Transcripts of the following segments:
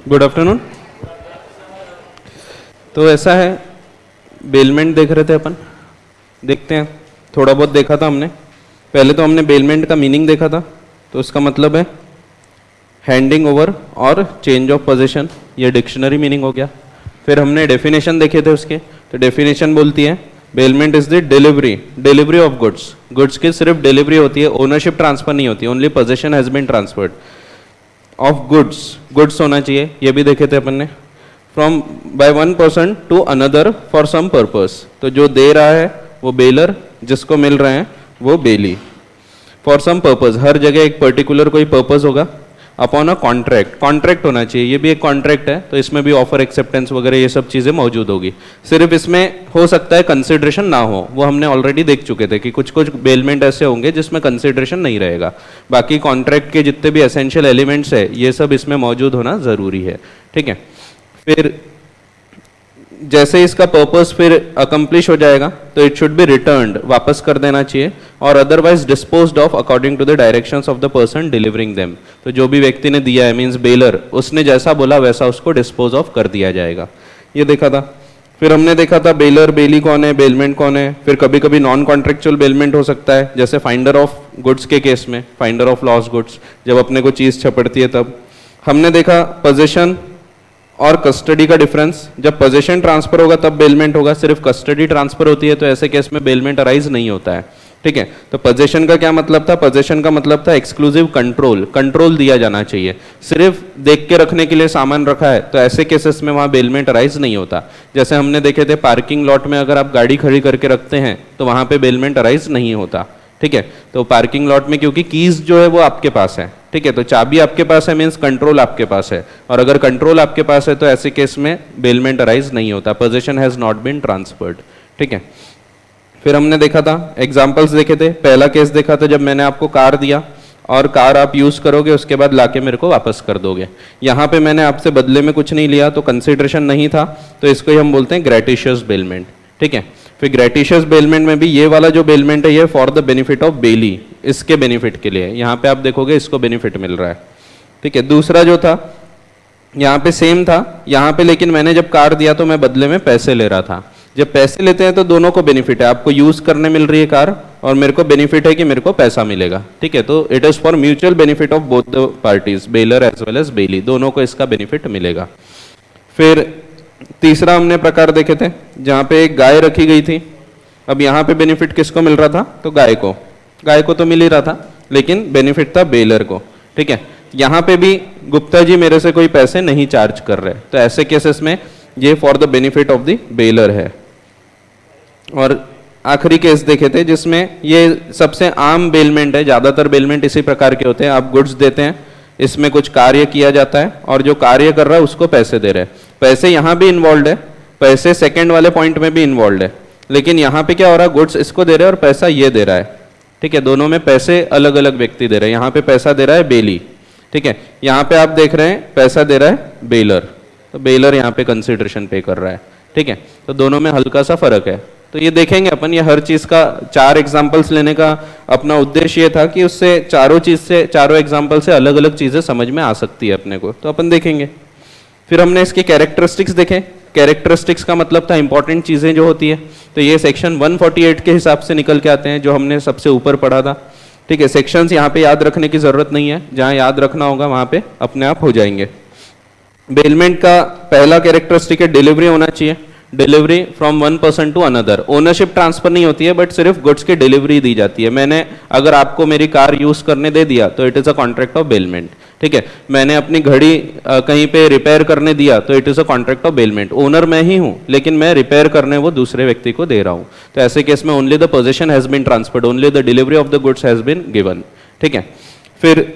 Good afternoon. तो ऐसा है, बेलमेंट देख रहे थे अपन, देखते हैं, थोड़ा बहुत देखा था हमने। पहले तो हमने बेलमेंट का मीनिंग देखा था, तो इसका मतलब है हैंडिंग ओवर और चेंज ऑफ पोजीशन, ये डिक्शनरी मीनिंग हो गया। फिर हमने डेफिनेशन देखे थे उसके, तो डेफिनेशन बोलती है bailment is the delivery of goods. Goods की सिर्फ डिलीवरी होती है, ओनरशिप ट्रांसफर नहीं होती, only position has been transferred of goods होना चाहिए, ये भी देखे थे अपन ने। From by one person to another for some purpose, तो जो दे रहा है वो बेलर, जिसको मिल रहे हैं वो बेली। फॉर सम पर्पस, हर जगह एक पर्टिकुलर कोई पर्पस होगा। अपॉन अ कॉन्ट्रैक्ट होना चाहिए, ये भी एक कॉन्ट्रैक्ट है, तो इसमें भी ऑफर एक्सेप्टेंस वगैरह ये सब चीज़ें मौजूद होगी। सिर्फ इसमें हो सकता है कंसिडरेशन ना हो, वो हमने ऑलरेडी देख चुके थे कि कुछ कुछ बेलमेंट ऐसे होंगे जिसमें कंसिडरेशन नहीं रहेगा। बाकी कॉन्ट्रैक्ट के जितने भी एसेंशियल एलिमेंट्स है ये सब इसमें मौजूद होना ज़रूरी है, ठीक है। फिर जैसे इसका पर्पस फिर अकम्प्लिश हो जाएगा तो इट शुड बी रिटर्न्ड, वापस कर देना चाहिए, और otherwise disposed of according to the directions of the person delivering them. तो जो भी व्यक्ति ने दिया है, मींस बेलर, उसने जैसा बोला वैसा उसको डिस्पोज ऑफ कर दिया जाएगा, ये देखा था। फिर हमने देखा था बेलर, बेली कौन है, बेलमेंट कौन है। फिर कभी कभी नॉन कॉन्ट्रेक्चुअल बेलमेंट हो सकता है, जैसे फाइंडर ऑफ गुड्स के केस में, फाइंडर ऑफ लॉस्ट गुड्स, जब अपने को चीज़ छपड़ती है तब। हमने देखा पोजीशन और कस्टडी का डिफरेंस, जब पोजीशन ट्रांसफर होगा तब बेलमेंट होगा, सिर्फ कस्टडी ट्रांसफर होती है तो ऐसे केस में बेलमेंट अराइज नहीं होता है, ठीक है। तो पोजीशन का क्या मतलब था? पोजीशन का मतलब था एक्सक्लूसिव कंट्रोल दिया जाना चाहिए। सिर्फ देख के रखने के लिए सामान रखा है तो ऐसे केसेस में वहाँ बेलमेंट अराइज नहीं होता। जैसे हमने देखे थे पार्किंग लॉट में अगर आप गाड़ी खड़ी करके रखते हैं तो वहाँ पे बेलमेंट अराइज नहीं होता, ठीक है। तो पार्किंग लॉट में क्योंकि कीज जो है वो आपके पास है, ठीक है, तो चाबी आपके पास है, मीन्स कंट्रोल आपके पास है, और अगर कंट्रोल आपके पास है तो ऐसे केस में बेलमेंट अराइज नहीं होता, position has not been transferred, ठीक है। फिर हमने देखा था, एग्जांपल्स देखे थे। पहला केस देखा था जब मैंने आपको कार दिया और कार आप यूज करोगे, उसके बाद लाके मेरे को वापस कर दोगे। यहाँ पे मैंने आपसे बदले में कुछ नहीं लिया तो कंसिडरेशन नहीं था, तो इसको ही हम बोलते हैं ग्रेटिशियस बेलमेंट, ठीक है। फिर ग्रेटिशियस बेलमेंट में भी ये वाला जो बेलमेंट है ये for the benefit of belly, इसके बेनिफिट के लिए, यहाँ पे आप देखोगे इसको बेनिफिट मिल रहा है, ठीक है। दूसरा जो था यहाँ पे सेम था, यहाँ पे लेकिन मैंने जब कार दिया तो मैं बदले में पैसे ले रहा था। जब पैसे लेते हैं तो दोनों को बेनिफिट है, आपको यूज करने मिल रही है कार और मेरे को बेनिफिट है कि मेरे को पैसा मिलेगा, ठीक है। तो it is for mutual benefit of both the parties, bailor as well as bailee, दोनों को इसका बेनिफिट मिलेगा। फिर तीसरा हमने प्रकार देखे थे जहाँ पे एक गाय रखी गई थी। अब यहाँ पे बेनिफिट किसको मिल रहा था? तो गाय को तो मिल ही रहा था, लेकिन बेनिफिट था बेलर को, ठीक है। यहाँ पे भी गुप्ता जी मेरे से कोई पैसे नहीं चार्ज कर रहे, तो ऐसे केसेस में ये for the benefit of the baler है। और आखिरी केस देखे थे जिसमें ये सबसे आम बेलमेंट है, ज्यादातर बेलमेंट इसी प्रकार के होते हैं। आप गुड्स देते हैं, इसमें कुछ कार्य किया जाता है और जो कार्य कर रहा है उसको पैसे दे रहे हैं। पैसे यहाँ भी इन्वॉल्व है, पैसे सेकंड वाले पॉइंट में भी इन्वॉल्व है, लेकिन यहाँ पे क्या हो रहा है, गुड्स इसको दे रहे हैं और पैसा ये दे रहा है, ठीक है। दोनों में पैसे अलग अलग व्यक्ति दे रहे हैं। यहाँ पे पैसा दे रहा है बेली, ठीक है। यहाँ पे आप देख रहे हैं पैसा दे रहा है बेलर, तो बेलर यहाँ पे कंसिडरेशन पे कर रहा है, ठीक है। तो दोनों में हल्का सा फर्क है। तो ये देखेंगे अपन, ये हर चीज का 4 एग्जाम्पल्स लेने का अपना उद्देश्य ये था कि उससे चारों एग्जाम्पल से अलग अलग चीजें समझ में आ सकती है अपने को, तो अपन देखेंगे। फिर हमने इसके कैरेक्टरिस्टिक्स देखे। कैरेक्टरिस्टिक्स का मतलब था इंपॉर्टेंट चीजें जो होती है, तो ये सेक्शन 148 के हिसाब से निकल के आते हैं जो हमने सबसे ऊपर पढ़ा था, ठीक है। सेक्शंस यहाँ पे याद रखने की जरूरत नहीं है, जहाँ याद रखना होगा वहाँ पे अपने आप हो जाएंगे। बेलमेंट का पहला कैरेक्टरिस्टिक है डिलीवरी होना चाहिए, delivery from one person to another. Ownership transfer नहीं होती है, बट सिर्फ गुड्स की डिलीवरी दी जाती है। मैंने अगर आपको मेरी कार यूज करने दे दिया तो it is a contract of bailment, ठीक है। मैंने अपनी घड़ी कहीं पे रिपेयर करने दिया तो it is a contract of bailment. Owner मैं ही हूं, लेकिन मैं रिपेयर करने वो दूसरे व्यक्ति को दे रहा हूं, तो ऐसे केस में only the position has been transferred, only the delivery of the goods has been given, ठीक है। फिर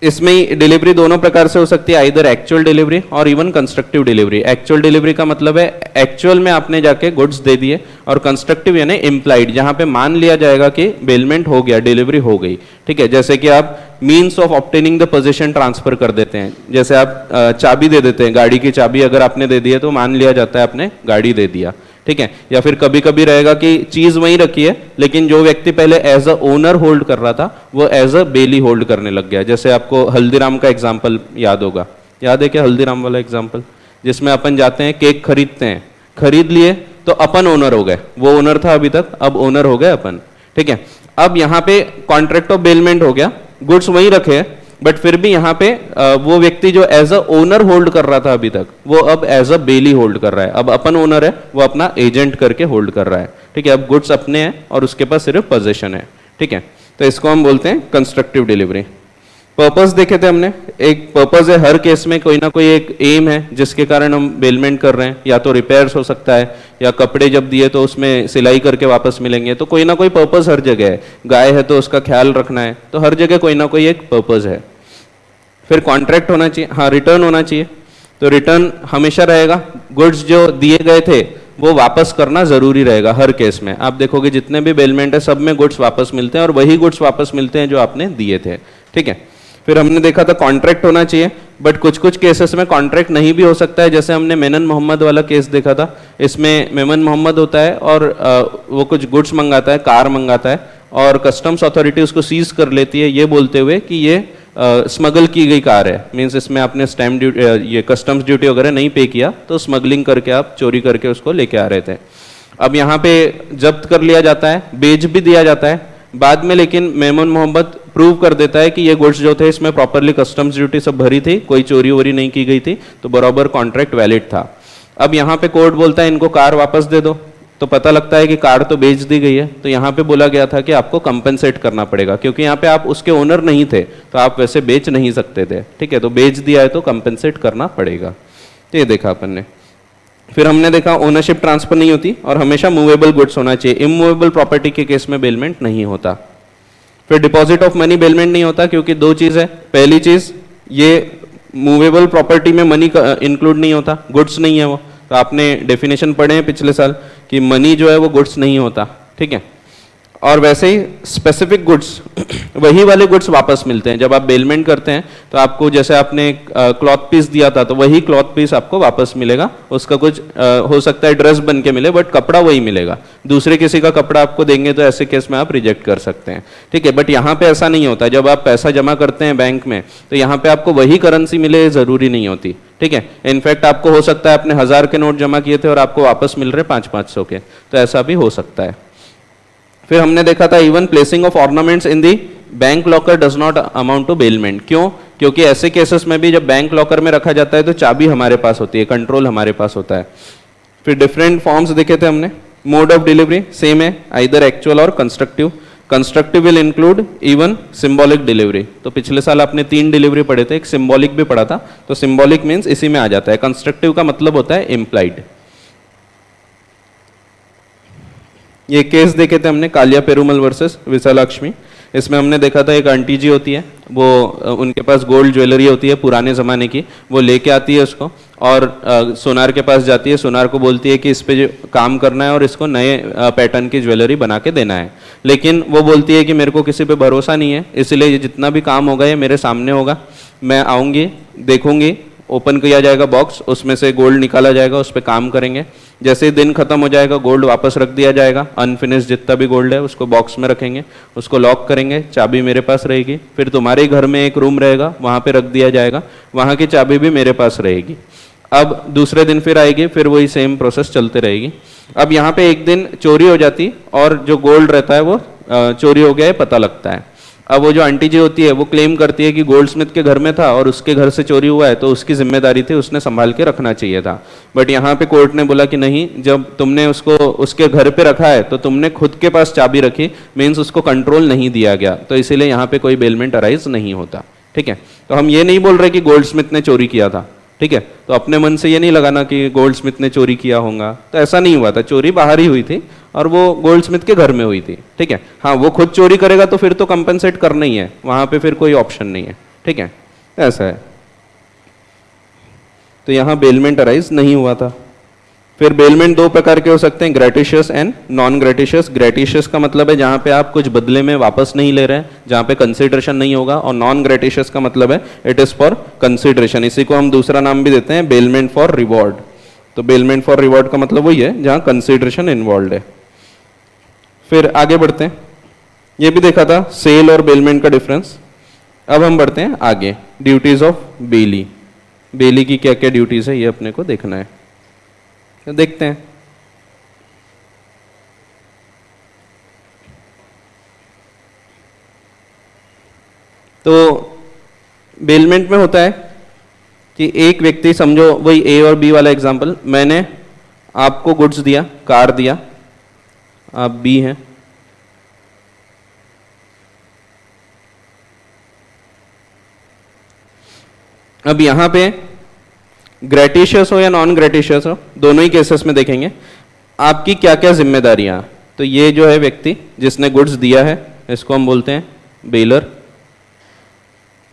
इसमें डिलीवरी दोनों प्रकार से हो सकती है, आइदर एक्चुअल डिलीवरी और even constructive delivery. Actual delivery का मतलब है एक्चुअल में आपने जाके गुड्स दे दिए, और कंस्ट्रक्टिव यानी इम्प्लाइड, जहां पे मान लिया जाएगा कि बेलमेंट हो गया, डिलीवरी हो गई, ठीक है। जैसे कि आप means of obtaining the position transfer कर देते हैं, जैसे आप चाबी दे देते हैं, गाड़ी की चाबी अगर आपने दे दी है तो मान लिया जाता है आपने गाड़ी दे दिया, ठीक है। या फिर कभी कभी रहेगा कि चीज वहीं रखी है लेकिन जो व्यक्ति पहले एज अ ओनर होल्ड कर रहा था वो एज अ बेली होल्ड करने लग गया। जैसे आपको हल्दीराम का एग्जाम्पल याद होगा, याद है क्या हल्दीराम वाला एग्जाम्पल, जिसमें अपन जाते हैं केक खरीदते हैं, खरीद लिए तो अपन ओनर हो गए, वो ओनर था अभी तक, अब ओनर हो गए अपन, ठीक है। अब यहाँ पे कॉन्ट्रैक्ट ऑफ बेलमेंट हो गया, गुड्स वहीं रखे हैं बट फिर भी यहाँ पे वो व्यक्ति जो एज अ ओनर होल्ड कर रहा था अभी तक वो अब एज अ बेली होल्ड कर रहा है। अब अपन ओनर है, वो अपना एजेंट करके होल्ड कर रहा है, ठीक है। अब गुड्स अपने हैं और उसके पास सिर्फ पोजीशन है, ठीक है। तो इसको हम बोलते हैं कंस्ट्रक्टिव डिलीवरी। पर्पस देखे थे हमने, एक पर्पस है, हर केस में कोई ना कोई एक एम है जिसके कारण हम बेलमेंट कर रहे हैं, या तो रिपेयर्स हो सकता है या कपड़े जब दिए तो उसमें सिलाई करके वापस मिलेंगे, तो कोई ना कोई पर्पस हर जगह है। गाय है तो उसका ख्याल रखना है, तो हर जगह कोई ना कोई एक पर्पस है। फिर कॉन्ट्रैक्ट होना चाहिए, हाँ रिटर्न होना चाहिए, तो रिटर्न हमेशा रहेगा, गुड्स जो दिए गए थे वो वापस करना जरूरी रहेगा हर केस में। आप देखोगे जितने भी बेलमेंट है सब में गुड्स वापस मिलते हैं और वही गुड्स वापस मिलते हैं जो आपने दिए थे, ठीक है। फिर हमने देखा था कॉन्ट्रैक्ट होना चाहिए, बट कुछ कुछ केसेस में कॉन्ट्रैक्ट नहीं भी हो सकता है, जैसे हमने मेमन मोहम्मद वाला केस देखा था। इसमें मेमन मोहम्मद होता है और वो कुछ गुड्स मंगाता है, कार मंगाता है और कस्टम्स अथॉरिटी उसको सीज कर लेती है ये बोलते हुए कि ये स्मगल की गई कार है, मीन्स इसमें आपने स्टैम्प ड्यूटी ये कस्टम्स ड्यूटी वगैरह नहीं पे किया तो स्मगलिंग करके आप चोरी करके उसको लेके आ रहे थे। अब यहाँ पे जब्त कर लिया जाता है, बेच भी दिया जाता है बाद में, लेकिन मेमन मोहम्मद प्रूव कर देता है कि ये गुड्स जो थे इसमें प्रॉपरली कस्टम्स ड्यूटी सब भरी थी, कोई चोरी वोरी नहीं की गई थी, तो बराबर कॉन्ट्रैक्ट वैलिड था। अब यहाँ पे कोर्ट बोलता है इनको कार वापस दे दो, तो पता लगता है कि कार तो बेच दी गई है, तो यहाँ पे बोला गया था कि आपको कंपनसेट करना पड़ेगा, क्योंकि यहाँ पे आप उसके ओनर नहीं थे तो आप वैसे बेच नहीं सकते थे, ठीक है। तो बेच दिया है तो कंपनसेट करना पड़ेगा, तो ये देखा अपन ने। फिर हमने देखा ओनरशिप ट्रांसफर नहीं होती और हमेशा मूवेबल गुड्स होना चाहिए, इमूवेबल प्रॉपर्टी के केस में बेलमेंट नहीं होता। फिर डिपॉजिट ऑफ मनी बेलमेंट नहीं होता क्योंकि दो चीज है, पहली चीज ये मूवेबल प्रॉपर्टी में मनी इंक्लूड नहीं होता, गुड्स नहीं है वो, तो आपने डेफिनेशन पढ़े हैं पिछले साल कि मनी जो है वो गुड्स नहीं होता, ठीक है। और वैसे ही स्पेसिफिक गुड्स वही वाले गुड्स वापस मिलते हैं जब आप बेलमेंट करते हैं, तो आपको जैसे आपने क्लॉथ पीस दिया था तो वही क्लॉथ पीस आपको वापस मिलेगा, उसका कुछ हो सकता है ड्रेस बन के मिले बट कपड़ा वही मिलेगा, दूसरे किसी का कपड़ा आपको देंगे तो ऐसे केस में आप रिजेक्ट कर सकते हैं, ठीक है। बट यहाँ पे ऐसा नहीं होता, जब आप पैसा जमा करते हैं बैंक में तो यहाँ पे आपको वही करेंसी मिले जरूरी नहीं होती, ठीक है। इनफैक्ट आपको हो सकता है आपने 1000 के नोट जमा किए थे और आपको वापस मिल रहे 500-500 के, तो ऐसा भी हो सकता है। फिर हमने देखा था even placing of ornaments in the bank locker does not amount to bailment. क्यों? क्योंकि ऐसे केसेस में भी जब बैंक लॉकर में रखा जाता है तो चाबी हमारे पास होती है, कंट्रोल हमारे पास होता है। फिर डिफरेंट फॉर्म्स देखे थे हमने। मोड ऑफ डिलीवरी सेम है, आइदर एक्चुअल और constructive. Constructive will include even symbolic delivery. तो पिछले साल आपने 3 डिलीवरी पढ़े थे, एक सिंबॉलिक भी पढ़ा था, तो सिंबॉलिक मीन्स इसी में आ जाता है। कंस्ट्रक्टिव का मतलब होता है इम्प्लाइड। ये केस देखे थे हमने कालिया पेरुमल वर्सेस विशालक्ष्मी। इसमें हमने देखा था एक आंटी जी होती है, वो उनके पास गोल्ड ज्वेलरी होती है पुराने ज़माने की, वो लेके आती है उसको और सोनार के पास जाती है, सोनार को बोलती है कि इस पे जो काम करना है और इसको नए पैटर्न की ज्वेलरी बना के देना है। लेकिन वो बोलती है कि मेरे को किसी पे भरोसा नहीं है, इसलिए ये जितना भी काम होगा ये मेरे सामने होगा, मैं आऊँगी, देखूंगी, ओपन किया जाएगा बॉक्स, उसमें से गोल्ड निकाला जाएगा, उस पर काम करेंगे, जैसे ही दिन खत्म हो जाएगा गोल्ड वापस रख दिया जाएगा, अनफिनिश जितना भी गोल्ड है उसको बॉक्स में रखेंगे, उसको लॉक करेंगे, चाबी मेरे पास रहेगी। फिर तुम्हारे घर में एक रूम रहेगा, वहाँ पे रख दिया जाएगा, वहाँ की चाबी भी मेरे पास रहेगी। अब दूसरे दिन फिर आएगी, फिर वही सेम प्रोसेस चलते रहेगी। अब यहाँ पे एक दिन चोरी हो जाती और जो गोल्ड रहता है वो चोरी हो गया है पता लगता है। अब वो जो आंटी जी होती है वो क्लेम करती है कि गोल्ड स्मिथ के घर में था और उसके घर से चोरी हुआ है, तो उसकी जिम्मेदारी थी, उसने संभाल के रखना चाहिए था। बट यहाँ पे कोर्ट ने बोला कि नहीं, जब तुमने उसको उसके घर पे रखा है तो तुमने खुद के पास चाबी रखी, मीन्स उसको कंट्रोल नहीं दिया गया, तो इसीलिए यहाँ पे कोई बेलमेंट अराइज नहीं होता, ठीक है। तो हम ये नहीं बोल रहे कि गोल्ड स्मिथ ने चोरी किया था, ठीक है, तो अपने मन से ये नहीं लगाना कि गोल्ड स्मिथ ने चोरी किया होगा, तो ऐसा नहीं हुआ था, चोरी बाहर ही हुई थी और वो गोल्ड स्मिथ के घर में हुई थी, ठीक है। हाँ, वो खुद चोरी करेगा तो फिर तो कंपनसेट करना ही है, वहां पे फिर कोई ऑप्शन नहीं है, ठीक है, ऐसा है। तो यहाँ बेलमेंट अराइज नहीं हुआ था। फिर बेलमेंट 2 प्रकार के हो सकते हैं, gratuitous and non gratuitous. Gratuitous का मतलब है जहाँ पे आप कुछ बदले में वापस नहीं ले रहे हैं, जहाँ पे कंसिडरेशन नहीं होगा, और नॉन ग्रेटिशियस का मतलब है इट इज फॉर कंसिडरेशन। इसी को हम दूसरा नाम भी देते हैं बेलमेंट फॉर रिवॉर्ड। तो बेलमेंट फॉर रिवॉर्ड का मतलब वही है जहां कंसिडरेशन इन्वॉल्व है। फिर आगे बढ़ते हैं, ये भी देखा था सेल और बेलमेंट का डिफरेंस। अब हम बढ़ते हैं आगे, ड्यूटीज ऑफ बेली। बेली की क्या क्या ड्यूटीज है ये अपने को देखना है, तो देखते हैं। तो बेलमेंट में होता है कि एक व्यक्ति, समझो वही ए और बी वाला एग्जांपल, मैंने आपको गुड्स दिया, कार दिया, आप बी हैं, अब यहां पे ग्रेटिशियस हो या नॉन ग्रेटिशियस हो, दोनों ही केसेस में देखेंगे आपकी क्या क्या जिम्मेदारियां। तो ये जो है व्यक्ति जिसने गुड्स दिया है, इसको हम बोलते हैं बेलर।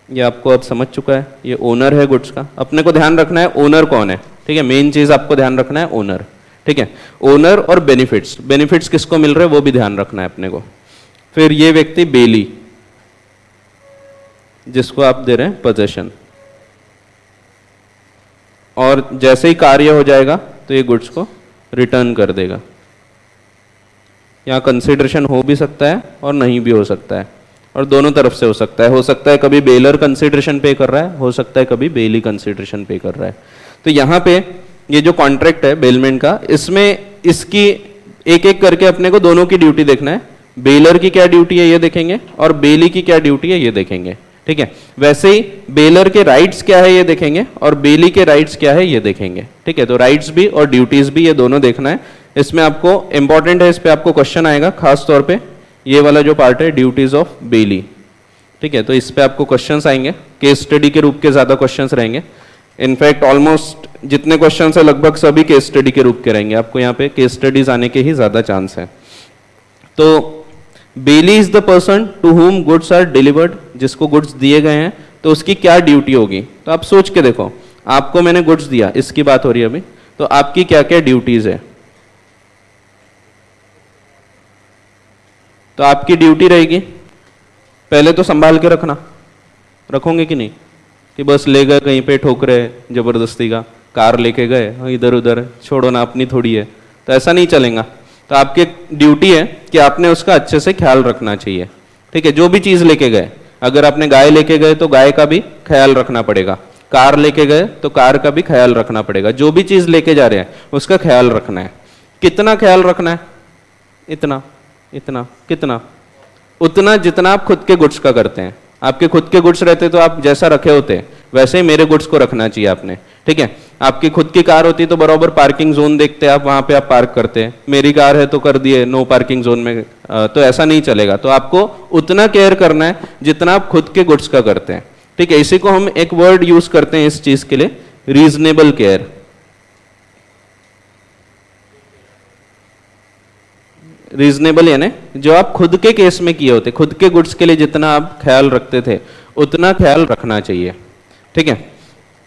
ये आपको अब समझ चुका है, ये ओनर है गुड्स का। अपने को ध्यान रखना है ओनर कौन है, ठीक है, मेन चीज आपको ध्यान रखना है ओनर, ठीक है। ओनर और बेनिफिट्स, बेनिफिट्स किसको मिल रहे हैं वो भी ध्यान रखना है अपने को। फिर ये व्यक्ति बेली, जिसको आप दे रहे हैं पोजेशन, और जैसे ही कार्य हो जाएगा तो ये गुड्स को रिटर्न कर देगा। यहाँ कंसिडरेशन हो भी सकता है और नहीं भी हो सकता है, और दोनों तरफ से हो सकता है। हो सकता है कभी बेलर कंसिडरेशन पे कर रहा है, हो सकता है कभी बेली कंसिडरेशन पे कर रहा है। तो यहाँ पे ये जो कॉन्ट्रैक्ट है बेलमेंट का, इसमें इसकी एक एक करके अपने को दोनों की ड्यूटी देखना है। बेलर की क्या ड्यूटी है ये देखेंगे, और बेली की क्या ड्यूटी है ये देखेंगे, ठीक है। वैसे ही बेलर के राइट्स क्या है ये देखेंगे, और बेली के राइट्स क्या है ये देखेंगे, ठीक है। तो राइट्स भी और ड्यूटीज भी ये दोनों देखना है। इसमें आपको इंपॉर्टेंट है, इस पे आपको क्वेश्चन आएगा खास तौर पे, ये वाला जो पार्ट है ड्यूटीज ऑफ बेली, ठीक है। तो इस पे आपको क्वेश्चंस आएंगे, केस स्टडी के रूप के ज्यादा क्वेश्चंस रहेंगे। इनफैक्ट ऑलमोस्ट जितने क्वेश्चंस है लगभग सभी केस स्टडी के रूप के रहेंगे, आपको यहाँ पे केस स्टडीज आने के ही ज्यादा चांस है। तो bailee is the person to whom goods are delivered, जिसको गुड्स दिए गए हैं तो उसकी क्या ड्यूटी होगी। तो आप सोच के देखो, आपको मैंने गुड्स दिया, इसकी बात हो रही है अभी, तो आपकी क्या क्या ड्यूटीज है। तो आपकी ड्यूटी रहेगी पहले तो संभाल के रखना, रखोगे कि नहीं, कि बस ले गए कहीं पे ठोक रहे जबरदस्ती का, कार लेके गए इधर उधर, छोड़ो ना अपनी थोड़ी है, तो ऐसा नहीं चलेगा। तो आपकी ड्यूटी है कि आपने उसका अच्छे से ख्याल रखना चाहिए, ठीक है। जो भी चीज लेके गए, अगर आपने गाय लेके गए तो गाय का भी ख्याल रखना पड़ेगा, कार लेके गए तो कार का भी ख्याल रखना पड़ेगा। जो भी चीज लेके जा रहे हैं उसका ख्याल रखना है। कितना ख्याल रखना है, इतना इतना, कितना, उतना जितना आप खुद के गुड्स का करते हैं। आपके खुद के गुड्स रहते तो आप जैसा रखे होते वैसे ही मेरे गुड्स को रखना चाहिए आपने, ठीक है। आपकी खुद की कार होती तो बराबर पार्किंग जोन देखते आप, वहां पे आप पार्क करते हैं। मेरी कार है तो कर दिए नो पार्किंग जोन में, तो ऐसा नहीं चलेगा। तो आपको उतना केयर करना है जितना आप खुद के गुड्स का करते हैं, ठीक है। इसी को हम एक वर्ड यूज करते हैं इस चीज के लिए, रीजनेबल केयर। रीजनेबल यानी जो आप खुद के केस में किए होते, खुद के गुड्स के लिए जितना आप ख्याल रखते थे उतना ख्याल रखना चाहिए, ठीक है।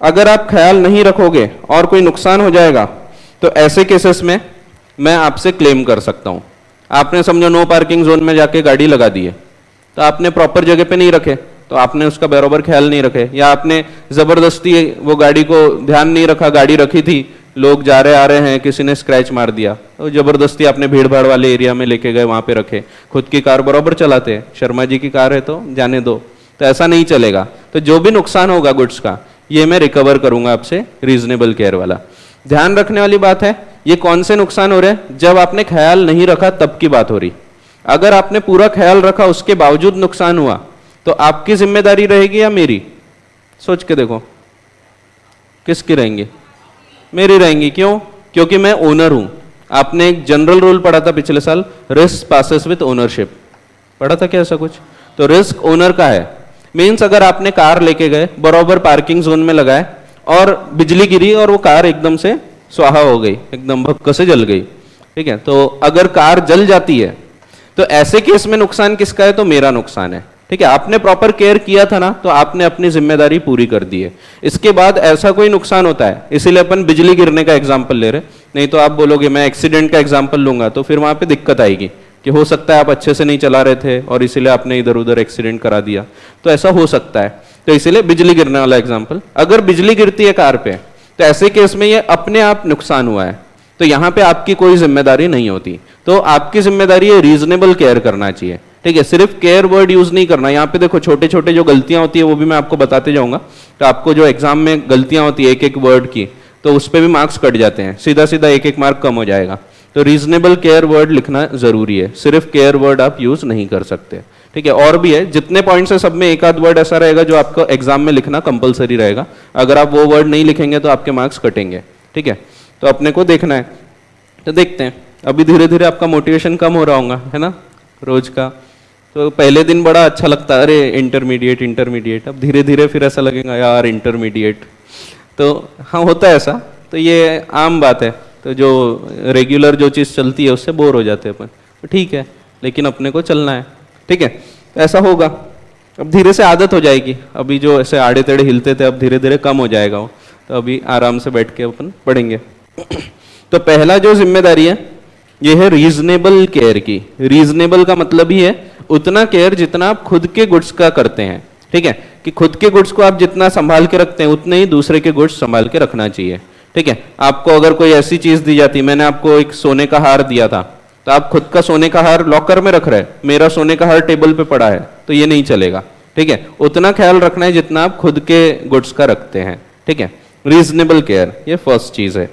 अगर आप ख्याल नहीं रखोगे और कोई नुकसान हो जाएगा तो ऐसे केसेस में मैं आपसे क्लेम कर सकता हूं। आपने समझो नो पार्किंग जोन में जाके गाड़ी लगा दी है, तो आपने प्रॉपर जगह पे नहीं रखे, तो आपने उसका बराबर ख्याल नहीं रखे, या आपने जबरदस्ती वो गाड़ी को ध्यान नहीं रखा, गाड़ी रखी थी, लोग जा रहे आ रहे हैं, किसी ने स्क्रैच मार दिया, तो जबरदस्ती आपने भीड़ भाड़ वाले एरिया में लेके गए, वहां पे रखे। खुद की कार बराबर चलाते हैं, शर्मा जी की कार है तो जाने दो, तो ऐसा नहीं चलेगा। तो जो भी नुकसान होगा गुड्स का ये मैं रिकवर करूंगा आपसे, रीजनेबल केयर वाला। ध्यान रखने वाली बात है, ये कौन से नुकसान हो रहे हैं, जब आपने ख्याल नहीं रखा तब की बात हो रही। अगर आपने पूरा ख्याल रखा उसके बावजूद नुकसान हुआ तो आपकी जिम्मेदारी रहेगी या मेरी, सोच के देखो, किसकी रहेंगी, मेरी रहेंगी। क्यों, क्योंकि मैं ओनर हूं। आपने एक जनरल रूल पढ़ा था पिछले साल, रिस्क पासेस विद ओनरशिप, पढ़ा था क्या ऐसा कुछ। तो रिस्क ओनर का है, मीन्स अगर आपने कार लेके गए, बराबर पार्किंग जोन में लगाए और बिजली गिरी और वो कार एकदम से स्वाहा हो गई, एकदम भक्क से जल गई, ठीक है। तो अगर कार जल जाती है तो ऐसे केस में नुकसान किसका है, तो मेरा नुकसान है, ठीक है। आपने प्रॉपर केयर किया था ना, तो आपने अपनी जिम्मेदारी पूरी कर दी है। इसके बाद ऐसा कोई नुकसान होता है, इसीलिए अपन बिजली गिरने का एग्जाम्पल ले रहे, नहीं तो आप बोलोगे मैं एक्सीडेंट का एग्जाम्पल लूंगा तो फिर वहां पे दिक्कत आएगी कि हो सकता है आप अच्छे से नहीं चला रहे थे और इसीलिए आपने इधर उधर एक्सीडेंट करा दिया, तो ऐसा हो सकता है। तो इसीलिए बिजली गिरने वाला एग्जाम्पल, अगर बिजली गिरती है कार पे तो तो ऐसे केस में ये अपने आप नुकसान हुआ है, तो यहां पे आपकी कोई जिम्मेदारी नहीं होती। तो आपकी जिम्मेदारी है रीजनेबल केयर करना चाहिए, ठीक है। सिर्फ केयर वर्ड यूज नहीं करना। यहाँ पे देखो छोटे छोटे जो गलतियां होती है वो भी मैं आपको बताते जाऊंगा। तो आपको जो एग्जाम में गलतियां होती है एक एक वर्ड की, तो उस पर भी मार्क्स कट जाते हैं, सीधा सीधा एक एक मार्क कम हो जाएगा। तो रीजनेबल केयर वर्ड लिखना जरूरी है, सिर्फ केयर वर्ड आप यूज नहीं कर सकते, ठीक है। और भी है, जितने पॉइंट्स है सब में एक आध वर्ड ऐसा रहेगा जो आपको एग्जाम में लिखना कंपलसरी रहेगा। अगर आप वो वर्ड नहीं लिखेंगे तो आपके मार्क्स कटेंगे, ठीक है। तो अपने को देखना है। तो देखते हैं, अभी धीरे धीरे आपका मोटिवेशन कम हो रहा होगा, है ना, रोज का। तो पहले दिन बड़ा अच्छा लगता है, अरे इंटरमीडिएट इंटरमीडिएट, अब धीरे धीरे फिर ऐसा लगेगा यार इंटरमीडिएट। तो हाँ, होता है ऐसा, तो ये आम बात है। तो जो रेगुलर जो चीज़ चलती है उससे बोर हो जाते हैं अपन, तो ठीक है, लेकिन अपने को चलना है, ठीक है। तो ऐसा होगा, अब धीरे से आदत हो जाएगी। अभी जो ऐसे आड़े तेड़े हिलते थे अब धीरे धीरे कम हो जाएगा वो, तो अभी आराम से बैठ के अपन पढ़ेंगे। तो पहला जो जिम्मेदारी है ये है रीजनेबल केयर की। रीजनेबल का मतलब ही है उतना केयर जितना आप खुद के गुड्स का करते हैं, ठीक है, कि खुद के गुड्स को आप जितना संभाल के रखते हैं उतने ही दूसरे के गुड्स संभाल के रखना चाहिए, ठीक है। आपको अगर कोई ऐसी चीज दी जाती, मैंने आपको एक सोने का हार दिया था, तो आप खुद का सोने का हार लॉकर में रख रहे हैं, मेरा सोने का हार टेबल पे पड़ा है, तो ये नहीं चलेगा, ठीक है। उतना ख्याल रखना है जितना आप खुद के गुड्स का रखते हैं, ठीक है। रीजनेबल केयर ये फर्स्ट चीज है,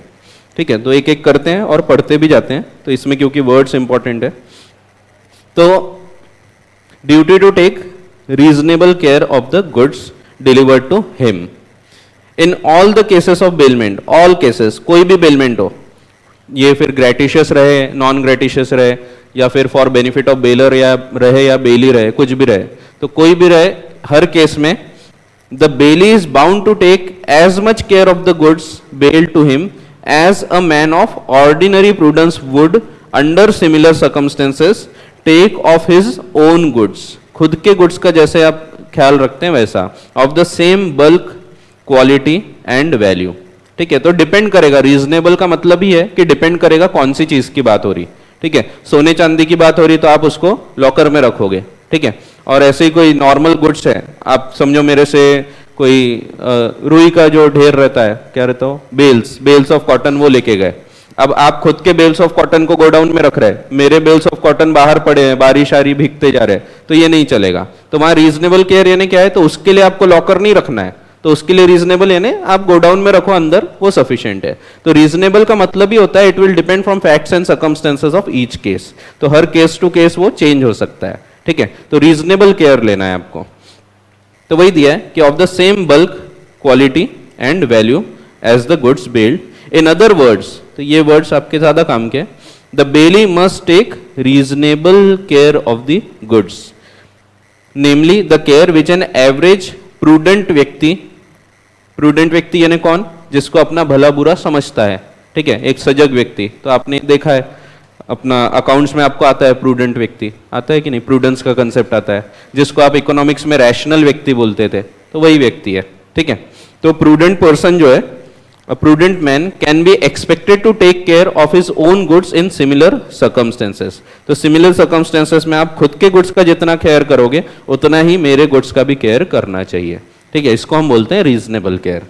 ठीक है। तो एक एक करते हैं और पढ़ते भी जाते हैं, तो इसमें क्योंकि वर्ड्स इंपॉर्टेंट है। तो duty to take reasonable care of the goods delivered to him in all the cases of bailment. All cases, कोई भी बेलमेंट हो, ये फिर ग्रेटिशियस रहे, नॉन ग्रेटिशियस रहे, या फिर फॉर बेनिफिट ऑफ बेलर या रहे या बेली रहे, कुछ भी रहे, तो कोई भी रहे, हर केस में the bailee is bound to take as much care of the goods bailed to him as a man of ordinary prudence would under similar circumstances take of his own goods। खुद के goods का जैसे आप ख्याल रखते हैं वैसा, of the same bulk, quality and value, ठीक है। तो डिपेंड करेगा, रीजनेबल का मतलब ही है कि डिपेंड करेगा कौन सी चीज की बात हो रही, ठीक है। सोने चांदी की बात हो रही तो आप उसको लॉकर में रखोगे, ठीक है। और ऐसे ही कोई नॉर्मल गुड्स है, आप समझो मेरे से कोई रुई का जो ढेर रहता है, क्या रहता हो, बेल्स ऑफ कॉटन, वो लेके गए। अब आप खुद के बेल्स ऑफ कॉटन को गोडाउन में रख रहे हैं, मेरे बेल्स ऑफ कॉटन बाहर पड़े हैं, बारिश आ रही भीगते जा रहे हैं, तो ये नहीं चलेगा। तो वहां रीजनेबल केयर यानी क्या है, तो उसके लिए आपको लॉकर नहीं रखना है, तो उसके लिए रीजनेबल यानी आप गोडाउन में रखो अंदर, वो सफिशिएंट है। तो रीजनेबल का मतलब ही होता है it will depend from facts and circumstances of each case. तो हर केस टू केस वो चेंज हो सकता है, ठीक है। तो रीजनेबल केयर लेना है आपको। तो वही दिया है कि of the same bulk, quality and value as the goods bailed. In other words, तो ये वर्ड्स आपके ज्यादा काम के, the bailee must take reasonable care of the goods, namely the care which an average prudent व्यक्ति, prudent व्यक्ति यानी कौन, जिसको अपना भला बुरा समझता है, ठीक है, एक सजग व्यक्ति। तो आपने देखा है अपना अकाउंट्स में आपको आता है प्रूडेंट व्यक्ति, आता है कि नहीं, प्रूडेंस का कंसेप्ट आता है, जिसको आप इकोनॉमिक्स में रैशनल व्यक्ति बोलते थे, तो वही व्यक्ति है, ठीक है। तो प्रूडेंट पर्सन जो है, a prudent man can be expected to take care of his own goods in similar circumstances। तो similar circumstances में आप खुद के गुड्स का जितना केयर करोगे उतना ही मेरे गुड्स का भी केयर करना चाहिए, ठीक है। इसको हम बोलते हैं रीजनेबल केयर।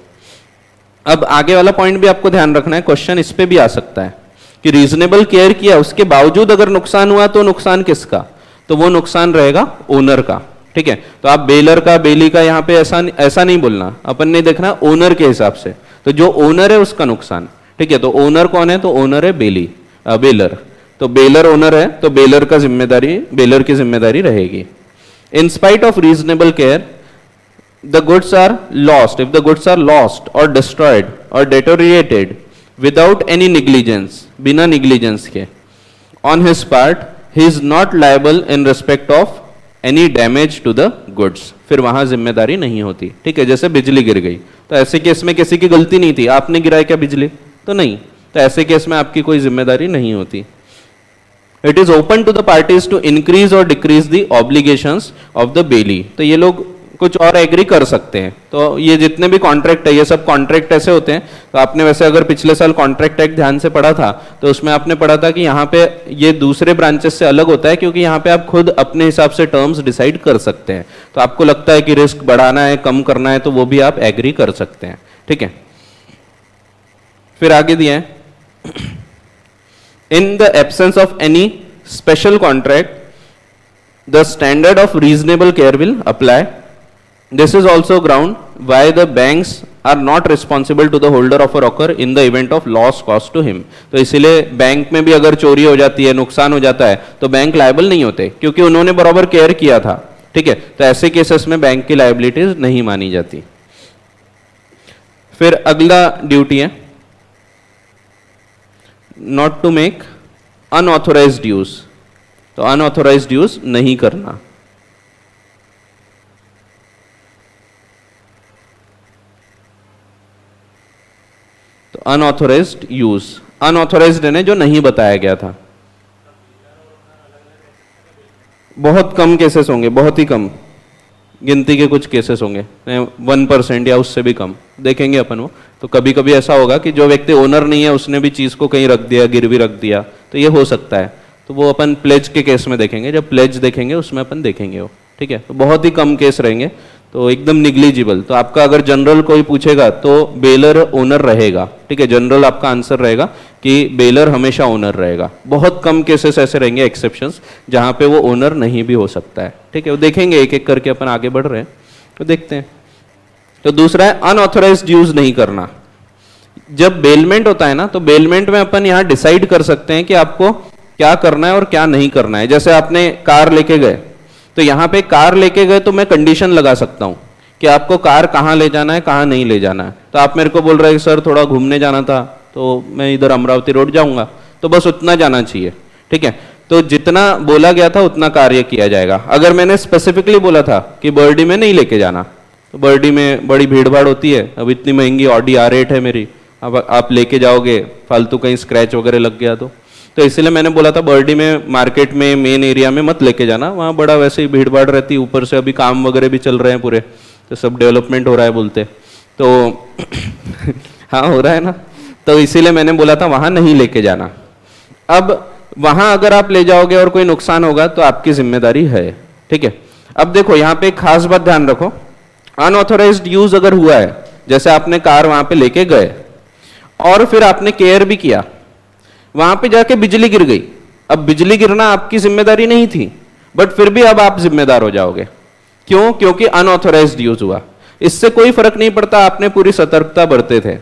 अब आगे वाला पॉइंट भी आपको ध्यान रखना है, क्वेश्चन इस पे भी आ सकता है कि रीजनेबल केयर किया उसके बावजूद अगर नुकसान हुआ तो नुकसान किसका, तो वो नुकसान रहेगा ओनर का, ठीक है। तो आप बेलर का, बेली का यहाँ पे ऐसा नहीं बोलना, अपन ने देखना ओनर के हिसाब से। तो जो ओनर है उसका नुकसान, ठीक है। तो ओनर कौन है, तो ओनर है बेलर। तो बेलर ओनर है, तो बेलर की जिम्मेदारी रहेगी। In spite of reasonable care the goods are lost, if the goods are lost और डिस्ट्रॉयड और डेटोरिएटेड विदाउट एनी निग्लिजेंस, बिना निग्लिजेंस के, on his part he is not liable in respect of any damage to the goods, फिर वहां जिम्मेदारी नहीं होती, ठीक है। जैसे बिजली गिर गई, तो ऐसे केस में किसी की गलती नहीं थी, आपने गिराया क्या बिजली, तो नहीं, तो ऐसे केस में आपकी कोई जिम्मेदारी नहीं होती। It is open to the parties to increase और decrease the obligations of the bailee. तो ये लोग कुछ और एग्री कर सकते हैं। तो ये जितने भी कॉन्ट्रैक्ट है, ये सब कॉन्ट्रैक्ट ऐसे होते हैं। तो आपने वैसे अगर पिछले साल कॉन्ट्रैक्ट एक्ट ध्यान से पढ़ा था तो उसमें आपने पढ़ा था कि यहाँ पे ये दूसरे ब्रांचेस से अलग होता है, क्योंकि यहाँ पे आप खुद अपने हिसाब से टर्म्स डिसाइड कर सकते हैं। तो आपको लगता है कि रिस्क बढ़ाना है, कम करना है, तो वो भी आप एग्री कर सकते हैं, ठीक है। फिर आगे दिया है, in the absence of any special contract the standard of reasonable care will apply. This is also ground why the banks are not responsible to the holder of a locker in the event of loss cost to him. तो इसीलिए bank में भी अगर चोरी हो जाती है, नुकसान हो जाता है, तो बैंक लायबल नहीं होते क्योंकि उन्होंने बराबर केयर किया था. ठीक है, तो ऐसे केसेस में बैंक की लायबिलिटीज नहीं मानी जाती. फिर अगला ड्यूटी है not to make unauthorised use. तो अनऑथोराइज्ड यूज नहीं करना. तो अनऑथोराइज्ड यूज, अनऑथोराइज्ड है जो नहीं बताया गया था. बहुत कम केसेस होंगे, बहुत ही कम गिनती के कुछ केसेस होंगे, 1% या उससे भी कम देखेंगे अपन वो. तो कभी कभी ऐसा होगा कि जो व्यक्ति ओनर नहीं है उसने भी चीज़ को कहीं रख दिया, गिरवी रख दिया, तो ये हो सकता है. तो वो अपन प्लेज के केस में देखेंगे, जब प्लेज देखेंगे उसमें अपन देखेंगे वो. ठीक है, तो बहुत ही कम केस रहेंगे, तो एकदम निग्लिजिबल. तो आपका अगर जनरल कोई पूछेगा तो बेलर ओनर रहेगा. ठीक है, जनरल आपका आंसर रहेगा कि बेलर हमेशा ओनर रहेगा. बहुत कम केसेस ऐसे रहेंगे एक्सेप्शंस जहां पे वो ओनर नहीं भी हो सकता है. ठीक है, वो देखेंगे एक एक करके, अपन आगे बढ़ रहे हैं तो देखते हैं. तो दूसरा है अनऑथोराइज्ड यूज नहीं करना. जब बेलमेंट होता है ना, तो बेलमेंट में अपन यहाँ डिसाइड कर सकते हैं कि आपको क्या करना है और क्या नहीं करना है. जैसे आपने कार लेके गए, तो यहाँ पे कार लेके गए तो मैं कंडीशन लगा सकता हूँ कि आपको कार कहाँ ले जाना है, कहाँ नहीं ले जाना है. तो आप मेरे को बोल रहे हैं सर थोड़ा घूमने जाना था, तो मैं इधर अमरावती रोड जाऊंगा, तो बस उतना जाना चाहिए. ठीक है, तो जितना बोला गया था उतना कार्य किया जाएगा. अगर मैंने स्पेसिफिकली बोला था कि बर्डी में नहीं लेके जाना, तो बर्डी में बड़ी भीड़ भाड़ होती है, अब इतनी महंगी ऑडी R8 है मेरी, अब आप लेके जाओगे फालतू कहीं स्क्रैच वगैरह लग गया तो इसलिए मैंने बोला था बर्डी में मार्केट में मेन एरिया में मत लेके जाना, वहाँ बड़ा वैसे ही भीड़ भाड़ रहती है, ऊपर से अभी काम वगैरह भी चल रहे हैं पूरे, तो सब डेवलपमेंट हो रहा है बोलते तो हाँ हो रहा है ना, तो इसीलिए मैंने बोला था वहाँ नहीं लेके जाना. अब वहाँ अगर आप ले जाओगे और कोई नुकसान होगा तो आपकी जिम्मेदारी है. ठीक है, अब देखो यहाँ पे एक खास बात ध्यान रखो, अनऑथोराइज्ड यूज अगर हुआ है, जैसे आपने कार वहां पे लेके गए और फिर आपने केयर भी किया, वहां पे जाके बिजली गिर गई. अब बिजली गिरना आपकी जिम्मेदारी नहीं थी, बट फिर भी अब आप जिम्मेदार हो जाओगे. क्यों? क्योंकि अनऑथोराइज्ड यूज हुआ. इससे कोई फर्क नहीं पड़ता, आपने पूरी सतर्कता बरते थे.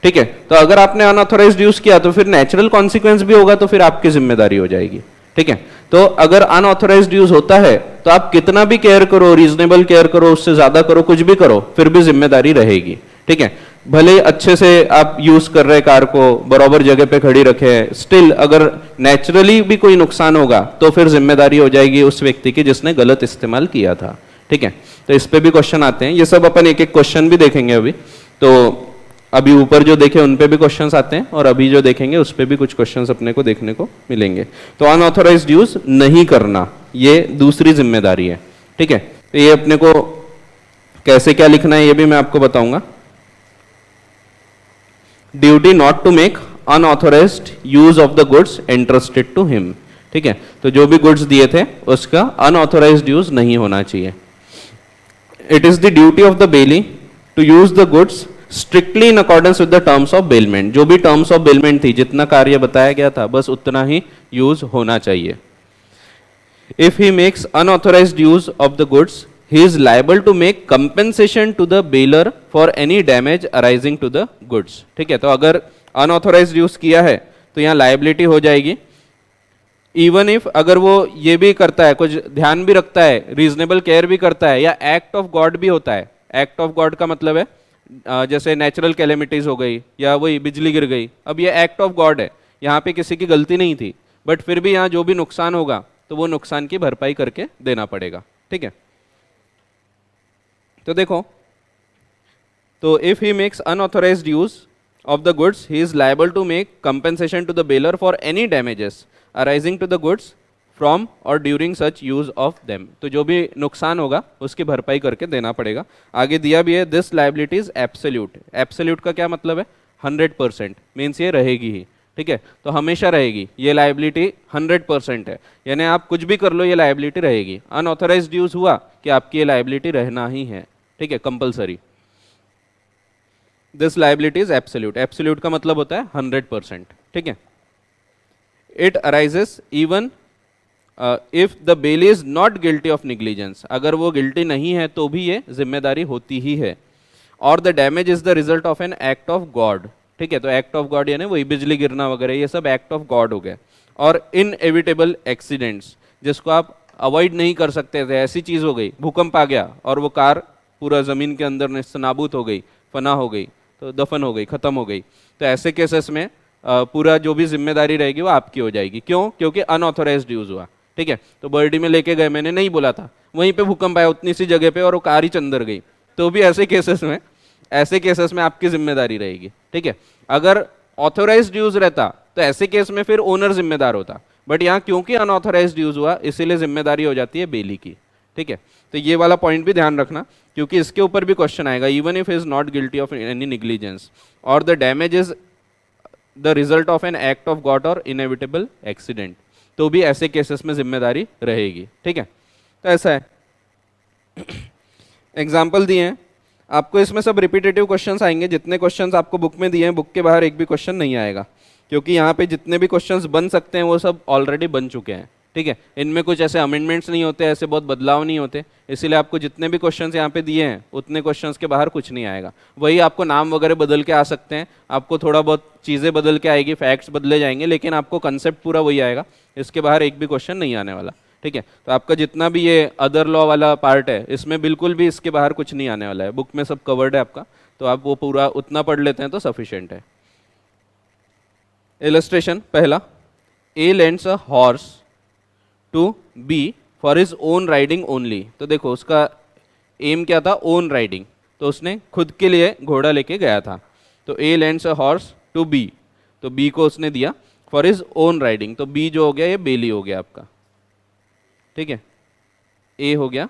ठीक है, तो अगर आपने अनऑथोराइज्ड यूज किया तो फिर नेचुरल कॉन्सिक्वेंस भी होगा, तो फिर आपकी जिम्मेदारी हो जाएगी. ठीक है, तो अगर अनऑथोराइज्ड यूज होता है तो आप कितना भी केयर करो, रीजनेबल केयर करो, उससे ज्यादा करो, कुछ भी करो, फिर भी जिम्मेदारी रहेगी. ठीक है, भले अच्छे से आप यूज कर रहे कार को, बराबर जगह पे खड़ी रखे, स्टिल अगर नेचुरली भी कोई नुकसान होगा तो फिर जिम्मेदारी हो जाएगी उस व्यक्ति की जिसने गलत इस्तेमाल किया था. ठीक है, तो इस पे भी क्वेश्चन आते हैं, ये सब अपन एक एक क्वेश्चन भी देखेंगे अभी. तो अभी ऊपर जो देखे उन पे भी क्वेश्चंस आते हैं और अभी जो देखेंगे उस पे भी कुछ क्वेश्चंस अपने को देखने को मिलेंगे. तो अनऑथोराइज्ड यूज नहीं करना, ये दूसरी जिम्मेदारी है. ठीक है, तो ये अपने को कैसे क्या लिखना है ये भी मैं आपको बताऊंगा. Duty not to make unauthorised use of the goods entrusted to him. ठीक है, तो जो भी गुड्स दिए थे उसका अनऑथोराइज्ड यूज नहीं होना चाहिए. It is the duty of the bailee to use the goods strictly in accordance with the terms of bailment. जो भी टर्म्स ऑफ बेलमेंट थी, जितना कार्य बताया गया था, बस उतना ही यूज होना चाहिए. If he makes unauthorised use of the goods, he is liable to make compensation to the bailor for any damage arising to the goods. ठीक है, तो अगर अनऑथोराइज्ड यूज किया है तो यहाँ लाइबिलिटी हो जाएगी. इवन इफ अगर वो ये भी करता है, कुछ ध्यान भी रखता है, रीजनेबल केयर भी करता है, या एक्ट ऑफ गॉड भी होता है. एक्ट ऑफ गॉड का मतलब है जैसे नेचुरल कैलेमिटीज हो गई या वही बिजली गिर गई, अब ये एक्ट ऑफ गॉड है, यहाँ पे किसी की गलती नहीं थी, बट फिर भी यहाँ जो भी नुकसान होगा तो वो नुकसान की भरपाई करके देना पड़ेगा. ठीक है, तो देखो, तो if he makes unauthorised use of the goods, he is liable to make compensation to the bailor for any damages arising to the goods from और during such use of them. तो जो भी नुकसान होगा उसकी भरपाई करके देना पड़ेगा. आगे दिया भी है, this liability is absolute. Absolute का क्या मतलब है? 100%, मीन्स ये रहेगी ही. ठीक है, तो हमेशा रहेगी ये लायबिलिटी, 100% है, यानी आप कुछ भी कर लो ये लायबिलिटी रहेगी. अनऑथोराइज्ड यूज हुआ कि आपकी ये लायबिलिटी रहना ही है. ठीक है, compulsory. This liability is absolute, absolute का मतलब होता है 100%, ठीक है। It arises even if the bailee is not guilty of negligence, अगर वो गिल्टी नहीं है तो भी ये जिम्मेदारी होती ही है। और the damage is the result of an act of God, ठीक है, तो एक्ट ऑफ गॉड यानी वही बिजली गिरना वगैरह, ये सब एक्ट ऑफ गॉड हो गया। और इनएविटेबल एक्सीडेंट्स, जिसको आप अवॉइड नहीं कर सकते थे, ऐसी चीज हो गई, भूकंप आ गया और वो कार पूरा जमीन के अंदर नेस्तनाबूत हो गई, फना हो गई, तो दफन हो गई, खत्म हो गई, तो ऐसे केसेस में पूरा जो भी जिम्मेदारी रहेगी वो आपकी हो जाएगी। क्यों? क्योंकि अनऑथोराइज्ड यूज हुआ, ठीक है। तो बर्डी में लेके गए, मैंने नहीं बोला था, वहीं पे भूकंप आया उतनी सी जगह पे और वो कार ही चंदर गई, तो भी ऐसे केसेस में आपकी जिम्मेदारी रहेगी, ठीक है। अगर ऑथोराइज्ड यूज रहता तो ऐसे केस में फिर ओनर जिम्मेदार होता, बट यहाँ क्योंकि अनऑथोराइज्ड यूज हुआ इसीलिए जिम्मेदारी हो जाती है बेली की, ठीक है। तो ये वाला पॉइंट भी ध्यान रखना, क्योंकि इसके ऊपर भी क्वेश्चन आएगा, even if is not guilty of any negligence और the damage is the result of an act of God और इनएविटेबल एक्सीडेंट, तो भी ऐसे केसेस में जिम्मेदारी रहेगी, ठीक है। तो ऐसा है, एग्जाम्पल दिए हैं आपको, इसमें सब रिपीटेटिव क्वेश्चंस आएंगे, जितने क्वेश्चंस आपको बुक में दिए हैं बुक के बाहर एक भी क्वेश्चन नहीं आएगा, क्योंकि यहाँ पे जितने भी क्वेश्चंस बन सकते हैं वो सब ऑलरेडी बन चुके हैं, ठीक है। इनमें कुछ ऐसे अमेंडमेंट्स नहीं होते, ऐसे बहुत बदलाव नहीं होते, इसीलिए आपको जितने भी क्वेश्चंस यहाँ पे दिए हैं उतने क्वेश्चंस के बाहर कुछ नहीं आएगा। वही आपको नाम वगैरह बदल के आ सकते हैं, आपको थोड़ा बहुत चीज़ें बदल के आएगी, फैक्ट्स बदले जाएंगे, लेकिन आपको कंसेप्ट पूरा वही आएगा, इसके बाहर एक भी क्वेश्चन नहीं आने वाला, ठीक है। तो आपका जितना भी ये अदर लॉ वाला पार्ट है इसमें बिल्कुल भी इसके बाहर कुछ नहीं आने वाला है, बुक में सब कवर्ड है आपका, तो आप वो पूरा उतना पढ़ लेते हैं तो सफिशिएंट है। इलस्ट्रेशन पहला, A lends a horse to B for his own riding only, तो देखो उसका एम क्या था, ओन राइडिंग, तो उसने खुद के लिए घोड़ा लेके गया था। तो A lends a horse to B, तो बी को उसने दिया फॉर हिज ओन राइडिंग, तो बी जो हो गया ये बेली हो गया आपका, ठीक है। ए हो गया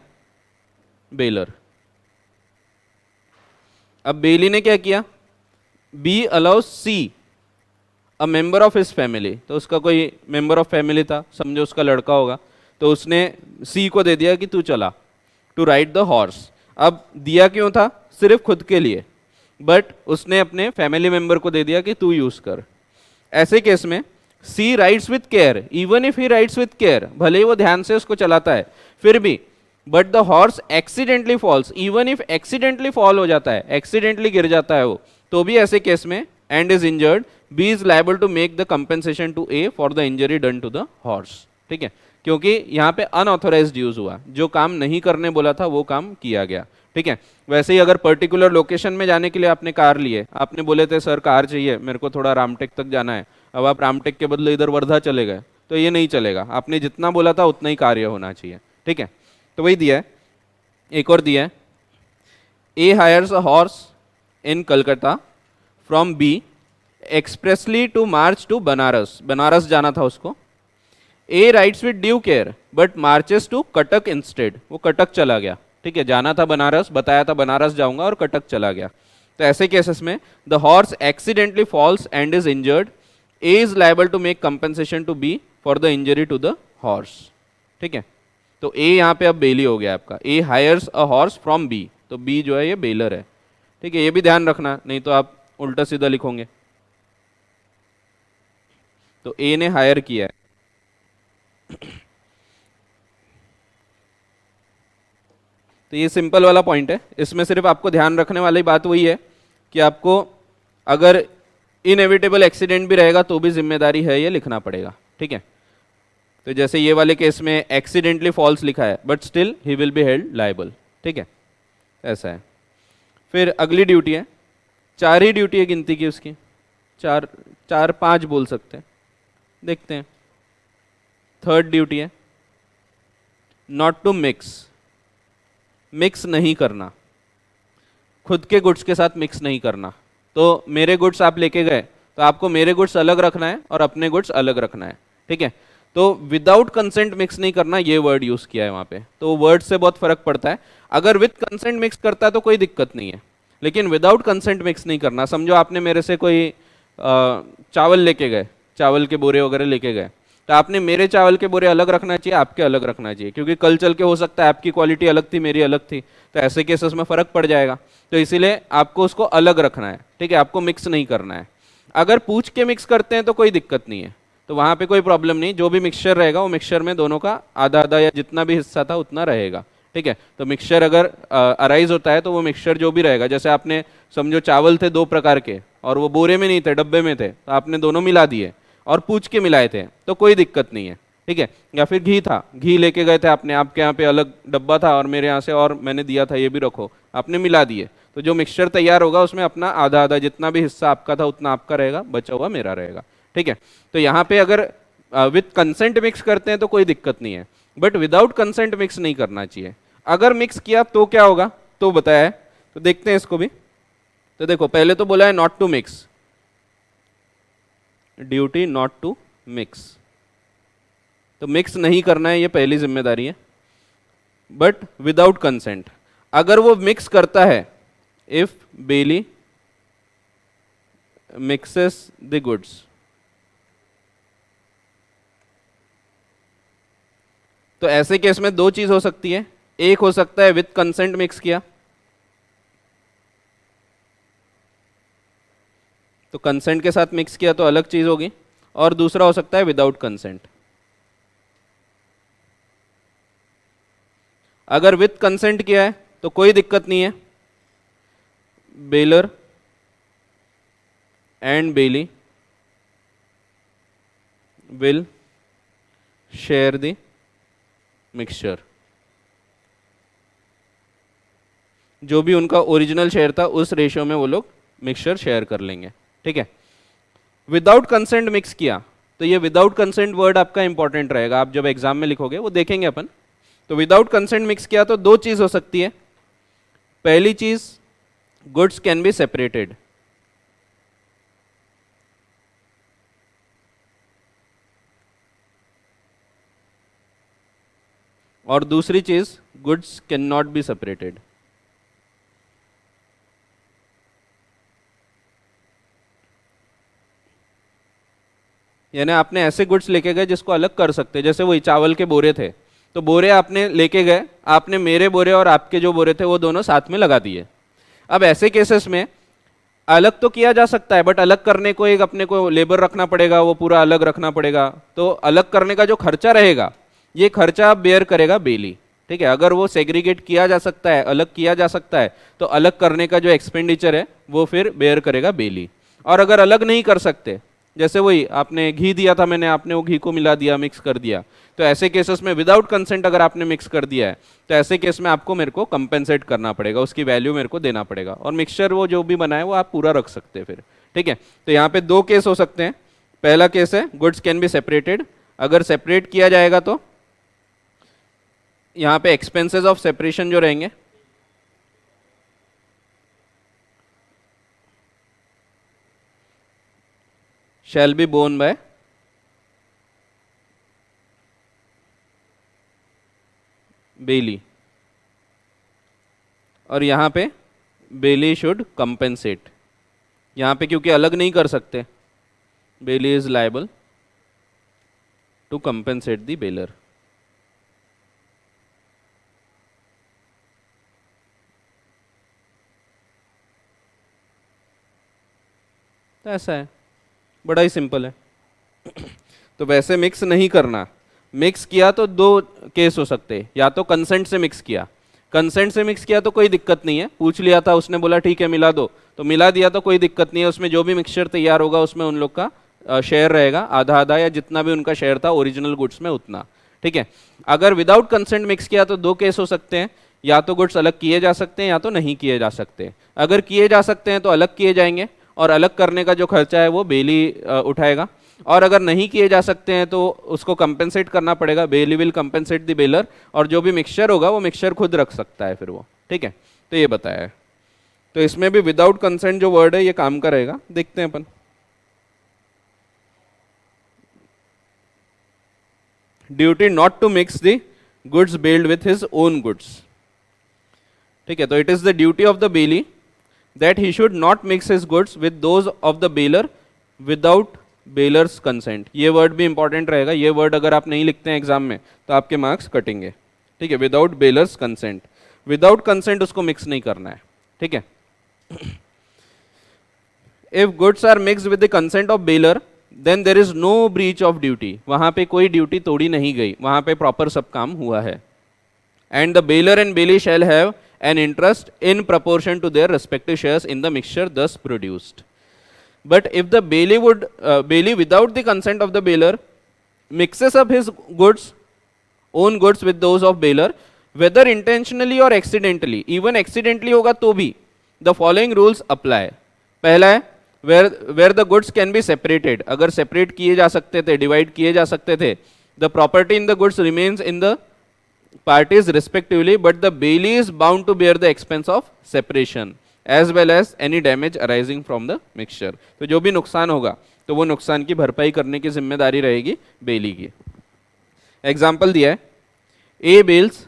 बेलर। अब बेली ने क्या किया, B allows C a member of his family, तो उसका कोई मेंबर ऑफ फैमिली था, समझो उसका लड़का होगा, तो उसने सी को दे दिया कि तू चला टू राइड द हॉर्स। अब दिया क्यों था, सिर्फ खुद के लिए, बट उसने अपने फैमिली मेंबर को दे दिया कि तू यूज कर। ऐसे केस में C rides with care, even if he rides with care, भले ही वो ध्यान से उसको चलाता है फिर भी, but the horse accidentally falls, even if accidentally fall हो जाता है, एक्सीडेंटली गिर जाता है वो, तो भी ऐसे केस में and is injured, B is liable to make the compensation to A for the injury done to the horse, ठीक है। क्योंकि यहाँ पे अनऑथोराइज्ड यूज हुआ, जो काम नहीं करने बोला था वो काम किया गया, ठीक है। वैसे ही अगर पर्टिकुलर लोकेशन में जाने के लिए आपने कार लिए, आपने बोले थे सर कार चाहिए मेरे को, थोड़ा रामटेक तक जाना है, अब आप रामटेक के बदले इधर वर्धा चले गए, तो ये नहीं चलेगा, आपने जितना बोला था उतना ही कार्य होना चाहिए, ठीक है। तो वही दिया है, एक और दिया है, A hires a horse in Calcutta from B expressly to march to Benares, Benares जाना था उसको। A rides with due care but marches to Cuttack instead, वो कटक चला गया, ठीक है, जाना था बनारस, बताया था बनारस जाऊंगा और कटक चला गया। तो ऐसे केसेस में the horse accidentally falls and is injured, A is liable to make compensation to B for the injury to the horse, ठीक है। तो ए यहाँ पे अब बेली हो गया आपका, A hires a horse from B, तो बी जो है ये बेलर है, ठीक है। ये भी ध्यान रखना, नहीं तो आप उल्टा सीधा लिखोगे। तो ए ने हायर किया है, तो ये सिंपल वाला पॉइंट है, इसमें सिर्फ आपको ध्यान रखने वाली बात वही है कि आपको अगर इनएविटेबल एक्सीडेंट भी रहेगा तो भी जिम्मेदारी है ये लिखना पड़ेगा, ठीक है। तो जैसे ये वाले केस में एक्सीडेंटली फॉल्स लिखा है but still he will be held liable, ठीक है, ऐसा है। फिर अगली ड्यूटी है, 4 ही ड्यूटी है गिनती की उसकी, 4-5 बोल सकते हैं, देखते हैं। थर्ड ड्यूटी है नॉट टू मिक्स, मिक्स नहीं करना, खुद के गुड्स के साथ मिक्स नहीं करना। तो मेरे गुड्स आप लेके गए तो आपको मेरे गुड्स अलग रखना है और अपने गुड्स अलग रखना है, ठीक है। तो विदाउट कंसेंट मिक्स नहीं करना, ये वर्ड यूज किया है वहां पे, तो वर्ड से बहुत फर्क पड़ता है। अगर विद कंसेंट मिक्स करता है तो कोई दिक्कत नहीं है, लेकिन विदाउट कंसेंट मिक्स नहीं करना। समझो आपने मेरे से कोई चावल लेके गए, चावल के बोरे वगैरह लेके गए, तो आपने मेरे चावल के बोरे अलग रखना चाहिए, आपके अलग रखना चाहिए, क्योंकि कल चल के हो सकता है आपकी क्वालिटी अलग थी, मेरी अलग थी, तो ऐसे केसेस में फर्क पड़ जाएगा। तो इसीलिए आपको उसको अलग रखना है, ठीक है, आपको मिक्स नहीं करना है। अगर पूछ के मिक्स करते हैं तो कोई दिक्कत नहीं है, तो वहां पे कोई प्रॉब्लम नहीं, जो भी मिक्सचर रहेगा वो मिक्सचर में दोनों का आधा आधा या जितना भी हिस्सा था उतना रहेगा, ठीक है। तो मिक्सचर अगर अराइज होता है तो वो मिक्सचर जो भी रहेगा, जैसे आपने समझो चावल थे 2 प्रकार के और वो बोरे में नहीं थे, डब्बे में थे, तो आपने दोनों मिला दिए और पूछ के मिलाए थे तो कोई दिक्कत नहीं है, ठीक है। या फिर घी था, घी लेके गए थे आपने, आपके यहाँ पे अलग डब्बा था और मेरे यहाँ से और मैंने दिया था, ये भी रखो, आपने मिला दिए, तो जो मिक्सचर तैयार होगा उसमें अपना आधा आधा जितना भी हिस्सा आपका था उतना आपका रहेगा, बचा हुआ मेरा रहेगा, ठीक है। तो यहाँ पे अगर विथ कंसेंट मिक्स करते हैं तो कोई दिक्कत नहीं है, बट विदाउट कंसेंट मिक्स नहीं करना चाहिए। अगर मिक्स किया तो क्या होगा, तो बताया है, तो देखते हैं इसको भी। तो देखो पहले तो बोला है not to mix, duty not to mix, तो मिक्स नहीं करना है, ये पहली जिम्मेदारी है। बट विदाउट कंसेंट, अगर वो मिक्स करता है, if bailee mixes the goods, तो ऐसे केस में 2 चीज हो सकती है, एक हो सकता है विथ कंसेंट मिक्स किया, तो कंसेंट के साथ मिक्स किया तो अलग चीज होगी, और दूसरा हो सकता है विदाउट कंसेंट। अगर विथ कंसेंट किया है तो कोई दिक्कत नहीं है, bailor and bailee will share the mixture, जो भी उनका ओरिजिनल शेयर था उस रेशियो में वो लोग मिक्सचर शेयर कर लेंगे, ठीक है। विदाउट कंसेंट मिक्स किया, तो ये विदाउट कंसेंट वर्ड आपका इंपॉर्टेंट रहेगा, आप जब एग्जाम में लिखोगे वो देखेंगे अपन। तो विदाउट कंसेंट मिक्स किया तो 2 चीज हो सकती है, पहली चीज गुड्स कैन बी सेपरेटेड, और दूसरी चीज goods can not be separated. यानी आपने ऐसे गुड्स लेके गए जिसको अलग कर सकते, जैसे वही चावल के बोरे थे, तो बोरे आपने लेके गए, आपने मेरे बोरे और आपके जो बोरे थे वो दोनों साथ में लगा दिए। अब ऐसे केसेस में अलग तो किया जा सकता है, बट अलग करने को एक अपने को लेबर रखना पड़ेगा, वो पूरा अलग रखना पड़ेगा, तो अलग करने का जो खर्चा रहेगा ये खर्चा बेयर करेगा बेली, ठीक है। अगर वो सेग्रीगेट किया जा सकता है, अलग किया जा सकता है, तो अलग करने का जो एक्सपेंडिचर है वो फिर बेयर करेगा बेली। और अगर अलग नहीं कर सकते, जैसे वही आपने घी दिया था मैंने, आपने वो घी को मिला दिया, मिक्स कर दिया, तो ऐसे केसेस में विदाउट कंसेंट अगर आपने मिक्स कर दिया है तो ऐसे केस में आपको मेरे को कंपेंसेट करना पड़ेगा, उसकी वैल्यू मेरे को देना पड़ेगा, और मिक्सचर वो जो भी बनाए वो आप पूरा रख सकते हैं फिर, ठीक है। तो यहाँ पे 2 केस हो सकते हैं, पहला केस है गुड्स कैन बी सेपरेटेड, अगर सेपरेट किया जाएगा तो यहाँ पे एक्सपेंसेस ऑफ सेपरेशन जो रहेंगे shall be borne by बेली, और यहां पे बेली शुड कंपेंसेट, यहां पे क्योंकि अलग नहीं कर सकते, bailee is liable to compensate the bailor. तो ऐसा है, बड़ा ही सिंपल है। तो वैसे मिक्स नहीं करना, मिक्स किया तो 2 केस हो सकते हैं, या तो कंसेंट से मिक्स किया, कंसेंट से मिक्स किया तो कोई दिक्कत नहीं है, पूछ लिया था उसने बोला ठीक है मिला दो, तो मिला दिया तो कोई दिक्कत नहीं है, उसमें जो भी मिक्सचर तैयार होगा उसमें उन लोग का शेयर रहेगा, आधा आधा या जितना भी उनका शेयर था ओरिजिनल गुड्स में उतना, ठीक है। अगर विदाउट कंसेंट मिक्स किया तो 2 केस हो सकते हैं, या तो गुड्स अलग किए जा सकते हैं या तो नहीं किए जा सकते। अगर किए जा सकते हैं तो अलग किए जाएंगे, और अलग करने का जो खर्चा है वो बेली उठाएगा, और अगर नहीं किए जा सकते हैं तो उसको कंपेंसेट करना पड़ेगा, बेली विल कंपेंसेट द बेलर, और जो भी मिक्सचर होगा वो मिक्सचर खुद रख सकता है फिर वो, ठीक है। तो ये बताया है, तो इसमें भी विदाउट कंसेंट जो वर्ड है ये काम का रहेगा, देखते हैं अपन। Duty not to mix the goods bailed with his own goods, ठीक है। तो it is the duty of the bailee that he should not mix his goods with those of the baler without bailor's consent, ये word भी important रहेगा, ये word अगर आप नहीं लिखते हैं एग्जाम में तो आपके मार्क्स कटेंगे, ठीक है। Without bailor's consent, without consent उसको मिक्स नहीं करना है, ठीक है। If goods are mix with the consent of bailor then there is no breach of duty, वहां पे कोई ड्यूटी तोड़ी नहीं गई, वहां पे प्रॉपर सब काम हुआ है। And the bailor and bailee shall have an interest in proportion to their respective shares in the mixture thus produced. But if the bailee would bailee without the consent of the bailor mixes up his goods, own goods with those of baler, whether intentionally or accidentally, even accidentally होगा तो भी, the following rules apply। पहला है where the goods can be separated, अगर separate किए जा सकते थे, divide किए जा सकते थे, the property in the goods remains in the parties respectively, but the bailey is bound to bear the expense of separation as well as any damage arising from the mixture। तो जो भी नुकसान होगा तो वो नुकसान की भरपाई करने की जिम्मेदारी रहेगी बेली की। एग्जाम्पल दिया है, ए बेल्स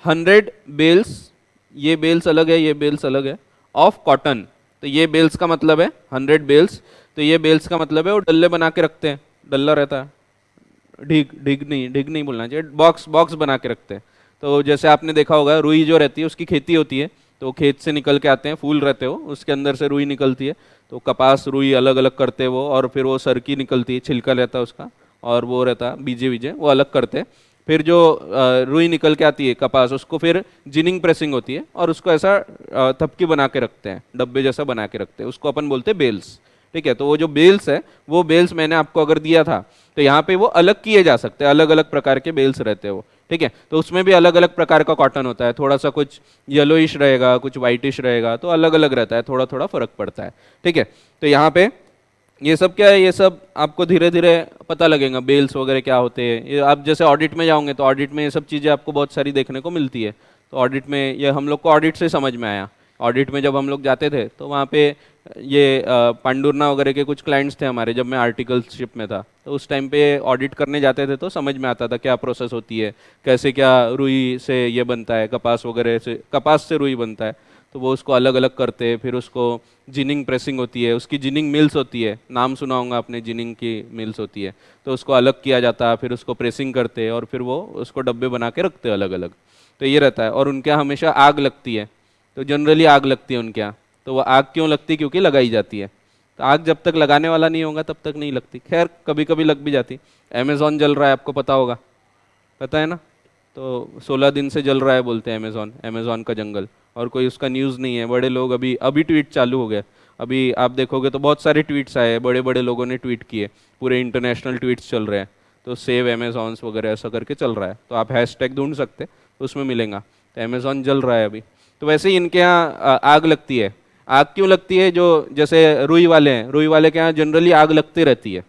100 बेल्स, ये बेल्स अलग है, ये बेल्स अलग है, ऑफ कॉटन, तो ये बेल्स का मतलब है 100 बेल्स, तो ये बेल्स का मतलब है वो डल्ले बना के रखते हैं, डल्ला रहता है, ढीग नहीं बोलना चाहिए, बॉक्स बॉक्स बना के रखते हैं। तो जैसे आपने देखा होगा रुई जो रहती है उसकी खेती होती है, तो खेत से निकल के आते हैं, फूल रहते हो, उसके अंदर से रुई निकलती है, तो कपास रुई अलग अलग करते वो, और फिर वो सरकी निकलती है, छिलका रहता है उसका, और वो रहता है बीजे बीजे, वो अलग करते हैं। फिर जो रुई निकल के आती है कपास, उसको फिर जिनिंग प्रेसिंग होती है और उसको ऐसा थपकी बना के रखते हैं, डब्बे जैसा बना के रखते हैं, उसको अपन बोलते हैं बेल्स, ठीक है। तो वो जो बेल्स है, वो बेल्स मैंने आपको अगर दिया था तो यहाँ पे वो अलग किए जा सकते हैं, अलग अलग प्रकार के बेल्स रहते हैं वो, ठीक है। तो उसमें भी अलग अलग प्रकार का कॉटन होता है, थोड़ा सा कुछ येलोइश रहेगा, कुछ वाइटिश रहेगा, तो अलग अलग रहता है, थोड़ा थोड़ा फर्क पड़ता है, ठीक है। तो यहाँ पे ये सब क्या है, ये सब आपको धीरे धीरे पता लगेगा बेल्स वगैरह क्या होते हैं। ये आप जैसे ऑडिट में जाओगे तो ऑडिट में ये सब चीज़ें आपको बहुत सारी देखने को मिलती है, तो ऑडिट में ये हम लोग को ऑडिट से समझ में आया। ऑडिट में जब हम लोग जाते थे तो वहाँ पे ये पांडुरना वगैरह के कुछ क्लाइंट्स थे हमारे, जब मैं आर्टिकलशिप में था, तो उस टाइम पे ऑडिट करने जाते थे तो समझ में आता था क्या प्रोसेस होती है, कैसे क्या रुई से ये बनता है, कपास वगैरह से, कपास से रुई बनता है, तो वो उसको अलग अलग करते हैं, फिर उसको जिनिंग प्रेसिंग होती है, उसकी जिनिंग मिल्स होती है, नाम सुना होगा आपने, जिनिंग की मिल्स होती है, तो उसको अलग किया जाता है, फिर उसको प्रेसिंग करते हैं और फिर वो उसको डब्बे बना के रखते हैं अलग अलग। तो ये रहता है। और उनके यहाँ हमेशा आग लगती है, तो जनरली आग लगती है उनके यहाँ। तो वो आग क्यों लगती है? क्योंकि लगाई जाती है। तो आग जब तक लगाने वाला नहीं होगा तब तक नहीं लगती। खैर कभी कभी लग भी जाती। अमेज़ॉन जल रहा है, आपको पता होगा, पता है ना, तो 16 दिन से जल रहा है बोलते हैं अमेज़ॉन का जंगल, और कोई उसका न्यूज़ नहीं है। बड़े लोग अभी ट्वीट चालू हो गए, अभी आप देखोगे तो बहुत सारे ट्वीट्स आए, बड़े बड़े लोगों ने ट्वीट किए, पूरे इंटरनेशनल ट्वीट्स चल रहे हैं, तो सेव अमेज़ॉन्स वगैरह ऐसा करके चल रहा है। तो आप हैशटैग ढूंढ सकते तो उसमें मिलेगा। तो अमेज़ॉन जल रहा है अभी। तो वैसे ही इनके यहाँ आग लगती है। आग क्यों लगती है? जो जैसे रुई वाले हैं, रुई वाले के यहाँ जनरली आग लगती रहती है।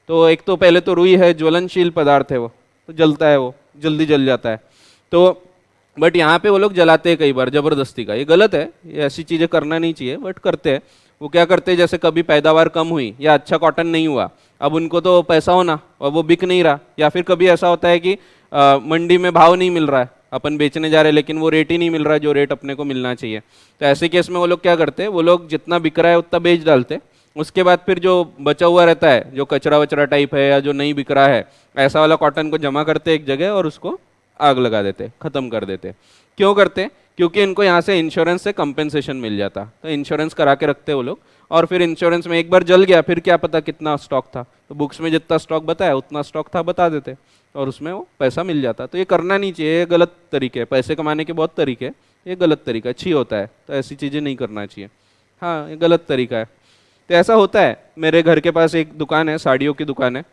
तो एक तो पहले तो रुई है, ज्वलनशील पदार्थ है, वो तो जलता है, वो जल्दी जल जाता है। तो बट यहाँ पे वो लोग जलाते हैं कई बार ज़बरदस्ती का। ये गलत है, ये ऐसी चीज़ें करना नहीं चाहिए, बट करते हैं। वो क्या करते हैं, जैसे कभी पैदावार कम हुई या अच्छा कॉटन नहीं हुआ, अब उनको तो पैसा होना और वो बिक नहीं रहा, या फिर कभी ऐसा होता है कि मंडी में भाव नहीं मिल रहा है, अपन बेचने जा रहे हैं लेकिन वो रेट ही नहीं मिल रहा है जो रेट अपने को मिलना चाहिए। तो ऐसे केस में वो लोग क्या करते हैं, वो लोग जितना बिक रहा है उतना बेच डालते। उसके बाद फिर जो बचा हुआ रहता है, जो कचरा वचरा टाइप है या जो नहीं बिक रहा है, ऐसा वाला कॉटन को जमा करते एक जगह और उसको आग लगा देते, खत्म कर देते। क्यों करते? क्योंकि इनको यहाँ से इंश्योरेंस से कंपेंसेशन मिल जाता। तो इंश्योरेंस करा के रखते वो लोग, और फिर इंश्योरेंस में एक बार जल गया फिर क्या पता कितना स्टॉक था, तो बुक्स में जितना स्टॉक बताया उतना स्टॉक था बता देते और उसमें वो पैसा मिल जाता। तो ये करना नहीं चाहिए, ये गलत तरीके है। पैसे कमाने के बहुत तरीके हैं, ये गलत तरीका अच्छी होता है, तो ऐसी चीज़ें नहीं करना चाहिए। हाँ, ये गलत तरीका है। तो ऐसा होता है। मेरे घर के पास एक दुकान है, साड़ियों की दुकान है,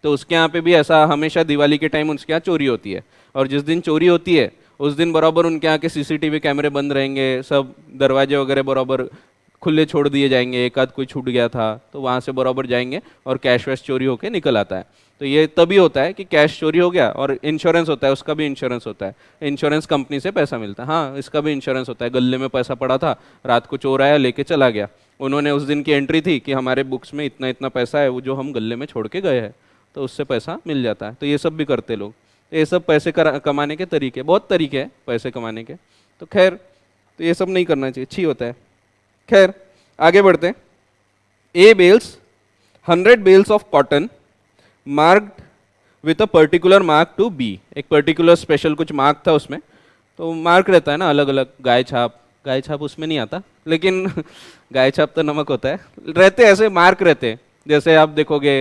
तो उसके यहाँ पे भी ऐसा हमेशा दिवाली के टाइम उसके यहाँ चोरी होती है। और जिस दिन चोरी होती है उस दिन बराबर उनके यहाँ के सीसीटीवी कैमरे बंद रहेंगे, सब दरवाजे वगैरह बराबर खुले छोड़ दिए जाएंगे। एक आध कोई छूट गया था तो वहाँ से बराबर जाएंगे और कैश वैश चोरी होकर निकल आता है। तो ये तभी होता है कि कैश चोरी हो गया, और इंश्योरेंस होता है, उसका भी इंश्योरेंस होता है, इंश्योरेंस कंपनी से पैसा मिलता है। हाँ, इसका भी इंश्योरेंस होता है। गले में पैसा पड़ा था, रात को चोर आया लेके चला गया, उन्होंने उस दिन की एंट्री थी कि हमारे बुक्स में इतना इतना पैसा है वो जो हम गले में छोड़ के गए हैं, तो उससे पैसा मिल जाता है। तो ये सब भी करते लोग। ये सब पैसे कमाने के तरीके, बहुत तरीके हैं पैसे कमाने के। तो खैर, तो ये सब नहीं करना चाहिए, अच्छी होता है। खैर आगे बढ़ते हैं। ए bells 100 bales of cotton marked with a particular mark to B, एक पर्टिकुलर स्पेशल कुछ मार्क था उसमें, तो मार्क रहता है ना अलग अलग, गाय छाप उसमें नहीं आता, लेकिन गाय छाप तो नमक होता है, रहते ऐसे मार्क रहते हैं, जैसे आप देखोगे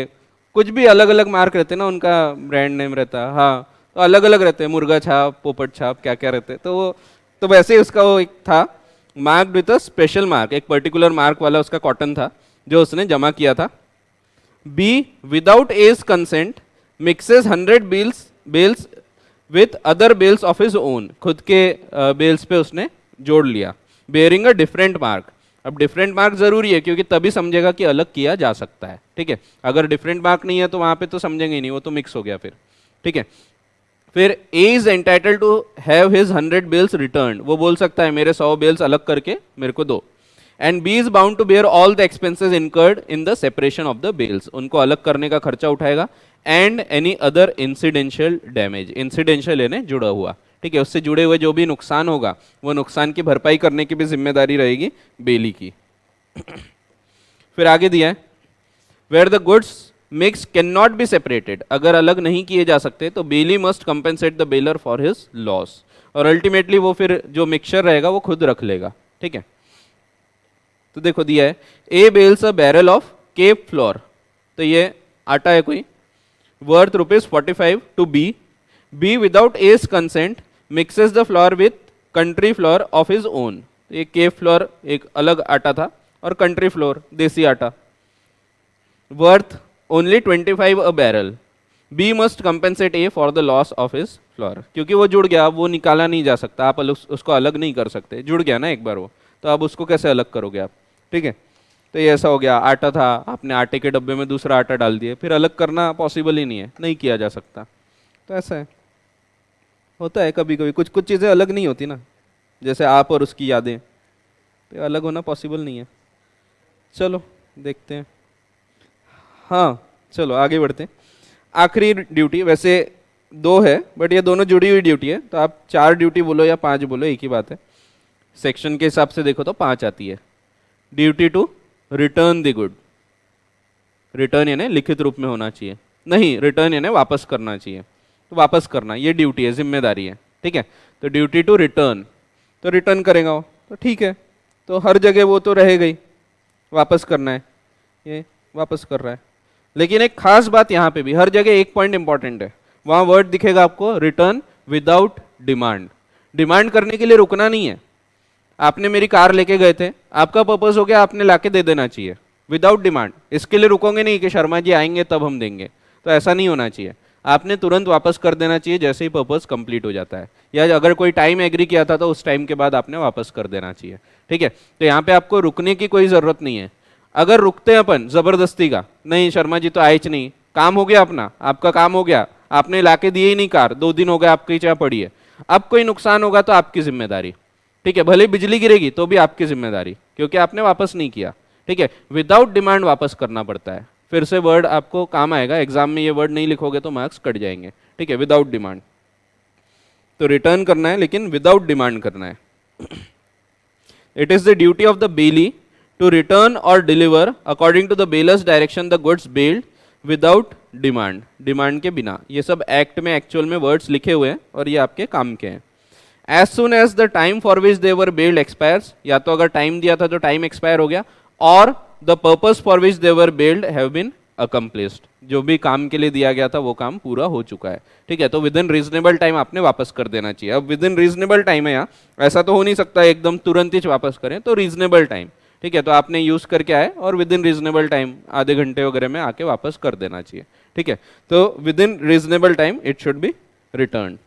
कुछ भी अलग अलग मार्क रहते हैं ना, उनका ब्रांड नेम रहता है, हाँ तो अलग अलग रहते हैं, मुर्गा छाप, पोपट छाप, क्या क्या रहते हैं, तो वो तो वैसे ही उसका वो एक था mark with a special mark, एक पर्टिकुलर मार्क वाला उसका कॉटन था जो उसने जमा किया था। B without A's consent mixes 100 bales with other bales of his own, खुद के बेल्स पे उसने जोड़ लिया, बेयरिंग अ डिफरेंट मार्क। अब डिफरेंट मार्क जरूरी है क्योंकि तभी समझेगा कि अलग किया जा सकता है, ठीक है, अगर डिफरेंट मार्क नहीं है तो वहां पे तो समझेंगे ही नहीं, वो तो मिक्स हो गया फिर, ठीक है। फिर A is entitled to have his 100 bales return, वो बोल सकता है मेरे 100 बिल्स अलग करके मेरे को दो। And B is bound to bear all the expenses incurred in the separation of the bills, उनको अलग करने का खर्चा उठाएगा, and any other incidental damage, incidental यानी जुड़ा हुआ, ठीक है, उससे जुड़े हुए जो भी नुकसान होगा वो नुकसान की भरपाई करने की भी जिम्मेदारी रहेगी बेली की। फिर आगे दिया है where the goods mix can not be separated, अगर अलग नहीं किए जा सकते तो bailee must compensate the bailor for his loss, और अल्टीमेटली वो फिर जो मिक्सचर रहेगा वो खुद रख लेगा, ठीक है। तो देखो दिया है A bails a barrel of Cape flour, तो ये आटा है कोई, worth ₹45 to B, B without A's consent mixes the flour with country flour of his own, ये केप फ्लोर एक अलग आटा था और कंट्री फ्लोर देसी आटा, worth only 25 a barrel, B must compensate A for the loss of his flour, क्योंकि वो जुड़ गया, अब वो निकाला नहीं जा सकता, आप उसको अलग नहीं कर सकते, जुड़ गया ना एक बार वो, तो अब उसको कैसे अलग करोगे आप, ठीक है। तो ये ऐसा हो गया, आटा था, आपने आटे के डब्बे में दूसरा आटा डाल दिया, फिर अलग करना पॉसिबल ही नहीं है, नहीं किया जा सकता, तो ऐसा है, होता है कभी कभी, कुछ कुछ चीज़ें अलग नहीं होती ना, जैसे आप और उसकी यादें, तो अलग होना पॉसिबल नहीं है। चलो देखते हैं, हाँ चलो आगे बढ़ते हैं। आखिरी ड्यूटी, वैसे 2 है बट ये दोनों जुड़ी हुई ड्यूटी है, तो आप 4 ड्यूटी बोलो या 5 बोलो, एक ही बात है, सेक्शन के हिसाब से देखो तो 5 आती है। Duty to return the good, return यानी लिखित रूप में होना चाहिए, नहीं रिटर्न यानी वापस करना चाहिए, तो वापस करना ये ड्यूटी है, जिम्मेदारी है, ठीक है। तो ड्यूटी टू रिटर्न, तो रिटर्न करेगा वो, तो ठीक है, तो हर जगह वो तो रहेगा ही, वापस करना है, ये वापस कर रहा है, लेकिन एक खास बात यहाँ पे भी, हर जगह एक पॉइंट इंपॉर्टेंट है, वहाँ वर्ड दिखेगा आपको रिटर्न विदाउट डिमांड, डिमांड करने के लिए रुकना नहीं है, आपने मेरी कार लेके गए थे, आपका पर्पस हो गया आपने लाके दे देना चाहिए विदाउट डिमांड, इसके लिए रुकोगे नहीं कि शर्मा जी आएंगे तब हम देंगे, तो ऐसा नहीं होना चाहिए, आपने तुरंत वापस कर देना चाहिए जैसे ही पर्पस कंप्लीट हो जाता है, या अगर कोई टाइम एग्री किया था तो उस टाइम के बाद आपने वापस कर देना चाहिए, ठीक है। तो यहाँ पे आपको रुकने की कोई जरूरत नहीं है, अगर रुकते हैं अपन जबरदस्ती का, नहीं शर्मा जी तो आए च नहीं, काम हो गया अपना, आपका काम हो गया, आपने लाके दिए ही नहीं कार, 2 दिन हो गए आपकी चाह पड़ी है, अब कोई नुकसान होगा तो आपकी जिम्मेदारी, ठीक है, भले बिजली गिरेगी तो भी आपकी जिम्मेदारी, क्योंकि आपने वापस नहीं किया, ठीक है। विदाउट डिमांड वापस करना पड़ता है, फिर से वर्ड आपको काम आएगा, एग्जाम में ये वर्ड नहीं लिखोगे तो मार्क्स कट जाएंगे, ठीक है, विदाउट डिमांड, तो रिटर्न करना है लेकिन विदाउट डिमांड करना है। It is the duty of the bailee to return और deliver according to the bailor's direction the goods bailed without demand, demand के बिना, ये सब एक्ट में एक्चुअल में वर्ड्स लिखे हुए हैं और ये आपके काम के हैं। As soon as the time for which they were bailed expires, या तो अगर टाइम दिया था तो टाइम एक्सपायर हो गया, और the purpose for which they were bailed have been accomplished, जो भी काम के लिए दिया गया था वो काम पूरा हो चुका है, ठीक है। तो विद इन रीजनेबल टाइम आपने वापस कर देना चाहिए, अब विद इन रीजनेबल टाइम है यहाँ, ऐसा तो हो नहीं सकता एकदम तुरंत ही वापस करें, तो रीजनेबल टाइम, ठीक है, तो आपने यूज करके आए और विद इन रीजनेबल टाइम आधे घंटे वगैरह में आके वापस कर देना चाहिए, ठीक है। तो with in reasonable time it should be return.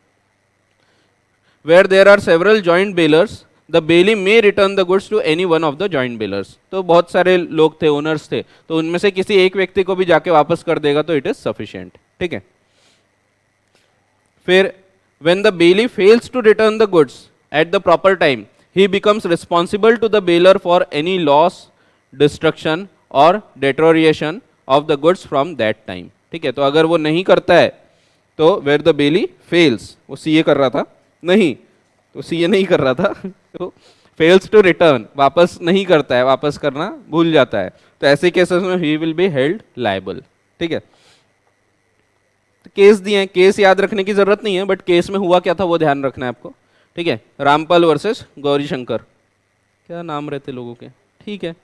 Where there are several joint bailers, the bailey may return the goods to any one of the joint bailers, तो बहुत सारे लोग थे, ओनर्स थे, तो उनमें से किसी एक व्यक्ति को भी जाके वापस कर देगा तो इट इज सफिशिएंट, ठीक है। फिर when the bailey fails to return the goods at the proper time, he becomes responsible to the bailor for any loss, destruction or deterioration of the goods from that time, ठीक है। तो अगर वो नहीं करता है तो where the bailey fails, वो सीए कर रहा था नहीं, तो सीए नहीं कर रहा था, तो फेल्स टू रिटर्न, वापस नहीं करता है, वापस करना भूल जाता है, तो ऐसे केसेस में ही विल बी हेल्ड लायबल। ठीक है, तो केस दिए हैं, केस याद रखने की जरूरत नहीं है, बट केस में हुआ क्या था वो ध्यान रखना है आपको। ठीक है, रामपाल वर्सेस गौरी शंकर, क्या नाम रहते लोगों के, ठीक है।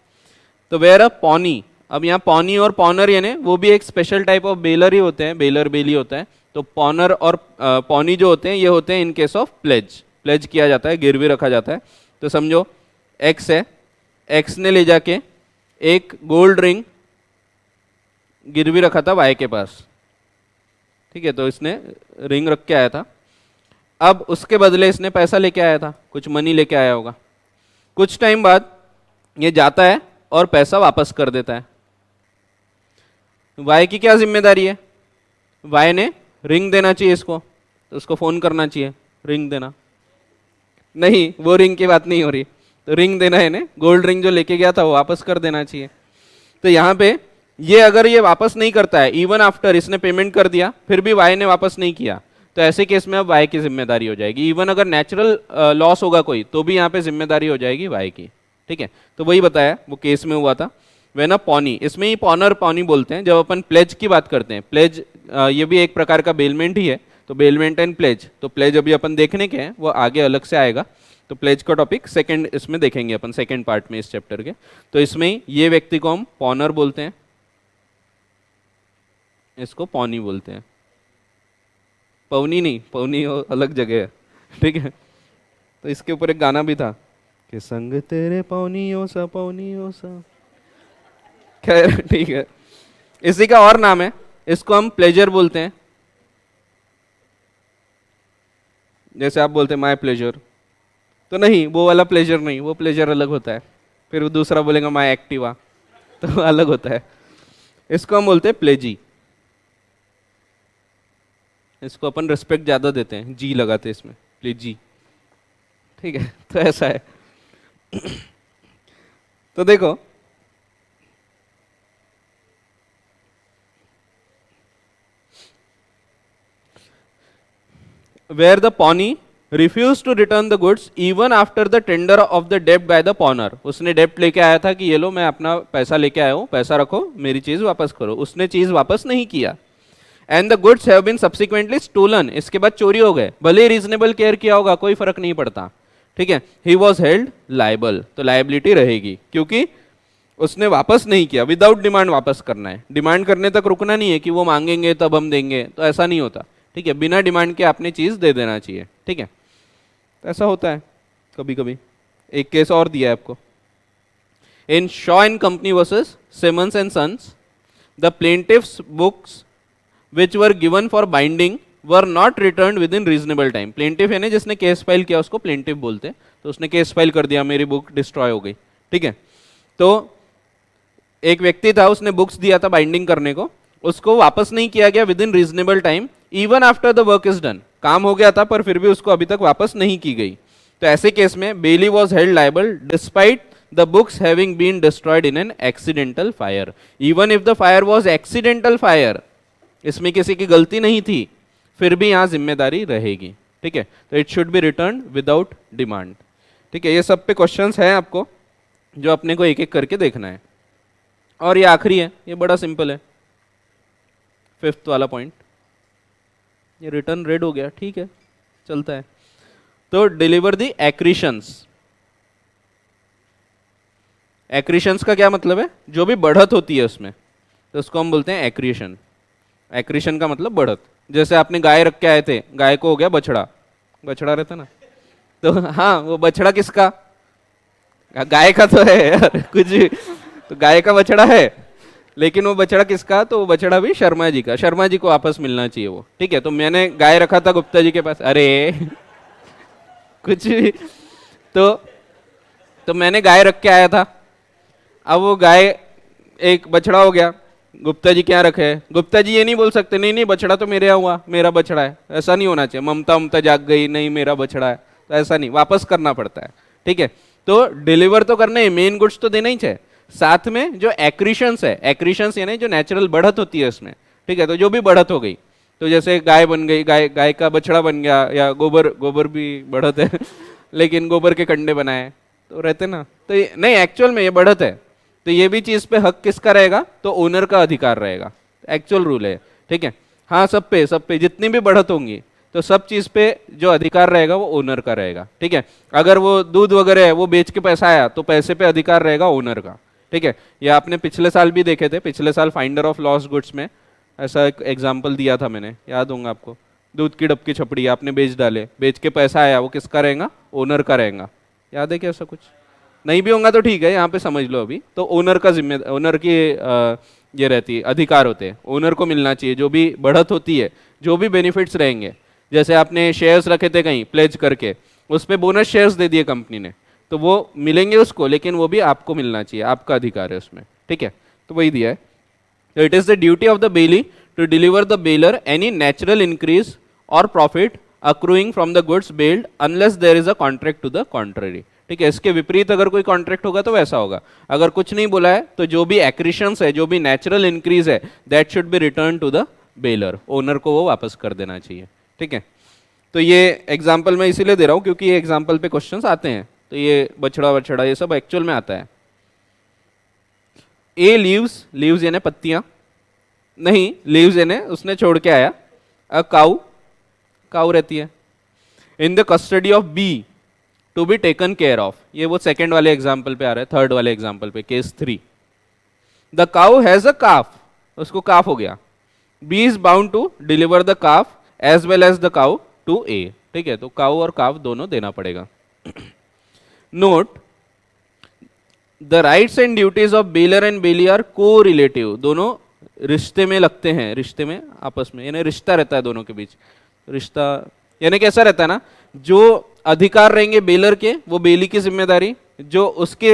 तो वेयर अ पॉनी, अब यहाँ पॉनी और पॉनर यानी वो भी एक स्पेशल टाइप ऑफ बेलर ही होते हैं, बेलर बेली होता है। तो पॉनर और पॉनी जो होते हैं ये होते हैं in case of pledge, pledge किया जाता है, गिरवी रखा जाता है। तो समझो एक्स है, एक्स ने ले जाके एक गोल्ड रिंग गिरवी रखा था वाई के पास, ठीक है, तो इसने रिंग रख के आया था। अब उसके बदले इसने पैसा लेके आया था, कुछ मनी लेके आया होगा। कुछ टाइम बाद ये जाता है और पैसा वापस कर देता है। वाई की क्या जिम्मेदारी है, वाई ने रिंग देना चाहिए इसको, तो उसको फोन करना चाहिए रिंग देना, नहीं वो रिंग की बात नहीं हो रही, तो रिंग देना है ना, गोल्ड रिंग जो लेके गया था वो वापस कर देना चाहिए। तो यहाँ पे ये अगर ये वापस नहीं करता है, इवन आफ्टर इसने पेमेंट कर दिया फिर भी वाई ने वापस नहीं किया, तो ऐसे केस में अब वाई की जिम्मेदारी हो जाएगी। इवन अगर नेचुरल लॉस होगा कोई तो भी यहाँ पे जिम्मेदारी हो जाएगी वाई की। ठीक है, तो वही बताया वो केस में हुआ था। वेन अ पॉनी, इसमें ही पॉनर पॉनी बोलते हैं जब अपन प्लेज की बात करते हैं। प्लेज ये भी एक प्रकार का बेलमेंट ही है, तो बेलमेंट एंड प्लेज, तो प्लेज अभी अपन देखने के हैं, वो आगे अलग से आएगा। तो प्लेज का टॉपिक सेकंड इसमें देखेंगे अपन, सेकंड पार्ट में इस चैप्टर के। तो इसमें ये व्यक्ति को हम पॉनर बोलते हैं, इसको पौनी बोलते हैं, पौनी नहीं, पौनी अलग जगह है। ठीक है, तो इसके ऊपर एक गाना भी था कि संग तेरे पौनियों सा पौनियों सा, खैर ठीक है। इसी का और नाम है, इसको हम प्लेजर बोलते हैं। जैसे आप बोलते हैं माय प्लेजर, तो नहीं वो वाला प्लेजर नहीं, वो प्लेजर अलग होता है। फिर वो दूसरा बोलेगा माय एक्टिवा, तो अलग होता है। इसको हम बोलते हैं प्लेजी, इसको अपन रिस्पेक्ट ज्यादा देते हैं, जी लगाते हैं इसमें, प्लेजी। ठीक है, तो ऐसा है। तो देखो where the pawnee refused to return the goods even after the tender of the debt by the pawner, उसने डेप्ट लेके आया था कि ये लो मैं अपना पैसा लेके आया हूँ, पैसा रखो, मेरी चीज वापस करो, उसने चीज वापस नहीं किया। And the goods have been subsequently stolen, इसके बाद चोरी हो गए, भले ही रीजनेबल केयर किया होगा कोई फर्क नहीं पड़ता। ठीक है, ही वॉज हेल्ड लाइबल, तो लाइबिलिटी रहेगी क्योंकि उसने वापस नहीं किया। विदाउट डिमांड वापस करना है, डिमांड करने तक रुकना नहीं है कि वो मांगेंगे तब हम देंगे, तो ऐसा नहीं होता। ठीक है, बिना डिमांड के आपने चीज दे देना चाहिए। ठीक है, तो ऐसा होता है कभी कभी। एक केस और दिया है आपको, in Shaw and company versus Simmons and sons, the plaintiff's books which were given for binding were not return within reasonable time. Plaintiff है ना, जिसने केस फाइल किया उसको प्लेंटिफ बोलते हैं, तो उसने केस फाइल कर दिया, मेरी बुक डिस्ट्रॉय हो गई। ठीक है, तो एक व्यक्ति था, उसने बुक्स दिया था बाइंडिंग करने को, उसको वापस नहीं किया गया with in reasonable time, even after the work is done, काम हो गया था पर फिर भी उसको अभी तक वापस नहीं की गई। तो ऐसे केस में bailee was held liable despite the books having been destroyed in an accidental fire. Even if the fire was accidental fire, इसमें किसी की गलती नहीं थी, फिर भी यहां जिम्मेदारी रहेगी। ठीक है, तो it should be return without demand. ठीक है, ये सब पे क्वेश्चंस हैं आपको, जो अपने को एक एक करके देखना है। और ये आखिरी है, ये बड़ा सिंपल है, फिफ्थ वाला पॉइंट। ये रिटर्न रेड हो गया, ठीक है, चलता है। तो डिलीवर दी एक्रीशंस। एक्रीशंस का क्या मतलब है, जो भी बढ़त होती है उसमें, तो उसको हम बोलते हैं एक्रीशन। एक्रीशन का मतलब बढ़त। जैसे आपने गाय रख के आए थे, गाय को हो गया बछड़ा, बछड़ा रहता ना, तो हाँ वो बछड़ा किसका, गाय का तो है यार, कुछ भी, तो गाय का बछड़ा है, लेकिन वो बछड़ा किसका, तो वो बछड़ा भी शर्मा जी का, शर्मा जी को वापस मिलना चाहिए वो। ठीक है, तो मैंने गाय रखा था गुप्ता जी के पास, अरे कुछ भी, तो मैंने गाय रख के आया था, अब वो गाय एक बछड़ा हो गया, गुप्ता जी क्या रखे है, गुप्ता जी ये नहीं बोल सकते नहीं नहीं बछड़ा तो मेरे यहाँ हुआ, मेरा बछड़ा है, ऐसा नहीं होना चाहिए। ममता ममता जाग गई, नहीं मेरा बछड़ा है, तो ऐसा नहीं, वापस करना पड़ता है। ठीक है, तो डिलीवर तो करना है, मेन गुड्स तो देना ही चाहिए, साथ में जो एक्रीशंस है, एक्रीशंस यानी जो नेचुरल बढ़त होती है उसमें। ठीक है, तो जो भी बढ़त हो गई, तो जैसे गाय बन गई, गाय गाय का बछड़ा बन गया, या गोबर, गोबर भी बढ़त है लेकिन गोबर के कंडे बनाए, तो रहते ना, तो नहीं एक्चुअल में ये बढ़त है, तो ये भी चीज पे हक किसका रहेगा, तो ओनर का अधिकार रहेगा, एक्चुअल रूल है, ठीक है। हाँ सब पे जितनी भी बढ़त होंगी तो सब चीज पे जो अधिकार रहेगा वो ओनर का रहेगा, ठीक है। अगर वो दूध वगैरह है वो बेच के पैसा आया तो पैसे पे अधिकार रहेगा ओनर का, ठीक है। ये आपने पिछले साल भी देखे थे, पिछले साल फाइंडर ऑफ लॉस्ट गुड्स में ऐसा एक एग्जाम्पल दिया था मैंने, याद होगा आपको। दूध की डबकी छपड़ी आपने बेच डाले, बेच के पैसा आया, वो किसका रहेगा, ओनर का रहेगा। याद है क्या ऐसा कुछ? नहीं भी होगा तो ठीक है, यहाँ पे समझ लो अभी। तो ओनर का जिम्मे ओनर की ये रहती है, अधिकार होते हैं, ओनर को मिलना चाहिए जो भी बढ़त होती है, जो भी बेनिफिट्स रहेंगे। जैसे आपने शेयर्स रखे थे कहीं प्लेज करके, उस पर बोनस शेयर्स दे दिए कंपनी ने, तो वो मिलेंगे उसको, लेकिन वो भी आपको मिलना चाहिए, आपका अधिकार है उसमें, ठीक है। तो वही दिया है। So it is the duty of the bailee to deliver the bailor any natural increase or profit accruing from the goods bailed unless there is a contract to the contrary, ठीक है। इसके विपरीत अगर कोई कॉन्ट्रैक्ट होगा तो वैसा होगा। अगर कुछ नहीं बोला है तो जो भी एक्रीशंस है, जो भी नेचुरल इंक्रीज है, that should be return to the bailor, owner को वो वापस कर देना चाहिए, ठीक है। तो ये एग्जाम्पल मैं इसीलिए दे रहा हूँ क्योंकि ये एग्जाम्पल पे क्वेश्चंस आते हैं, तो ये बछड़ा वछड़ा ये सब एक्चुअल में आता है। ए लीव्स, लीव्स यानी पत्तियां, नहीं लीव्स यानी उसने छोड़ के आया। अ काउ, काउ रहती है in the custody of B to be taken care of, ये वो सेकंड वाले एग्जाम्पल पे आ रहा है, थर्ड वाले एग्जाम्पल पे case 3। The cow has a calf, उसको काफ हो गया, B is bound to deliver the calf as well as the cow to A, ठीक है। तो काउ और काफ दोनों देना पड़ेगा। Note the rights and duties of bailor and bailee are correlative, दोनों रिश्ते में लगते हैं, रिश्ते में आपस में, यानी रिश्ता रहता है दोनों के बीच। रिश्ता यानी कैसा रहता है ना, जो अधिकार रहेंगे बेलर के वो बेली की जिम्मेदारी, जो उसके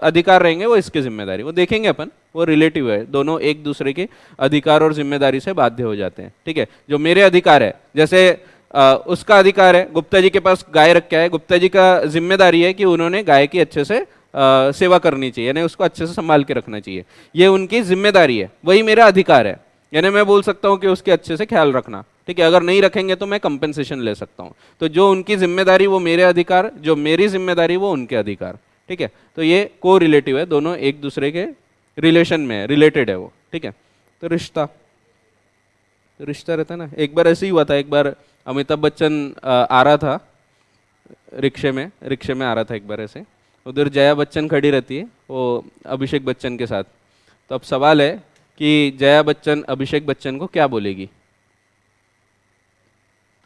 अधिकार रहेंगे वो इसकी जिम्मेदारी, वो देखेंगे अपन, वो रिलेटिव है, दोनों एक दूसरे के अधिकार और जिम्मेदारी से बाध्य हो जाते हैं, ठीक है। जो मेरे अधिकार है, जैसे उसका अधिकार है, गुप्ता जी के पास गाय रख के आए, गुप्ता जी का जिम्मेदारी है कि उन्होंने गाय की अच्छे से सेवा करनी चाहिए, यानी उसको अच्छे से संभाल के रखना चाहिए, ये उनकी जिम्मेदारी है, वही मेरा अधिकार है। यानी मैं बोल सकता हूँ कि उसके अच्छे से ख्याल रखना, ठीक है। अगर नहीं रखेंगे तो मैं कंपेंसेशन ले सकता हूँ। तो जो उनकी जिम्मेदारी वो मेरे अधिकार, जो मेरी जिम्मेदारी वो उनके अधिकार, ठीक है। तो ये को रिलेटिव है, दोनों एक दूसरे के रिलेशन में है, रिलेटेड है वो, ठीक है। तो रिश्ता, तो रिश्ता रहता है ना। एक बार ऐसे ही हुआ था, एक बार अमिताभ बच्चन आ रहा था रिक्शे में आ रहा था एक बार ऐसे, उधर जया बच्चन खड़ी रहती है वो अभिषेक बच्चन के साथ। तो अब सवाल है कि जया बच्चन अभिषेक बच्चन को क्या बोलेगी,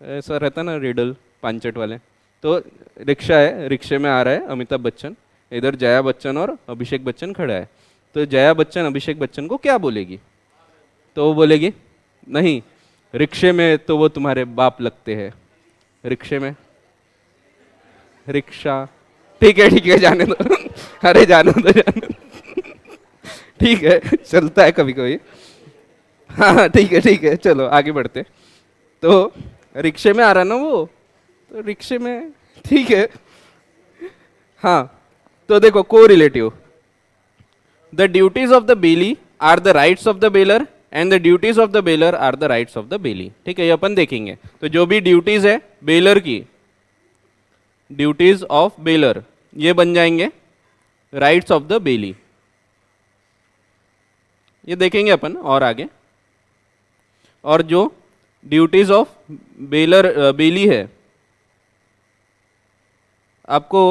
ऐसा रहता ना रिडल पांचट वाले। तो रिक्शा है, रिक्शे में आ रहा है अमिताभ बच्चन, इधर जया बच्चन और अभिषेक बच्चन खड़ा है। तो जया बच्चन अभिषेक बच्चन को क्या बोलेगी, तो वो बोलेगी नहीं, रिक्शे में तो वो तुम्हारे बाप लगते हैं, रिक्शे में, रिक्शा, ठीक है जाने दो अरे जाने दो ठीक है, चलता है कभी कभी। हाँ ठीक है चलो आगे बढ़ते। तो रिक्शे में आ रहा ना वो, तो रिक्शे में, ठीक है। हाँ तो देखो correlative, the duties of the bailee are the rights of the bailor and the duties of the bailor are the rights of the bailee, ठीक है। ये अपन देखेंगे। तो जो भी ड्यूटीज है बेलर की, ड्यूटीज ऑफ बेलर, ये बन जाएंगे राइट्स ऑफ द बेली, ये देखेंगे अपन और आगे। और जो ड्यूटीज ऑफ बेलर बेली है, आपको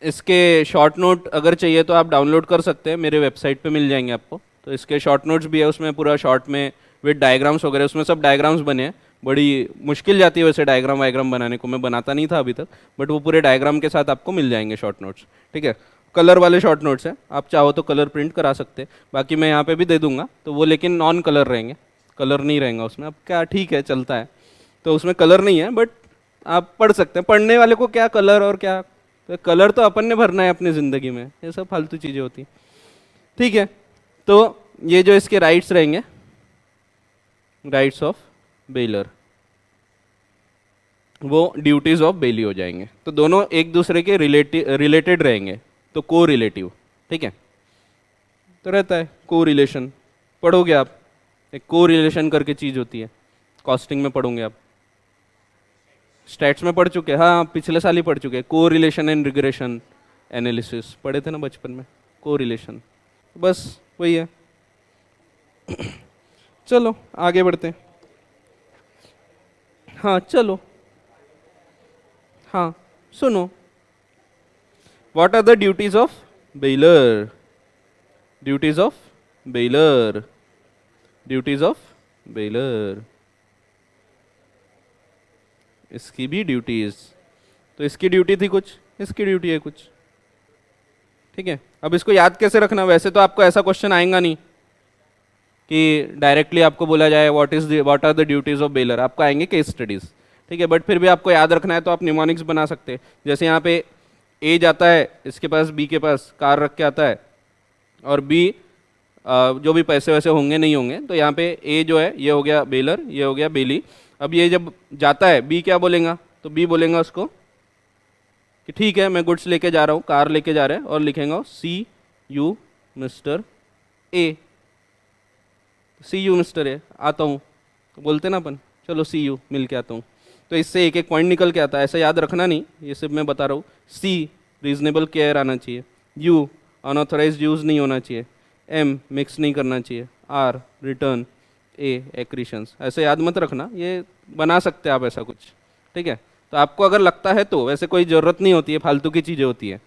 इसके शॉर्ट नोट अगर चाहिए तो आप डाउनलोड कर सकते हैं, मेरे वेबसाइट पे मिल जाएंगे आपको। तो इसके शॉर्ट नोट्स भी है, उसमें पूरा शॉर्ट में विद डायग्राम्स वगैरह, उसमें सब डायग्राम्स बने हैं। बड़ी मुश्किल जाती है वैसे डायग्राम वायग्राम बनाने को, मैं बनाता नहीं था अभी तक, बट वो पूरे डायग्राम के साथ आपको मिल जाएंगे शॉर्ट नोट्स, ठीक है। कलर वाले शॉर्ट नोट्स हैं, आप चाहो तो कलर प्रिंट करा सकते हैं, बाकी मैं यहाँ पे भी दे दूंगा। तो वो लेकिन नॉन कलर रहेंगे, कलर नहीं रहेगा उसमें। अब क्या, ठीक है चलता है, तो उसमें कलर नहीं है, बट आप पढ़ सकते हैं। पढ़ने वाले को क्या कलर और क्या, तो कलर तो अपन ने भरना है अपनी ज़िंदगी में, ये सब फालतू चीज़ें होती, ठीक है। तो ये जो इसके राइट्स रहेंगे, राइट्स ऑफ बेलर, वो ड्यूटीज ऑफ बेली हो जाएंगे। तो दोनों एक दूसरे के रिलेटेड रहेंगे, तो को रिलेटिव, ठीक है। तो रहता है को रिलेशन, पढ़ोगे आप, एक को रिलेशन करके चीज़ होती है, कॉस्टिंग में पढ़ोगे आप, स्टैट्स में पढ़ चुके हैं, हाँ पिछले साल ही पढ़ चुके हैं, को रिलेशन एंड रिग्रेशन एनालिसिस पढ़े थे ना बचपन में, को रिलेशन, बस वही है। चलो आगे बढ़ते हैं। हाँ चलो, हाँ सुनो, what are the duties of bailor, duties of bailor, duties of bailor, इसकी भी ड्यूटीज, तो इसकी ड्यूटी थी कुछ, इसकी ड्यूटी है कुछ, ठीक है। अब इसको याद कैसे रखना, वैसे तो आपको ऐसा क्वेश्चन आएगा नहीं कि डायरेक्टली आपको बोला जाए what are the duties of bailor, आपको आएंगे केस स्टडीज, ठीक है। बट फिर भी आपको याद रखना है तो आप निमोनिक्स बना सकते हैं। जैसे यहाँ पे ए जाता है, इसके पास बी के पास कार रख के आता है, और बी जो भी पैसे वैसे होंगे नहीं होंगे, तो यहाँ पे ए जो है ये हो गया बेलर, ये हो गया बेली। अब ये जब जाता है बी क्या बोलेगा, तो बी बोलेगा उसको कि ठीक है मैं गुड्स लेके जा रहा हूँ, कार लेके जा रहे हैं, और लिखेंगे see you mister A, see you mister A, आता हूँ, तो बोलते ना अपन चलो सी यू मिल के आता हूँ, तो इससे एक एक पॉइंट निकल के आता है, ऐसा याद रखना नहीं, ये सिर्फ मैं बता रहा हूँ। सी रीजनेबल केयर आना चाहिए, यू अनऑथराइज्ड यूज़ नहीं होना चाहिए, एम मिक्स नहीं करना चाहिए, आर रिटर्न, ए एक्रीशंस, ऐसे याद मत रखना, ये बना सकते हैं आप ऐसा कुछ, ठीक है। तो आपको अगर लगता है तो, वैसे कोई ज़रूरत नहीं होती है, फालतू की चीज़ें होती है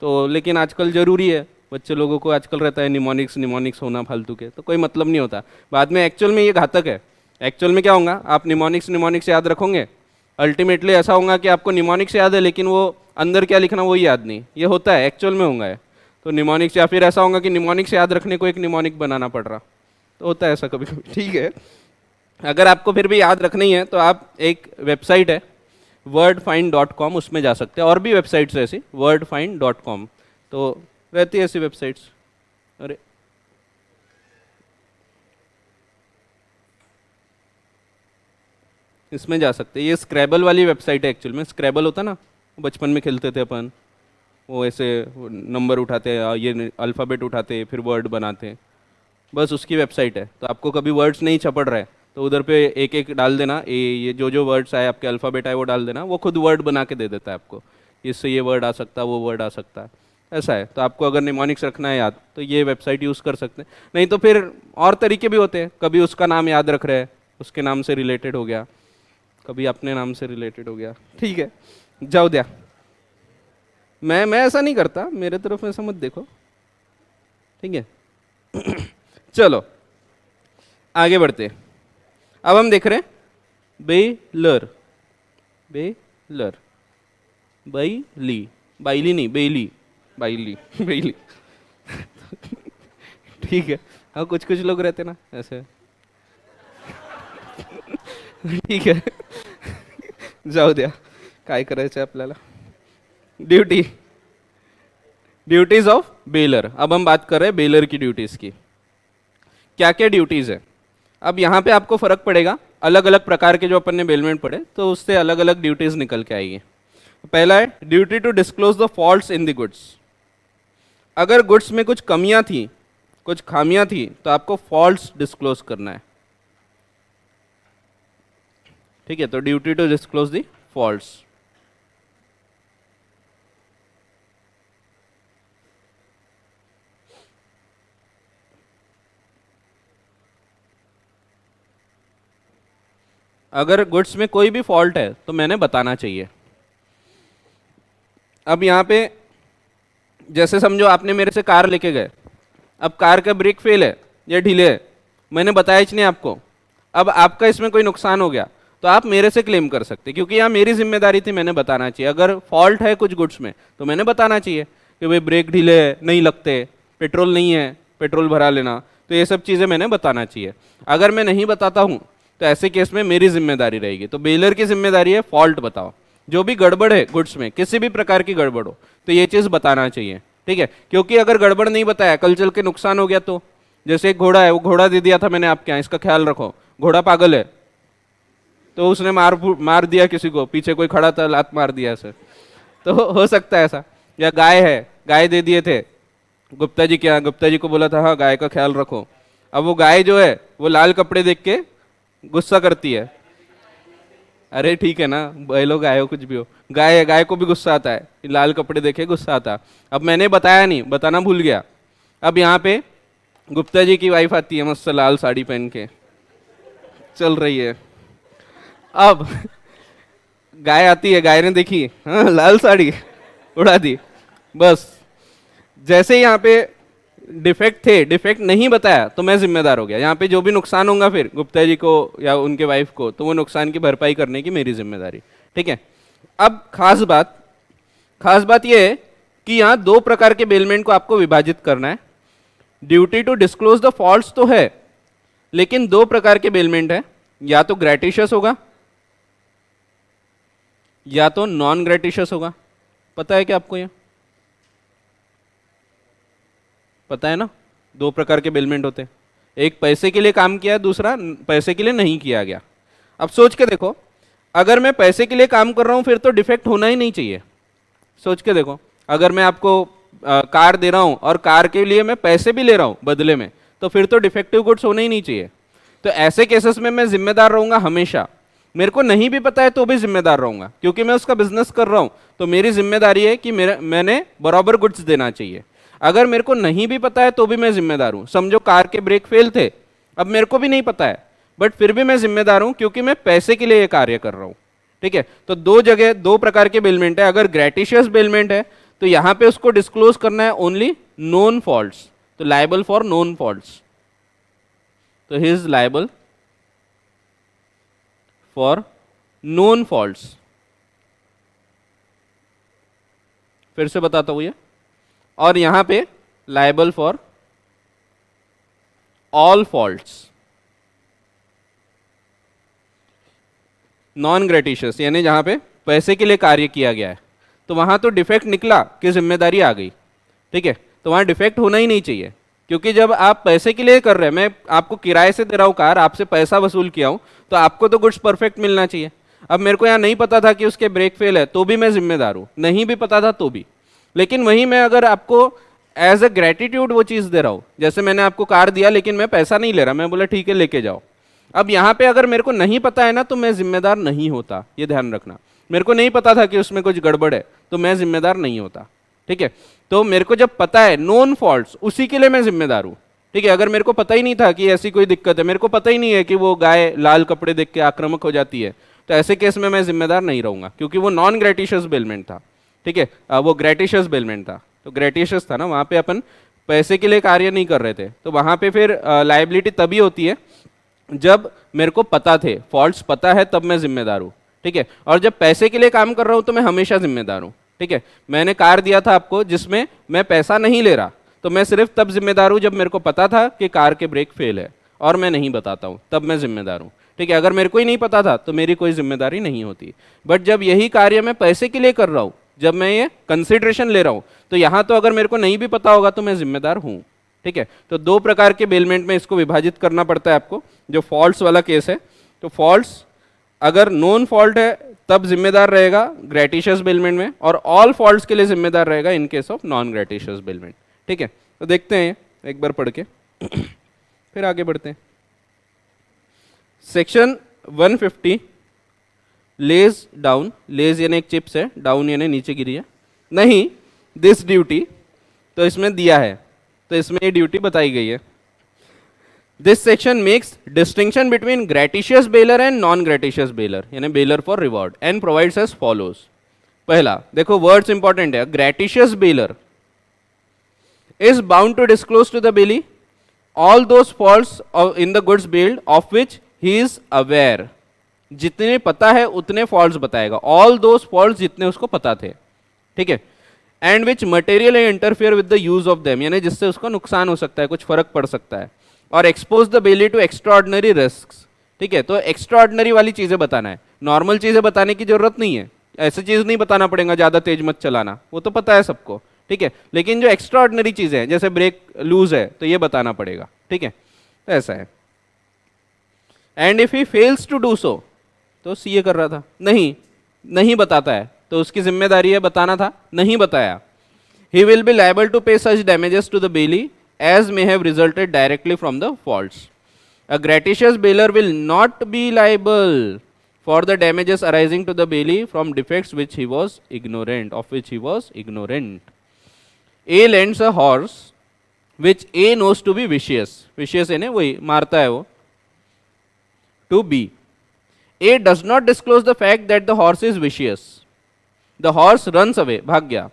तो, लेकिन आजकल ज़रूरी है, बच्चे लोगों को आजकल रहता है निमोनिक्स होना फालतू के, तो कोई मतलब नहीं होता बाद में, एक्चुअल में ये घातक है। एक्चुअल में क्या होगा, आप निमोनिक्स याद रखोगे, अल्टीमेटली ऐसा होगा कि आपको निमोनिक्स याद है लेकिन वो अंदर क्या लिखना वही याद नहीं, ये होता है एक्चुअल में होगा है। तो निमोनिक्स, या फिर ऐसा होगा कि निमोनिक्स याद रखने को एक निमोनिक बनाना पड़ रहा, तो होता है ऐसा कभी कभी, ठीक है। अगर आपको फिर भी याद रखनी है तो आप, एक वेबसाइट है wordfind.com, उसमें जा सकते हैं, और भी वेबसाइट्स है ऐसी wordfind.com, तो रहती है ऐसी वेबसाइट्स। अरे इसमें जा सकते हैं, ये स्क्रैबल वाली वेबसाइट है एक्चुअल में, स्क्रैबल होता ना बचपन में खेलते थे अपन, वो ऐसे नंबर उठाते, ये अल्फ़ाबेट उठाते फिर वर्ड बनाते, बस उसकी वेबसाइट है। तो आपको कभी वर्ड्स नहीं छपड़ रहा है तो उधर पे एक एक डाल देना, ये जो वर्ड्स आए आपके अल्फ़ाबेट आए वो डाल देना, वो खुद वर्ड बना के दे देता है आपको, इससे ये वर्ड आ सकता है, वो वर्ड आ सकता है, ऐसा है। तो आपको अगर निमोनिक्स रखना है याद तो ये वेबसाइट यूज़ कर सकते हैं, नहीं तो फिर और तरीके भी होते हैं, कभी उसका नाम याद रख रहे हैं, उसके नाम से रिलेटेड हो गया, कभी अपने नाम से रिलेटेड हो गया, ठीक है, जाओ दिया। मैं ऐसा नहीं करता, मेरे तरफ ऐसा मत देखो, ठीक है। चलो आगे बढ़ते हैं। अब हम देख रहे हैं बेलर, बेलर, बैली, बाइली नहीं बेली, बाइली बेली, ठीक है। अब कुछ कुछ लोग रहते ना ऐसे, ठीक है, जाऊ द्या, काय करायचं आपल्याला। ड्यूटी, ड्यूटीज ऑफ बेलर, अब हम बात कर रहे हैं बेलर की ड्यूटीज की, क्या क्या ड्यूटीज है। अब यहाँ पे आपको फर्क पड़ेगा, अलग अलग प्रकार के जो अपन ने बेलमेंट पढ़े तो उससे अलग अलग ड्यूटीज निकल के आएगी। पहला है duty to disclose the faults in the goods, अगर गुड्स में कुछ कमियां थी, कुछ खामियां थी, तो आपको फॉल्ट्स डिस्क्लोज करना है, ठीक है। तो duty to disclose the faults. अगर गुड्स में कोई भी फॉल्ट है तो मैंने बताना चाहिए। अब यहाँ पे जैसे समझो आपने मेरे से कार लेके गए, अब कार का ब्रेक फेल है या ढीले है, मैंने बताया ही नहीं आपको, अब आपका इसमें कोई नुकसान हो गया तो आप मेरे से क्लेम कर सकते, क्योंकि यहाँ मेरी जिम्मेदारी थी, मैंने बताना चाहिए। अगर फॉल्ट है कुछ गुड्स में तो मैंने बताना चाहिए कि भाई ब्रेक ढीले है, नहीं लगते, पेट्रोल नहीं है, पेट्रोल भरा लेना, तो ये सब चीज़ें मैंने बताना चाहिए। अगर मैं नहीं बताता हूँ तो ऐसे केस में मेरी जिम्मेदारी रहेगी। तो बेलर की जिम्मेदारी है फॉल्ट बताओ, जो भी गड़बड़ है गुड्स में, किसी भी प्रकार की गड़बड़ हो तो ये चीज़ बताना चाहिए, ठीक है। क्योंकि अगर गड़बड़ नहीं बताया, कल चल के नुकसान हो गया तो, जैसे एक घोड़ा है, वो घोड़ा दे दिया था मैंने आपके यहाँ, इसका ख्याल रखो, घोड़ा पागल है तो उसने मार दिया किसी को, पीछे कोई खड़ा था लात मार दिया ऐसे, तो हो सकता है ऐसा। या गाय है, गाय दे दिए थे गुप्ता जी के यहाँ, गुप्ता जी को बोला था हाँ गाय का ख्याल रखो, अब वो गाय जो है वो लाल कपड़े देख के गुस्सा करती है, अरे ठीक है ना, बैलो गाय हो कुछ भी हो, गाय है, गाय को भी गुस्सा आता है, लाल कपड़े देखे गुस्सा आता। अब मैंने बताया नहीं, बताना भूल गया। अब यहाँ पे गुप्ता जी की वाइफ आती है मस्त लाल साड़ी पहन के चल रही है। अब गाय आती है, गाय ने देखी हाँ लाल साड़ी, उड़ा दी। बस जैसे ही यहाँ पे डिफेक्ट थे, डिफेक्ट नहीं बताया तो मैं जिम्मेदार हो गया। यहाँ पे जो भी नुकसान होगा फिर गुप्ता जी को या उनके वाइफ को, तो वो नुकसान की भरपाई करने की मेरी जिम्मेदारी। ठीक है। अब खास बात ये है कि यहाँ दो प्रकार के बेलमेंट को आपको विभाजित करना है। Duty to disclose the faults तो है, लेकिन दो प्रकार के बेलमेंट है, या तो ग्रेटिशियस होगा या तो नॉन ग्रेटिशियस होगा। पता है क्या आपको? ये पता है ना, दो प्रकार के बेलमेंट होते हैं, एक पैसे के लिए काम किया है, दूसरा पैसे के लिए नहीं किया गया। अब सोच के देखो, अगर मैं पैसे के लिए काम कर रहा हूं फिर तो डिफेक्ट होना ही नहीं चाहिए। सोच के देखो, अगर मैं आपको कार दे रहा हूं और कार के लिए मैं पैसे भी ले रहा हूं बदले में, तो फिर तो डिफेक्टिव गुड्स होने ही नहीं चाहिए। तो ऐसे केसेस में मैं जिम्मेदार रहूंगा हमेशा। मेरे को नहीं भी पता है तो भी जिम्मेदार रहूंगा, क्योंकि मैं उसका बिजनेस कर रहा हूं, तो मेरी जिम्मेदारी है कि मैंने बराबर गुड्स देना चाहिए। अगर मेरे को नहीं भी पता है तो भी मैं जिम्मेदार हूं। समझो कार के ब्रेक फेल थे, अब मेरे को भी नहीं पता है, बट फिर भी मैं जिम्मेदार हूं, क्योंकि मैं पैसे के लिए ये कार्य कर रहा हूं। ठीक है। तो दो जगह दो प्रकार के बेलमेंट है। अगर ग्रेटिशियस बेलमेंट है तो यहां पे उसको डिस्क्लोज करना है ओनली नोन फॉल्ट्स, तो लायबल फॉर नोन फॉल्ट्स, तो ही is liable for known faults. फिर से बताता हूं ये, और यहां पे liable for all faults. Non gratuitous यानी जहां पे पैसे के लिए कार्य किया गया है, तो वहां तो डिफेक्ट निकला कि जिम्मेदारी आ गई। ठीक है। तो वहां डिफेक्ट होना ही नहीं चाहिए, क्योंकि जब आप पैसे के लिए कर रहे हैं, मैं आपको किराए से दे रहा हूं कार, आपसे पैसा वसूल किया हूं, तो आपको तो गुड्स परफेक्ट मिलना चाहिए। अब मेरे को यहाँ नहीं पता था कि उसके ब्रेक फेल है, तो भी मैं जिम्मेदार हूं, नहीं भी पता था तो भी। लेकिन वहीं मैं अगर आपको एज अ ग्रेटिट्यूड वो चीज़ दे रहा हूं, जैसे मैंने आपको कार दिया लेकिन मैं पैसा नहीं ले रहा, मैं बोला ठीक है लेके जाओ। अब यहाँ पे अगर मेरे को नहीं पता है ना, तो मैं जिम्मेदार नहीं होता, ये ध्यान रखना। मेरे को नहीं पता था कि उसमें कुछ गड़बड़ है, तो मैं जिम्मेदार नहीं होता। ठीक है। तो मेरे को जब पता है नोन फॉल्ट्स, उसी के लिए मैं जिम्मेदार हूं। ठीक है। अगर मेरे को पता ही नहीं था कि ऐसी कोई दिक्कत है, मेरे को पता ही नहीं है कि वो गाय लाल कपड़े देख के आक्रामक हो जाती है, तो ऐसे केस में मैं जिम्मेदार नहीं रहूंगा, क्योंकि वो नॉन ग्रेटिशियस बेलमेंट था। ठीक है। वो ग्रेटिशियस बेलमेंट था, तो ग्रेटिशियस था ना, वहां पे अपन पैसे के लिए कार्य नहीं कर रहे थे, तो वहां पे फिर लाइबिलिटी तभी होती है जब मेरे को पता थे, फॉल्ट्स पता है, तब मैं जिम्मेदार हूं। ठीक है। और जब पैसे के लिए काम कर रहा हूं तो मैं हमेशा जिम्मेदार हूं। ठीक है। मैंने कार दिया था आपको जिसमें मैं पैसा नहीं ले रहा, तो मैं सिर्फ तब जिम्मेदार हूं जब मेरे को पता था कि कार के ब्रेक फेल है, और मैं नहीं बताता हूं, तब मैं जिम्मेदार हूं। ठीक है। अगर मेरे को ही नहीं पता था तो मेरी कोई जिम्मेदारी नहीं होती। बट जब यही कार्य मैं पैसे के लिए कर रहा हूं, जब मैं ये कंसिडरेशन ले रहा हूं, तो यहां तो अगर मेरे को नहीं भी पता होगा तो मैं जिम्मेदार हूं। ठीक है। तो दो प्रकार के बेलमेंट में इसको विभाजित करना पड़ता है आपको। जो फॉल्ट्स वाला केस है, तो फॉल्ट्स अगर नोन फॉल्ट है तब जिम्मेदार रहेगा ग्रेटिशियस बेलमेंट में, और ऑल फॉल्ट्स के लिए जिम्मेदार रहेगा इन case of non gratuitous bailment. ठीक है। तो देखते हैं एक बार पढ़ के फिर आगे बढ़ते हैं। सेक्शन 150 लेज डाउन, लेज यानी एक चिप्स है, डाउन यानी नीचे गिरी है, नहीं दिस ड्यूटी, तो इसमें दिया है, तो इसमें ये ड्यूटी बताई गई है। This section makes distinction between gratuitous bailor and non gratuitous bailor, यानी bailor for reward, and provides as follows. पहला देखो, वर्ड्स इंपॉर्टेंट है। Gratuitous bailor is bound to disclose to the bailee all those faults in the goods bailed of which he is aware. जितने पता है उतने faults बताएगा, all those faults जितने उसको पता थे। ठीक है। And which material interfere with the use of them, यानी जिससे उसका नुकसान हो सकता है, कुछ फर्क पड़ सकता है। और expose the bailee to extraordinary risks. ठीक है। तो एक्स्ट्राऑर्डिनरी वाली चीजें बताना है, नॉर्मल चीजें बताने की जरूरत नहीं है। ऐसी चीज नहीं बताना पड़ेगा ज्यादा तेज मत चलाना, वो तो पता है सबको। ठीक है। लेकिन जो एक्स्ट्राऑर्डिनरी चीजें हैं, जैसे ब्रेक लूज है, तो ये बताना पड़ेगा। ठीक है। तो ऐसा है। And if he fails to do so, तो सीए कर रहा था, नहीं बताता है, तो उसकी जिम्मेदारी है बताना था, नहीं बताया। He will be liable to pay such damages to the bailee as may have resulted directly from the faults. A gratuitous bailer will not be liable for the damages arising to the bailee from defects which he was ignorant, of which he was ignorant. A lends a horse which A knows to be vicious. Vicious यानी वही मारता है वो. To B. A does not disclose the fact that the horse is vicious. The horse runs away, भाग गया.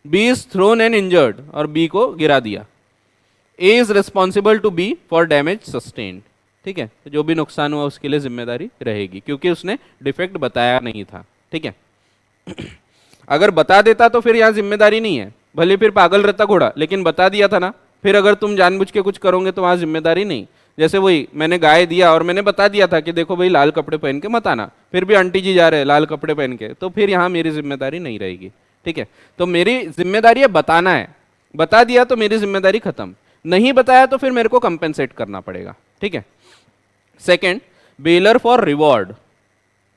B is thrown and injured, और B को गिरा दिया. A is responsible to B for damage sustained. ठीक है, तो जो भी नुकसान हुआ उसके लिए जिम्मेदारी रहेगी, क्योंकि उसने डिफेक्ट बताया नहीं था. ठीक है. अगर बता देता तो फिर यहाँ जिम्मेदारी नहीं है, भले फिर पागल रहता घोड़ा, लेकिन बता दिया था ना. फिर अगर तुम जानबूझ के कुछ करोगे तो वहाँ जिम्मेदारी नहीं. जैसे वही मैंने गाय दिया और मैंने बता दिया था कि देखो भाई लाल कपड़े पहन के मत आना, फिर भी आंटी जी जा रहे हैं लाल कपड़े पहन के, तो फिर यहाँ मेरी जिम्मेदारी नहीं रहेगी. ठीक है, तो मेरी जिम्मेदारी है बताना है. बता दिया तो मेरी जिम्मेदारी खत्म, नहीं बताया तो फिर मेरे को कंपेंसेट करना पड़ेगा. ठीक है. सेकेंड, बेलर फॉर रिवॉर्ड,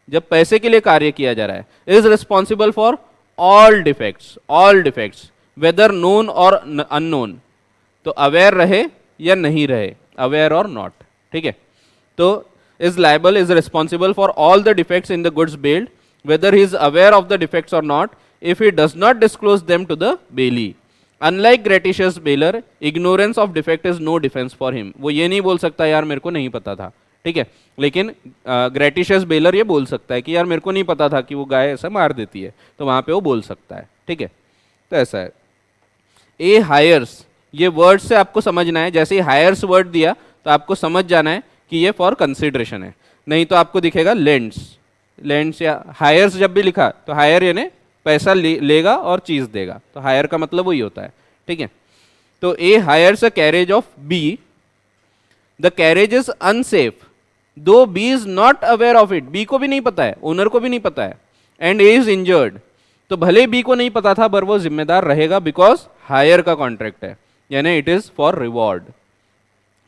जब पैसे के लिए कार्य किया जा रहा है, is responsible for all defects whether known or unknown. तो अवेयर रहे या नहीं रहे, अवेयर और नॉट. ठीक है. तो is liable, is responsible for all the defects in the goods bailed whether he is aware of the defects और not if he does not disclose them to the bailee. Unlike gratuitous bailor, ignorance of defect is no defense for him. वो ये नहीं बोल सकता यार मेरे को नहीं पता था. ठीक है, लेकिन ग्रेटिशियस बेलर ये बोल सकता है कि यार मेरे को नहीं पता था कि वो गाय ऐसा मार देती है, तो वहां पे वो बोल सकता है. ठीक है, तो ऐसा है. ए हायर्स, ये वर्ड से आपको समझना है. जैसे ही हायर्स वर्ड दिया तो आपको समझ जाना है कि ये फॉर कंसिडरेशन है, नहीं तो आपको दिखेगा लेंड्स या हायर्स. जब भी लिखा तो हायर यानी पैसा लेगा और चीज देगा, तो हायर का मतलब वही होता है. ठीक है. तो A hires a carriage of B, the carriage is unsafe though B is not aware of it. B को भी नहीं पता है, ओनर को भी नहीं पता है. एंड ए इज इंजर्ड, तो भले बी को नहीं पता था पर वो जिम्मेदार रहेगा बिकॉज हायर का कॉन्ट्रैक्ट है, यानी it is for reward.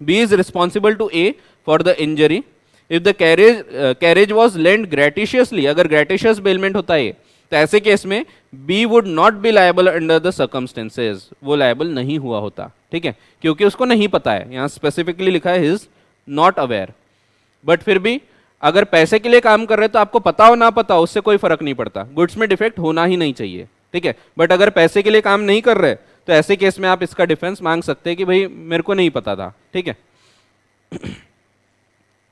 B is responsible to A for the injury if the carriage was lend gratuitously. अगर ग्रेटिशियस बेलमेंट होता है तो ऐसे केस में B would not be liable under the circumstances, वो लायबल नहीं हुआ होता. ठीक है, क्योंकि उसको नहीं पता है. यहाँ स्पेसिफिकली लिखा है इज नॉट अवेयर. बट फिर भी अगर पैसे के लिए काम कर रहे हैं तो आपको पता हो ना पता हो उससे कोई फर्क नहीं पड़ता, गुड्स में डिफेक्ट होना ही नहीं चाहिए. ठीक है, बट अगर पैसे के लिए काम नहीं कर रहे तो ऐसे केस में आप इसका डिफेंस मांग सकते हैं कि भाई मेरे को नहीं पता था. ठीक है.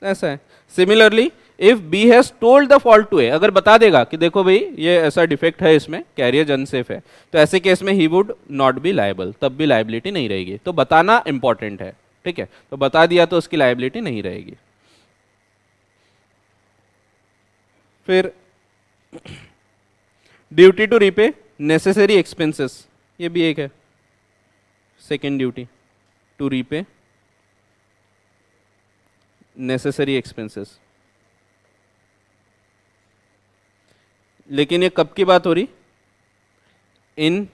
ऐसा है. Similarly if B has told the fault to A, अगर बता देगा कि देखो भाई ये ऐसा डिफेक्ट है इसमें, कैरियर अनसेफ है, तो ऐसे केस में he would not be liable, तब भी लायबिलिटी नहीं रहेगी. तो बताना इंपॉर्टेंट है. ठीक है, तो बता दिया तो उसकी लायबिलिटी नहीं रहेगी. फिर duty to repay necessary expenses, ये भी एक है. Second duty to repay necessary expenses. लेकिन ये कब की बात हो रही? इन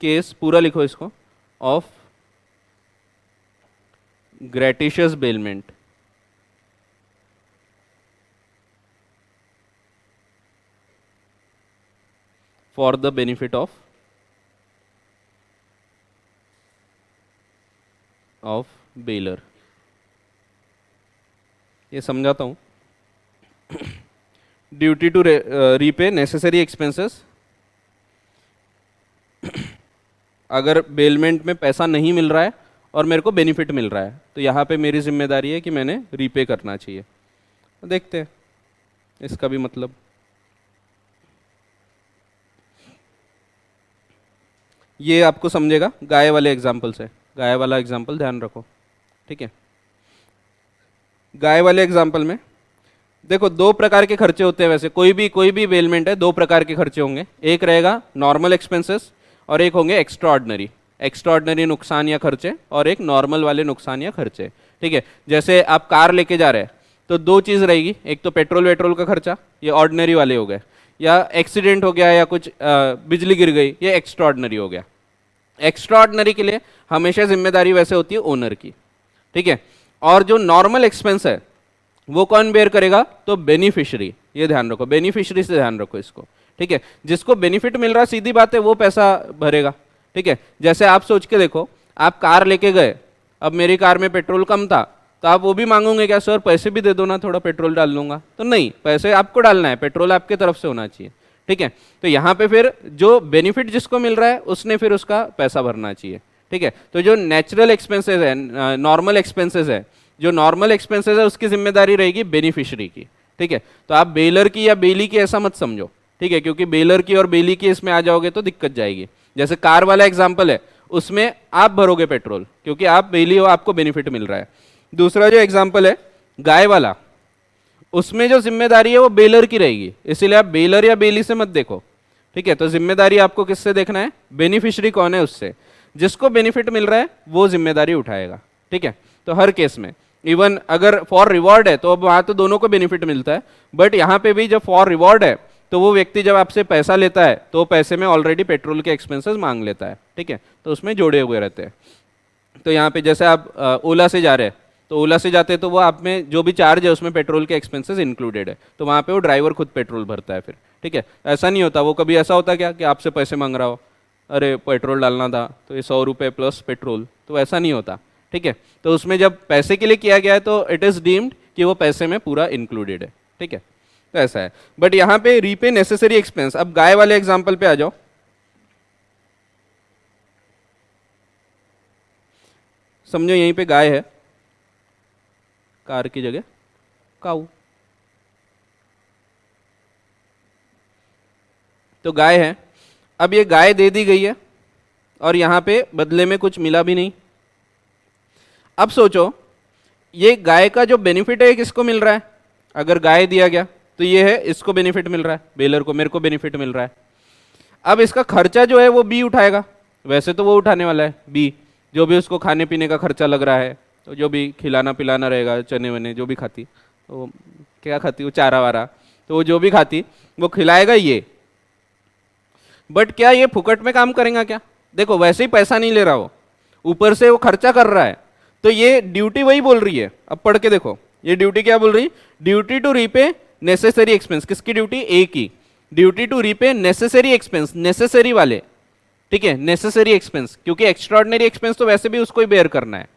केस, पूरा लिखो इसको, of gratuitous bailment. For the benefit of bailor. ये समझाता हूं. Duty to repay necessary expenses, अगर बेलमेंट में पैसा नहीं मिल रहा है और मेरे को बेनिफिट मिल रहा है तो यहाँ पे मेरी जिम्मेदारी है कि मैंने रीपे करना चाहिए. देखते हैं इसका भी मतलब. ये आपको समझेगा गाय वाले एग्जाम्पल से. गाय वाला एग्जाम्पल ध्यान रखो. ठीक है, गाय वाले एग्जाम्पल में देखो दो प्रकार के खर्चे होते हैं. वैसे कोई भी बेलमेंट है, दो प्रकार के खर्चे होंगे. एक रहेगा नॉर्मल एक्सपेंसेस और एक होंगे एक्स्ट्राऑर्डिनरी नुकसान या खर्चे, और एक नॉर्मल वाले नुकसान या खर्चे. ठीक है, जैसे आप कार लेके जा रहे हैं तो दो चीज़ रहेगी, एक तो पेट्रोल का खर्चा, ये ऑर्डिनरी वाले हो गए, या एक्सीडेंट हो गया या कुछ बिजली गिर गई, ये एक्स्ट्राऑर्डिनरी हो गया. एक्स्ट्राऑर्डिनरी के लिए हमेशा जिम्मेदारी वैसे होती है ओनर की. ठीक है, और जो नॉर्मल एक्सपेंस है वो कौन बेयर करेगा? तो बेनिफिशियरी. ये ध्यान रखो, बेनिफिशियरी से ध्यान रखो इसको. ठीक है, जिसको बेनिफिट मिल रहा है सीधी बात है वो पैसा भरेगा. ठीक है, जैसे आप सोच के देखो, आप कार लेके गए, अब मेरी कार में पेट्रोल कम था तो तो आप वो भी मांगोगे क्या, सर पैसे भी दे दो ना, थोड़ा पेट्रोल डाल लूंगा? तो नहीं, पैसे आपको डालना है, पेट्रोल आपके तरफ से होना चाहिए, ठीक है। तो यहाँ पे फिर जो बेनिफिट जिसको मिल रहा है उसने फिर उसका पैसा भरना चाहिए, ठीक है। तो जो नेचुरल एक्सपेंसेस है, नॉर्मल एक्सपेंसेस है, जो नॉर्मल एक्सपेंसेस है उसकी जिम्मेदारी रहेगी बेनिफिशियरी की, ठीक है। तो आप बेलर की या बेली की ऐसा मत समझो, ठीक है, क्योंकि बेलर की और बेली की इसमें आ जाओगे तो दिक्कत जाएगी। जैसे कार वाला एग्जाम्पल है, उसमें आप भरोगे पेट्रोल क्योंकि आप बेली हो, आपको बेनिफिट मिल रहा है। दूसरा जो एग्जाम्पल है गाय वाला, उसमें जो जिम्मेदारी है वो बेलर की रहेगी, इसीलिए आप बेलर या बेली से मत देखो, ठीक है। तो जिम्मेदारी आपको किससे देखना है, बेनिफिशियरी कौन है उससे, जिसको बेनिफिट मिल रहा है वो जिम्मेदारी उठाएगा, ठीक है। तो हर केस में इवन अगर फॉर रिवॉर्ड है तो अब वहां तो दोनों को बेनिफिट मिलता है, बट यहाँ पे भी जब फॉर रिवॉर्ड है तो वो व्यक्ति जब आपसे पैसा लेता है तो पैसे में ऑलरेडी पेट्रोल के एक्सपेंसेस मांग लेता है, ठीक है। तो उसमें जोड़े हुए रहते हैं। तो यहाँ पे जैसे आप ओला से जा रहे हैं, तो ओला से जाते हैं तो वो आप में जो भी चार्ज है उसमें पेट्रोल के एक्सपेंसेस इंक्लूडेड है, तो वहाँ पे वो ड्राइवर खुद पेट्रोल भरता है फिर, ठीक है। ऐसा नहीं होता, वो कभी ऐसा होता क्या कि आपसे पैसे मांग रहा हो, अरे पेट्रोल डालना था तो ये 100 रुपये प्लस पेट्रोल, तो ऐसा नहीं होता, ठीक है। तो उसमें जब पैसे के लिए किया गया है तो इट इज़ डीम्ड कि वो पैसे में पूरा इंक्लूडेड है, ठीक है। तो ऐसा है। बट यहाँ पे रीपे नेसेसरी एक्सपेंस, अब गाय वाले एग्जाम्पल पे आ जाओ। समझो यहीं पे गाय है, कार की जगह काऊ, तो गाय है। अब ये गाय दे दी गई है और यहाँ पे बदले में कुछ मिला भी नहीं। अब सोचो ये गाय का जो बेनिफिट है किसको मिल रहा है, अगर गाय दिया गया तो ये है, इसको बेनिफिट मिल रहा है, बेलर को, मेरे को बेनिफिट मिल रहा है। अब इसका खर्चा जो है वो बी उठाएगा, वैसे तो वो उठाने वाला है बी, जो भी उसको खाने पीने का खर्चा लग रहा है, तो जो भी खिलाना पिलाना रहेगा, चने वने जो भी खाती, तो क्या खाती वो, चारा वारा, तो वो जो भी खाती वो खिलाएगा ये। बट क्या ये फुकट में काम करेगा क्या, देखो वैसे ही पैसा नहीं ले रहा हो, ऊपर से वो खर्चा कर रहा है, तो ये ड्यूटी वही बोल रही है। अब पढ़ के देखो ये ड्यूटी क्या बोल रही, duty to repay necessary expense, किसकी ड्यूटी, ए की, duty to repay necessary expense, necessary वाले, ठीक है, नेसेसरी एक्सपेंस, क्योंकि एक्स्ट्रॉर्डिनरी एक्सपेंस तो वैसे भी उसको ही बेयर करना है,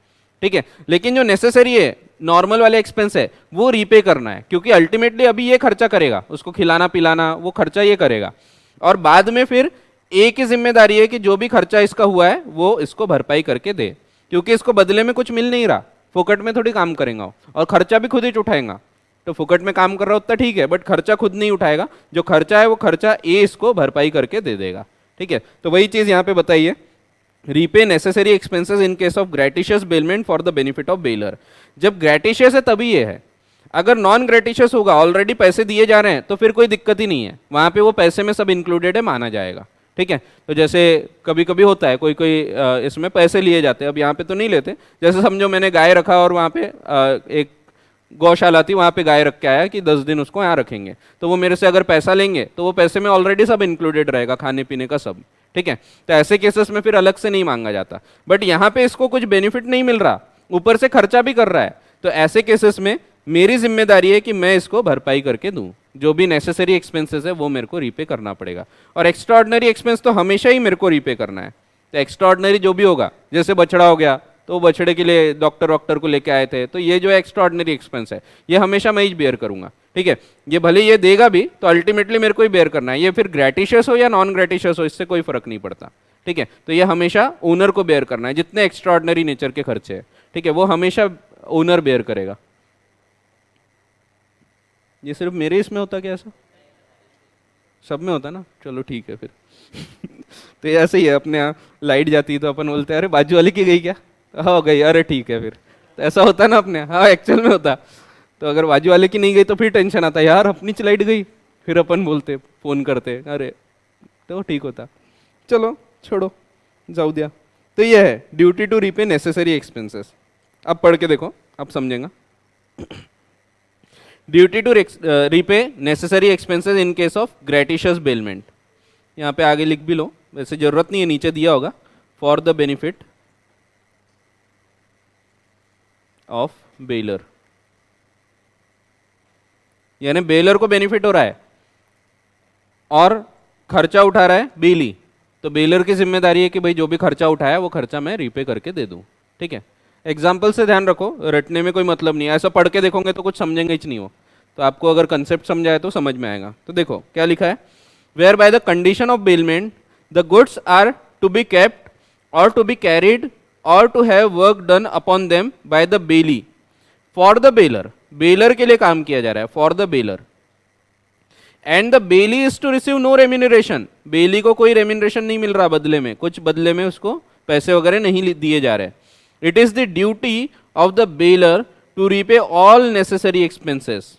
ठीक है, लेकिन जो नेसेसरी है, नॉर्मल वाले एक्सपेंस है, वो रीपे करना है, क्योंकि अल्टीमेटली अभी ये खर्चा करेगा, उसको खिलाना पिलाना वो खर्चा ये करेगा, और बाद में फिर ए की जिम्मेदारी है कि जो भी खर्चा इसका हुआ है वो इसको भरपाई करके दे, क्योंकि इसको बदले में कुछ मिल नहीं रहा, फोकट में थोड़ी काम करेगा और खर्चा भी खुद ही उठाएगा। तो फोकट में काम कर रहा उतना ठीक है, बट खर्चा खुद नहीं उठाएगा, जो खर्चा है वो खर्चा ए इसको भरपाई करके दे देगा, ठीक है। तो वही चीज यहाँ पे बताइए, repay necessary expenses in case of gratuitous bailment for the benefit of baler. जब ग्रेटिशियस है तभी ये है, अगर नॉन ग्रेटिशियस होगा, ऑलरेडी पैसे दिए जा रहे हैं, तो फिर कोई दिक्कत ही नहीं है, वहां पे वो पैसे में सब इंक्लूडेड है माना जाएगा, ठीक है। तो जैसे कभी कभी होता है कोई कोई इसमें पैसे लिए जाते हैं, अब यहाँ पे तो नहीं लेते, जैसे समझो मैंने गाय रखा और वहाँ पे एक गौशाला थी, वहाँ पे गाय रख के आया कि 10 दिन उसको यहाँ रखेंगे, तो वो मेरे से अगर पैसा लेंगे तो वो पैसे में ऑलरेडी सब इंक्लूडेड रहेगा, खाने पीने का सब, ठीक है। तो ऐसे केसेस में फिर अलग से नहीं मांगा जाता, बट यहाँ पे इसको कुछ बेनिफिट नहीं मिल रहा, ऊपर से खर्चा भी कर रहा है, तो ऐसे केसेस में मेरी जिम्मेदारी है कि मैं इसको भरपाई करके दूं, जो भी नेसेसरी एक्सपेंसेस है वो मेरे को रीपे करना पड़ेगा, और एक्स्ट्राऑर्डिनरी एक्सपेंस तो हमेशा ही मेरे को रीपे करना है। तो एक्स्ट्राऑर्डिनरी जो भी होगा, जैसे बछड़ा हो गया तो बछड़े के लिए डॉक्टर को लेके आए थे, तो ये जो एक्स्ट्राऑर्डिनरी एक्सपेंस है ये हमेशा मैं ही बेयर करूंगा, ठीक है। ये भले ये देगा भी तो अल्टीमेटली मेरे को ही बेयर करना है, ये फिर ग्रेटिशियस हो या नॉन ग्रेटिशियस हो इससे कोई फर्क नहीं पड़ता, ठीक है। तो ये हमेशा ओनर को बेयर करना है, जितने एक्स्ट्राऑर्डिनरी नेचर के खर्चे हैं, ठीक है, वो हमेशा ओनर बेयर करेगा। ये सिर्फ मेरे इसमें होता क्या ऐसा, सब में होता ना, चलो ठीक है फिर तो ये ऐसे ही है, अपने यहाँ लाइट जाती है तो अपन बोलते हैं अरे बाजू वाले की गई क्या, हाँ गई, अरे ठीक है फिर, तो ऐसा होता है ना अपने, हाँ एक्चुअल में होता। तो अगर बाजू वाले की नहीं गई तो फिर टेंशन आता है, यार अपनी लाइट गई, फिर अपन बोलते फोन करते अरे, तो ठीक होता। चलो छोड़ो, जाओ दिया। तो ये है duty to repay necessary expenses. अब पढ़ के देखो, अब समझेगा। Duty to repay necessary expenses in case of gratuitous bailment, यहाँ पे आगे लिख भी लो, वैसे जरूरत नहीं है, नीचे दिया होगा, for the benefit of baler, यानी बेलर को बेनिफिट हो रहा है और खर्चा उठा रहा है बेली, तो बेलर की जिम्मेदारी है कि भाई जो भी खर्चा उठाया वो खर्चा मैं रीपे करके दे दूं, ठीक है। एग्जाम्पल से ध्यान रखो, रटने में कोई मतलब नहीं है, ऐसा पढ़ के देखोगे तो कुछ समझेंगे ही नहीं हो। तो आपको अगर कंसेप्ट समझा है तो समझ में आएगा। तो देखो क्या लिखा है, where by the condition of bailment the goods are to be kept और टू बी कैरिड और to have work done upon them by the bailee for the bailor, bailor के लिए काम किया जा रहा है, for the bailor, and the bailee is to receive no remuneration, bailee को कोई रेम्यूनरेशन नहीं मिल रहा बदले में, कुछ बदले में उसको पैसे वगैरह नहीं दिए जा रहे। It is the duty of the bailor to repay all necessary expenses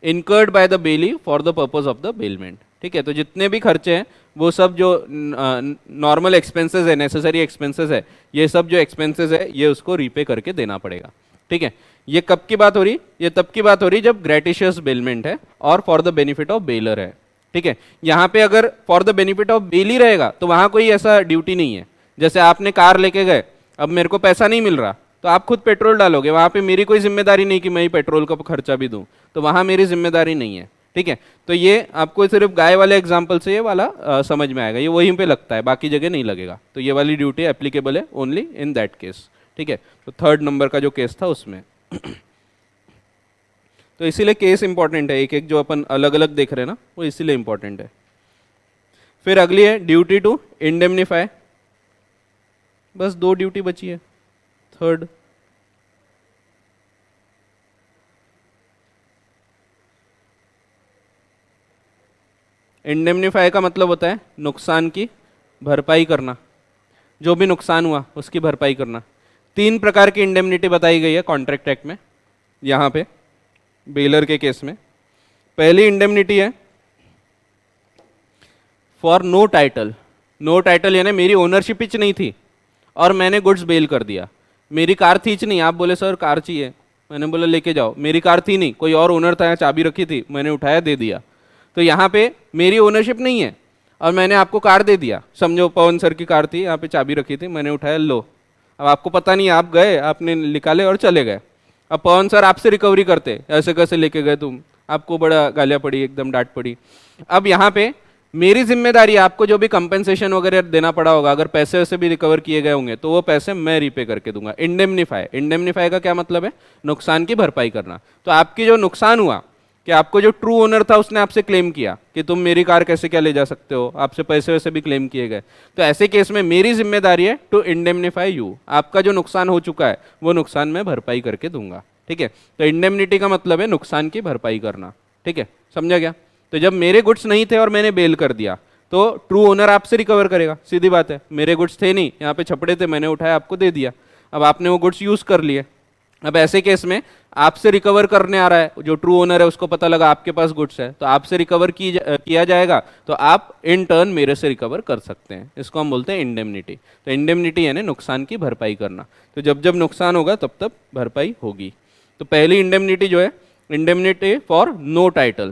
incurred by the bailee for the purpose of the bailment. ठीक है, तो जितने भी खर्चे हैं वो सब जो नॉर्मल एक्सपेंसेस है, नेसेसरी एक्सपेंसेस है, ये सब जो एक्सपेंसेस है ये उसको रीपे करके देना पड़ेगा। ठीक है, ये कब की बात हो रही, ये तब की बात हो रही जब ग्रेटिशियस बेलमेंट है और for the benefit of baler है। ठीक है, यहाँ पे अगर for the benefit of belly रहेगा तो वहां कोई ऐसा ड्यूटी नहीं है। जैसे आपने कार लेके गए, अब मेरे को पैसा नहीं मिल रहा तो आप खुद पेट्रोल डालोगे, वहां पे मेरी कोई जिम्मेदारी नहीं कि मैं ही पेट्रोल का खर्चा भी दूं, तो वहां मेरी जिम्मेदारी नहीं है। ठीक है, तो ये आपको सिर्फ गाय वाले एग्जाम्पल से ये वाला समझ में आएगा, ये वहीं पे लगता है, बाकी जगह नहीं लगेगा। तो ये वाली ड्यूटी एप्लीकेबल है ओनली इन दैट केस। ठीक है, तो थर्ड नंबर का जो केस था उसमें तो इसीलिए केस इंपॉर्टेंट है, एक एक जो अपन अलग अलग देख रहे हैं ना वो इसीलिए इंपॉर्टेंट है। फिर अगली है ड्यूटी टू इंडेमनीफाई, बस दो ड्यूटी बची है। थर्ड इंडेमनीफाई का मतलब होता है नुकसान की भरपाई करना, जो भी नुकसान हुआ उसकी भरपाई करना। तीन प्रकार की इंडेमनिटी बताई गई है कॉन्ट्रैक्ट एक्ट में, यहाँ पे बेलर के केस में। पहली इंडेमनिटी है for no title, no title यानी मेरी ओनरशिप ही नहीं थी और मैंने गुड्स बेल कर दिया। मेरी कार थी नहीं, आप बोले सर कार चाहिए, मैंने बोला लेके जाओ, मेरी कार थी नहीं, कोई और ओनर था, चाबी रखी थी, मैंने उठाया दे दिया। तो यहाँ पे मेरी ओनरशिप नहीं है और मैंने आपको कार दे दिया, समझो पवन सर की कार थी, यहाँ पे चाबी रखी थी, मैंने उठाया लो, अब आपको पता नहीं, आप गए आपने निकाले और चले गए। अब पवन सर आपसे रिकवरी करते, ऐसे कैसे लेके गए तुम, आपको बड़ा गालियाँ पड़ी, एकदम डांट पड़ी। अब यहाँ पे मेरी जिम्मेदारी है, आपको जो भी कंपेंसेशन वगैरह देना पड़ा होगा, अगर पैसे वैसे भी रिकवर किए गए होंगे तो वो पैसे मैं रीपे करके दूंगा। इंडेमनीफाई, इंडेमनीफाई का क्या मतलब है, नुकसान की भरपाई करना। तो आपकी जो नुकसान हुआ कि आपको जो ट्रू ओनर था उसने आपसे क्लेम किया कि तुम मेरी कार कैसे क्या ले जा सकते हो, आपसे पैसे वैसे भी क्लेम किए गए, तो ऐसे केस में मेरी जिम्मेदारी है टू इंडेमनीफाई यू, आपका जो नुकसान हो चुका है वो नुकसान मैं भरपाई करके दूंगा। ठीक है, तो इंडेमनिटी का मतलब है नुकसान की भरपाई करना। ठीक है, समझा गया। तो जब मेरे गुड्स नहीं थे और मैंने बेल कर दिया तो ट्रू ओनर आपसे रिकवर करेगा, सीधी बात है। मेरे गुड्स थे नहीं, यहाँ पे छपड़े थे, मैंने उठाया आपको दे दिया, अब आपने वो गुड्स यूज कर लिए। अब ऐसे केस में आपसे रिकवर करने आ रहा है, जो ट्रू ओनर है उसको पता लगा आपके पास गुड्स है, तो आपसे रिकवर किया जाएगा, तो आप इन टर्न मेरे से रिकवर कर सकते हैं। इसको हम बोलते हैं इंडेमनिटी। तो इंडेमनिटी यानी नुकसान की भरपाई करना। तो जब जब नुकसान होगा तब तब भरपाई होगी। तो पहली इंडेमनिटी जो है इंडेमनिटी फॉर नो टाइटल,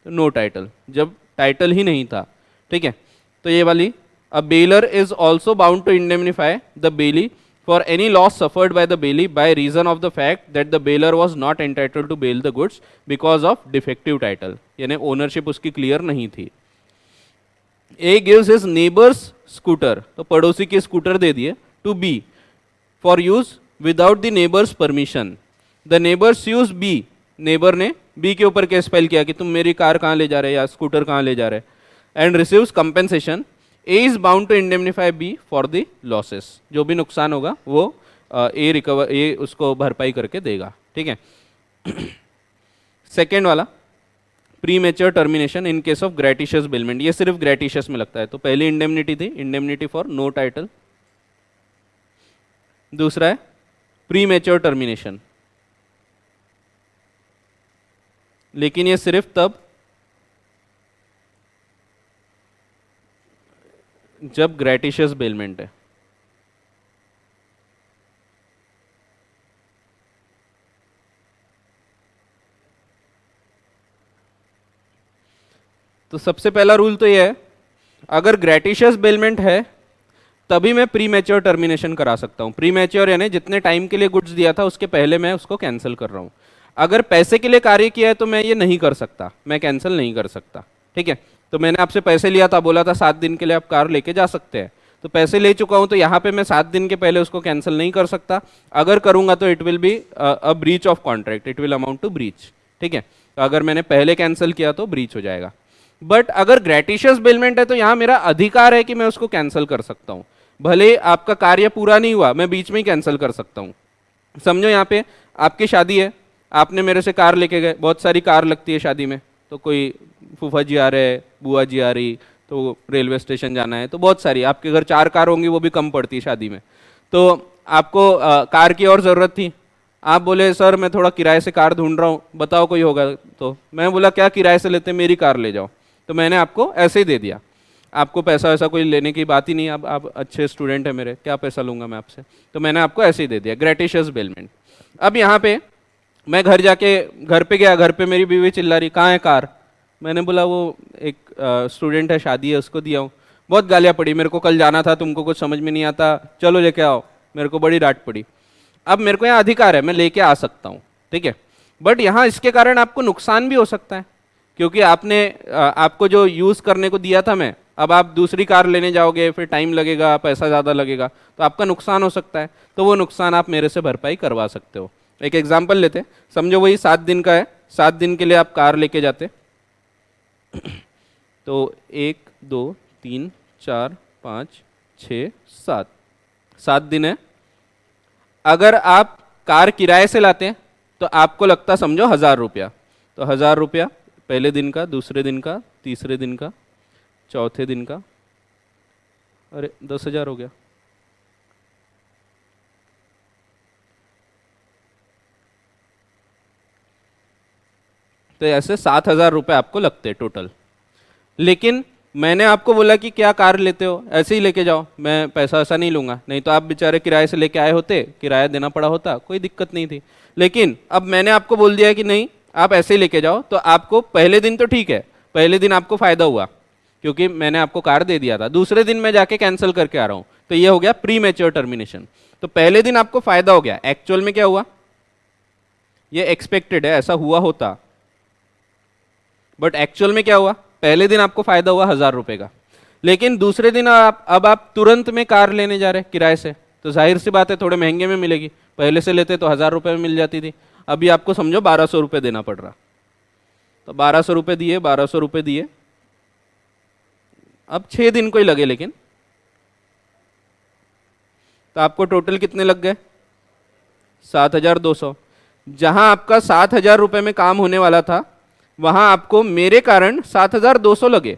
तो नो टाइटल जब टाइटल ही नहीं था। ठीक है, तो ये वाली, a bailor is also bound to indemnify the bailee for any loss suffered by the bailee by reason of the fact that the bailor was not entitled to bail the goods because of defective title, यानी ownership उसकी clear नहीं थी। A gives his neighbour's scooter, तो पड़ोसी के scooter दे दिए, to B for use without the neighbour's permission. The neighbours use B, neighbour ने बी के ऊपर केस फाइल किया कि तुम मेरी कार कहाँ ले जा रहे या स्कूटर कहाँ ले जा रहे, and receives compensation. A is bound to indemnify B for the losses, जो भी नुकसान होगा वो ए उसको भरपाई करके देगा। ठीक है, सेकेंड वाला pre mature termination in case of gratuitous bailment, ये सिर्फ ग्रेटिशियस में लगता है। तो पहली इंडेमनिटी थी इंडेमनिटी फॉर नो टाइटल, दूसरा है प्री मेच्योर टर्मिनेशन, लेकिन ये सिर्फ तब जब ग्रेटिशियस बेलमेंट है। तो सबसे पहला रूल तो ये है, अगर ग्रेटिशियस बेलमेंट है तभी मैं प्री मैच्योर टर्मिनेशन करा सकता हूं। प्री मैच्योर यानी जितने टाइम के लिए गुड्स दिया था उसके पहले मैं उसको कैंसिल कर रहा हूं। अगर पैसे के लिए कार्य किया है तो मैं ये नहीं कर सकता, मैं कैंसिल नहीं कर सकता। ठीक है, तो मैंने आपसे पैसे लिया था, बोला था 7 दिन के लिए आप कार लेके जा सकते हैं, तो पैसे ले चुका हूं तो यहाँ पे मैं 7 दिन के पहले उसको कैंसिल नहीं कर सकता, अगर करूंगा तो it will be a breach of contract, it will amount to breach. ठीक है, तो अगर मैंने पहले कैंसिल किया तो ब्रीच हो जाएगा। बट अगर ग्रेटिशियस बेलमेंट है तो यहाँ मेरा अधिकार है कि मैं उसको कैंसिल कर सकता हूँ, भले आपका कार्य पूरा नहीं हुआ मैं बीच में ही कैंसिल कर सकता हूँ। समझो यहाँ पे आपकी शादी है, आपने मेरे से कार लेके गए, बहुत सारी कार लगती है शादी में, तो कोई फूफा जी आ रहे, बुआ जी आ रही, तो रेलवे स्टेशन जाना है, तो बहुत सारी, आपके घर 4 कार होंगी, वो भी कम पड़ती है शादी में। तो आपको कार की और ज़रूरत थी, आप बोले सर मैं थोड़ा किराए से कार ढूंढ रहा हूँ, बताओ कोई होगा, तो मैं बोला क्या किराए से लेते, मेरी कार ले जाओ, तो मैंने आपको ऐसे ही दे दिया, आपको पैसा वैसा कोई लेने की बात ही नहीं, अब आप अच्छे स्टूडेंट हैं मेरे, क्या पैसा लूँगा मैं आपसे, तो मैंने आपको ऐसे ही दे दिया, ग्रेटिशियस बेलमेंट। अब यहाँ पे मैं घर जाके घर पे गया, घर पे मेरी बीवी चिल्ला रही कहाँ है कार, मैंने बोला वो एक स्टूडेंट है, शादी है, उसको दिया हूँ, बहुत गालियाँ पड़ी, मेरे को कल जाना था, तुमको कुछ समझ में नहीं आता, चलो लेके आओ, मेरे को बड़ी डांट पड़ी। अब मेरे को यहाँ अधिकार है, मैं लेके आ सकता हूँ, ठीक है, बट यहाँ इसके कारण आपको नुकसान भी हो सकता है, क्योंकि आपने आपको जो यूज़ करने को दिया था मैं, अब आप दूसरी कार लेने जाओगे, फिर टाइम लगेगा, पैसा ज़्यादा लगेगा, तो आपका नुकसान हो सकता है, तो वो नुकसान आप मेरे से भरपाई करवा सकते हो। एक एग्जाम्पल लेते, समझो वही 7 दिन का है, 7 दिन के लिए आप कार लेके जाते, तो 1 2 3 4 5 6 7 7 दिन है। अगर आप कार किराए से लाते तो आपको लगता समझो 1000 रुपया, तो 1000 रुपया पहले दिन का, दूसरे दिन का, तीसरे दिन का, चौथे दिन का, अरे 10,000 हो गया। तो ऐसे 7,000 रुपये आपको लगते टोटल। लेकिन मैंने आपको बोला कि क्या कार लेते हो, ऐसे ही लेके जाओ, मैं पैसा ऐसा नहीं लूँगा, नहीं तो आप बेचारे किराए से लेके आए होते, किराया देना पड़ा होता, कोई दिक्कत नहीं थी। लेकिन अब मैंने आपको बोल दिया कि नहीं आप ऐसे ही लेके जाओ, तो आपको पहले दिन तो ठीक है, पहले दिन आपको फ़ायदा हुआ क्योंकि मैंने आपको कार दे दिया था, दूसरे दिन मैं जाके कैंसिल करके आ रहा हूँ, तो ये हो गया प्री मैच्योर टर्मिनेशन। तो पहले दिन आपको फ़ायदा हो गया, एक्चुअल में क्या हुआ, ये एक्सपेक्टेड है, ऐसा हुआ होता, बट एक्चुअल में क्या हुआ, पहले दिन आपको फायदा हुआ 1000 रुपये का, लेकिन दूसरे दिन अब आप तुरंत में कार लेने जा रहे किराए से, तो जाहिर सी बात है थोड़े महंगे में मिलेगी, पहले से लेते तो 1000 रुपये में मिल जाती थी, अभी आपको समझो 1200 रुपये देना पड़ रहा। तो 1200 रुपये दिए, 1200 रुपये दिए, अब 6 दिन को ही लगे, लेकिन तो आपको टोटल कितने लग गए 7200। जहां आपका 7000 रुपये में काम होने वाला था वहां आपको मेरे कारण 7200 लगे।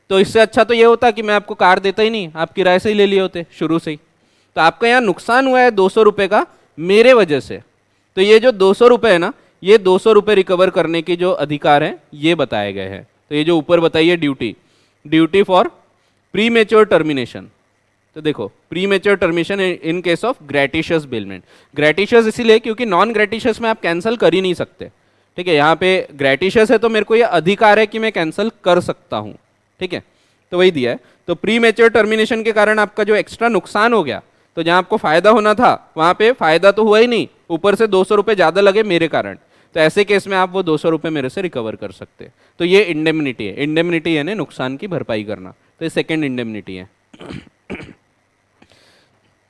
तो इससे अच्छा तो ये होता कि मैं आपको कार देता ही नहीं, आप किराए से ही ले लिए होते शुरू से ही। तो आपका यहाँ नुकसान हुआ है 200 रुपये का मेरे वजह से। तो ये जो 200 रुपये है ना, ये 200 रुपये रिकवर करने के जो अधिकार हैं ये बताए गए हैं। तो ये जो ऊपर बताइए duty for pre mature termination, तो देखो pre mature termination in case of gratuitous bailment. Gratuitous इसीलिए क्योंकि नॉन ग्रेटिशियस में आप कैंसिल कर ही नहीं सकते, ठीक है। यहाँ पे ग्रेटिशियस है तो मेरे को ये अधिकार है कि मैं कैंसिल कर सकता हूँ, ठीक है, तो वही दिया है। तो प्री मेच्योर टर्मिनेशन के कारण आपका जो एक्स्ट्रा नुकसान हो गया, तो जहाँ आपको फायदा होना था वहाँ पे फायदा तो हुआ ही नहीं, ऊपर से 200 रुपये ज़्यादा लगे मेरे कारण, तो ऐसे केस में आप वो 200 रुपये मेरे से रिकवर कर सकते। तो ये इंडेमनिटी है, इंडेमनिटी यानी नुकसान की भरपाई करना, तो ये सेकेंड इंडेमनिटी है।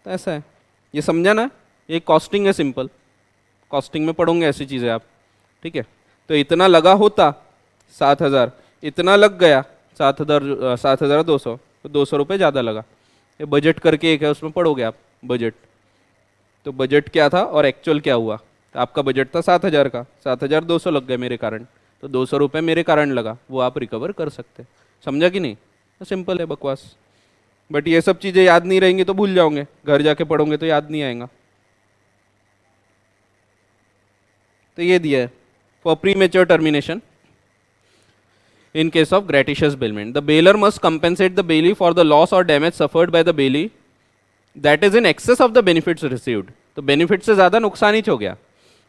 तो ऐसा है, ये समझा ना, ये कॉस्टिंग है, सिंपल कॉस्टिंग में पढ़ोगे ऐसी चीज़ें आप, ठीक है। तो इतना लगा होता 7000, इतना लग गया 7200, तो 200 रुपये ज़्यादा लगा। ये बजट करके एक है, उसमें पढ़ोगे आप बजट, तो बजट क्या था और एक्चुअल क्या हुआ। तो आपका बजट था 7000 का, 7200 लग गए मेरे कारण, तो 200 रुपये मेरे कारण लगा, वो आप रिकवर कर सकते। समझा कि नहीं, तो सिंपल है, बकवास। बट ये सब चीज़ें याद नहीं रहेंगी तो भूल जाओगे, घर जाके पढ़ोगे तो याद नहीं आएगा। तो ये दिया है for pre mature termination in case of gratuitous bailment. The bailer must compensate the bailee for the loss or damage suffered by the bailee that is in excess of the benefits received. तो benefit से ज़्यादा नुकसान ही हो गया।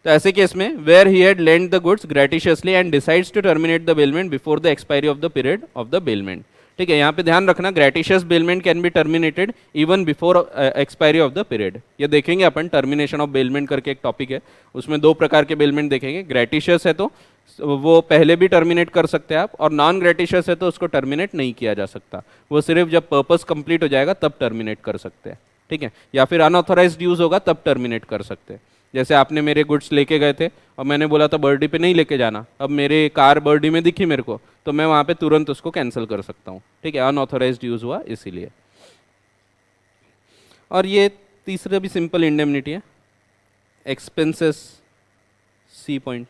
तो ऐसे case में where he had lent the goods gratuitously and decides to terminate the bailment before the expiry of the period of the bailment. ठीक है, यहाँ पे ध्यान रखना, gratuitous bailment can be terminated even before expiry of the period. ये देखेंगे अपन, termination of bailment करके एक टॉपिक है, उसमें दो प्रकार के बेलमेंट देखेंगे। ग्रेटिशियस है तो वो पहले भी टर्मिनेट कर सकते हैं आप, और नॉन ग्रेटिशियस है तो उसको टर्मिनेट नहीं किया जा सकता, वो सिर्फ जब पर्पस कंप्लीट हो जाएगा तब टर्मिनेट कर सकते हैं। ठीक है, या फिर अनऑथोराइज्ड यूज होगा तब टर्मिनेट कर सकते हैं। जैसे आपने मेरे गुड्स लेके गए थे और मैंने बोला था बर्डी पे नहीं लेके जाना, अब मेरे कार बर्डी में दिखी मेरे को, तो मैं वहां पे तुरंत उसको कैंसिल कर सकता हूँ। ठीक है, अनऑथोराइज्ड यूज हुआ इसीलिए। और ये तीसरा भी सिंपल इंडेमनिटी है, expenses, C point,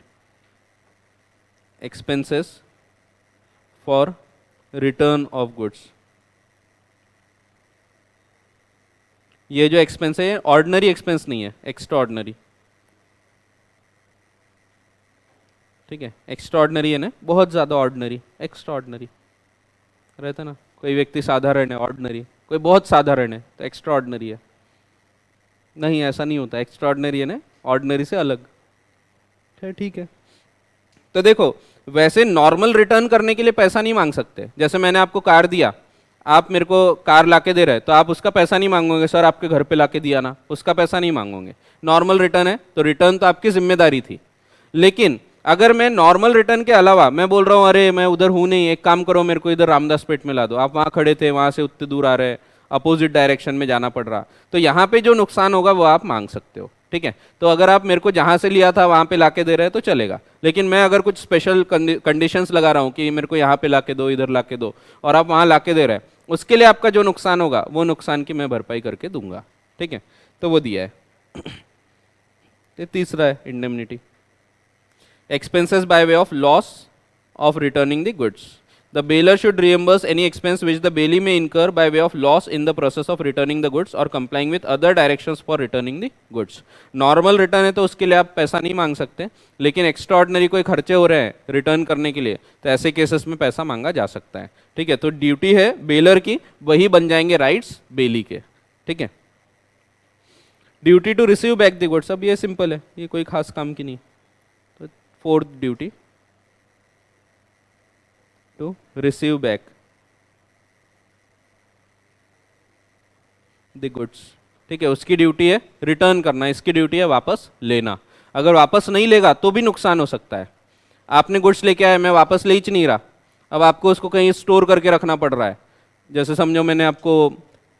expenses for return of goods. ये जो एक्सपेंस है ऑर्डिनरी एक्सपेंस नहीं है, एक्स्ट्रा ऑर्डिनरी। ठीक है, एक्स्ट्रा ऑर्डिनरी है ना, बहुत ज़्यादा ऑर्डिनरी, एक्स्ट्रा ऑर्डिनरी रहता ना, कोई व्यक्ति साधारण है ऑर्डिनरी, कोई बहुत साधारण है तो एक्स्ट्रा ऑर्डिनरी है। नहीं, ऐसा नहीं होता, एक्स्ट्रा ऑर्डिनरी है ना, ऑर्डिनरी से अलग है। ठीक है, तो देखो वैसे नॉर्मल रिटर्न करने के लिए पैसा नहीं मांग सकते। जैसे मैंने आपको कार दिया, आप मेरे को कार लाके दे रहे, तो आप उसका पैसा नहीं मांगोगे, सर आपके घर पे लाके दिया ना, उसका पैसा नहीं मांगोगे। नॉर्मल रिटर्न है तो रिटर्न तो आपकी जिम्मेदारी थी। लेकिन अगर मैं नॉर्मल रिटर्न के अलावा मैं बोल रहा हूँ अरे मैं उधर हूँ नहीं, एक काम करो मेरे को इधर रामदास पेट में ला दो, आप वहाँ खड़े थे, वहाँ से उतने दूर आ रहे, अपोजिट डायरेक्शन में जाना पड़ रहा, तो यहाँ पे जो नुकसान होगा वो आप मांग सकते हो। ठीक है, तो अगर आप मेरे को जहाँ से लिया था वहाँ पे लाके दे रहे हैं तो चलेगा। लेकिन मैं अगर कुछ स्पेशल कंडीशंस लगा रहा हूँ कि मेरे को यहाँ पे लाके दो, इधर लाके दो, और आप वहाँ लाके दे रहे हैं, उसके लिए आपका जो नुकसान होगा वो नुकसान की मैं भरपाई करके दूंगा। ठीक है, तो वो दिया है। ये तीसरा है indemnity, expenses by way of loss of returning the goods. The bailor should reimburse any expense which the bailee may incur by way of loss in the process of returning the goods or complying with other directions for returning the goods. Normal return है तो उसके लिए आप पैसा नहीं मांग सकते, लेकिन extraordinary कोई खर्चे हो रहे हैं रिटर्न करने के लिए तो ऐसे केसेस में पैसा मांगा जा सकता है। ठीक है, तो ड्यूटी है बेलर की, वही बन जाएंगे राइट्स बेली के। ठीक है, duty to receive back the goods, अब ये सिंपल है, ये कोई खास काम की नहीं। Fourth duty to receive back the goods. ठीक है, उसकी ड्यूटी है रिटर्न करना, इसकी ड्यूटी है वापस लेना। अगर वापस नहीं लेगा तो भी नुकसान हो सकता है। आपने गुड्स लेके आए, मैं वापस ले ही नहीं रहा, अब आपको उसको कहीं स्टोर करके रखना पड़ रहा है। जैसे समझो मैंने आपको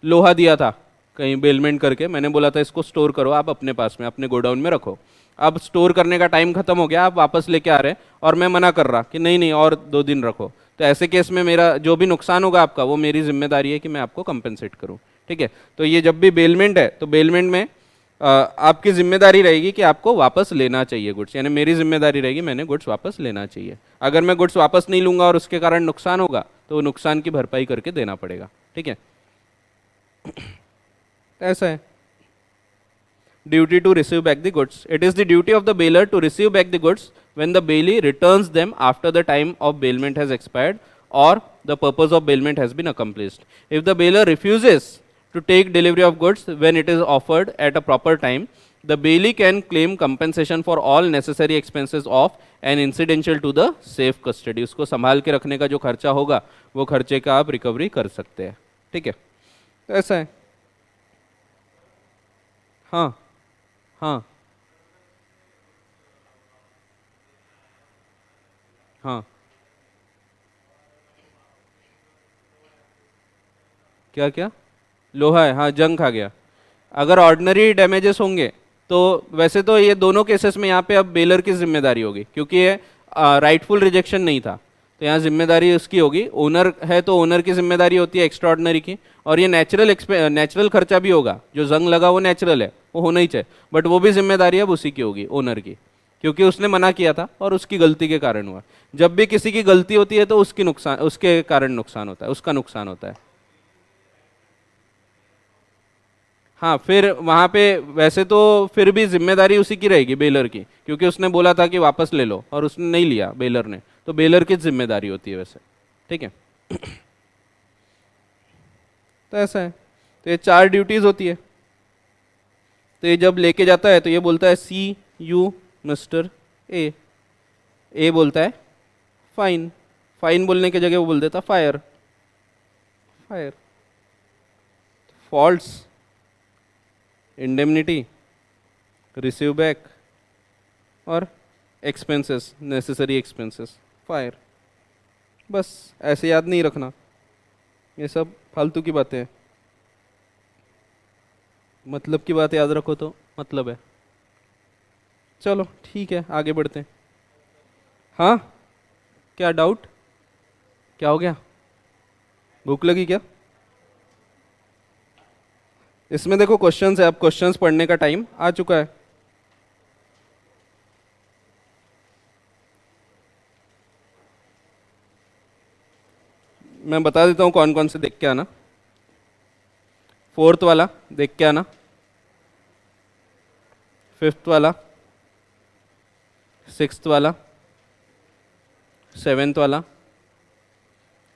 लोहा दिया था कहीं बेलमेंट करके, मैंने बोला था इसको स्टोर करो आप अपने पास में, अपने गोडाउन में रखो। अब स्टोर करने का टाइम खत्म हो गया, आप वापस लेके आ रहे हैं और मैं मना कर रहा कि नहीं नहीं और 2 दिन रखो, तो ऐसे केस में मेरा जो भी नुकसान होगा आपका वो मेरी जिम्मेदारी है कि मैं आपको कंपेंसेट करूं। ठीक है, तो ये जब भी बेलमेंट है तो बेलमेंट में आपकी जिम्मेदारी रहेगी कि आपको वापस लेना चाहिए गुड्स, यानी मेरी जिम्मेदारी रहेगी मैंने गुड्स वापस लेना चाहिए। अगर मैं गुड्स वापस नहीं लूंगा और उसके कारण नुकसान होगा तो वो नुकसान की भरपाई करके देना पड़ेगा। ठीक है, ऐसा है। Duty to receive back the goods. It is the duty of the bailor to receive back the goods when the bailee returns them after the time of bailment has expired or the purpose of bailment has been accomplished. If the bailor refuses to take delivery of goods when it is offered at a proper time, the bailee can claim compensation for all necessary expenses of and incidental to the safe custody. उसको संभाल के रखने का जो खर्चा होगा वो खर्चे का आप रिकवरी कर सकते हैं। ठीक है, तो ऐसा है। हाँ हाँ हाँ, क्या क्या लोहा है, हाँ जंग खा गया। अगर ऑर्डिनरी डैमेजेस होंगे तो वैसे तो ये दोनों केसेस में यहाँ पे अब बेलर की जिम्मेदारी होगी, क्योंकि ये राइटफुल रिजेक्शन नहीं था, तो यहाँ जिम्मेदारी उसकी होगी। ओनर है तो ओनर की जिम्मेदारी होती है एक्स्ट्रा ऑर्डिनरी की, और ये नेचुरल खर्चा भी होगा, जो जंग लगा वो नेचुरल है, वो होना ही चाहिए, बट वो भी जिम्मेदारी अब उसी की होगी, ओनर की, क्योंकि उसने मना किया था और उसकी गलती के कारण हुआ। जब भी किसी की गलती होती है तो उसके कारण नुकसान होता है, उसका नुकसान होता है। हाँ, फिर वहाँ पे वैसे तो फिर भी जिम्मेदारी उसी की रहेगी बेलर की, क्योंकि उसने बोला था कि वापस ले लो और उसने नहीं लिया बेलर ने, तो बेलर की जिम्मेदारी होती है वैसे। ठीक है, तो ऐसा है। तो ये 4 ड्यूटीज होती है। तो ये जब लेके जाता है तो ये बोलता है सी यू मिस्टर ए बोलता है फाइन, फाइन बोलने की जगह वो बोल देता fire. Fire. Faults, indemnity, receive back और एक्सपेंसेस, नेसेसरी एक्सपेंसेस, फायर। बस ऐसे याद नहीं रखना, ये सब फालतू की बातें हैं। मतलब की बात याद रखो तो मतलब है। चलो ठीक है, आगे बढ़ते हैं। हाँ, क्या डाउट, क्या हो गया? भूख लगी क्या? इसमें देखो क्वेश्चंस है, अब क्वेश्चंस पढ़ने का टाइम आ चुका है। मैं बता देता हूँ कौन कौन से देख के आना। फोर्थ वाला देख के आना, फिफ्थ वाला, सिक्स्थ वाला, सेवेंथ वाला,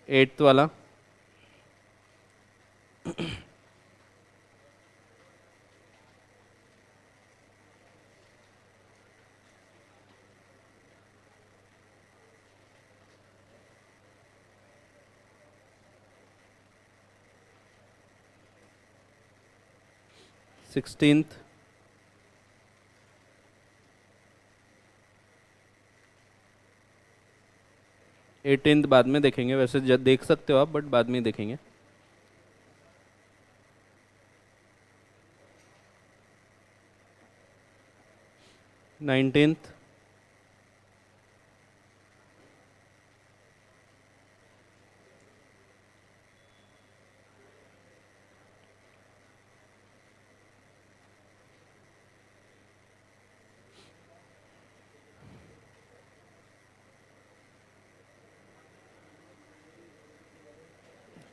एट्थ वाला, 16th, 18th बाद में देखेंगे, वैसे देख सकते हो आप, बट बाद में ही देखेंगे। 19th,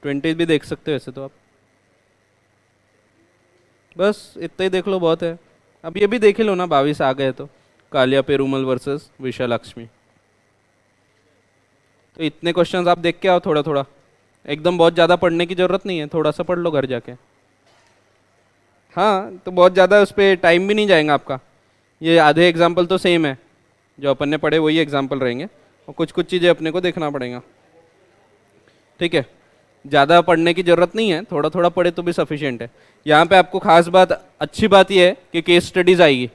20th भी देख सकते हो वैसे तो आप। बस इतना ही देख लो, बहुत है। अब ये भी देख ही लो ना, 22 आ गए तो। कालिया पेरूमल वर्सेस विशालक्ष्मी, तो इतने क्वेश्चंस आप देख के आओ थोड़ा थोड़ा। एकदम बहुत ज़्यादा पढ़ने की ज़रूरत नहीं है, थोड़ा सा पढ़ लो घर जाके। हाँ, तो बहुत ज़्यादा उस पर टाइम भी नहीं जाएगा आपका। ये आधे एग्जाम्पल तो सेम है, जो अपन ने पढ़े वही एग्जाम्पल रहेंगे, और कुछ कुछ चीज़ें अपने को देखना पड़ेगा। ठीक है, ज़्यादा पढ़ने की ज़रूरत नहीं है, थोड़ा थोड़ा पढ़े तो भी सफिशिएंट है। यहाँ पे आपको खास बात, अच्छी बात ये है कि केस स्टडीज़ आएगी।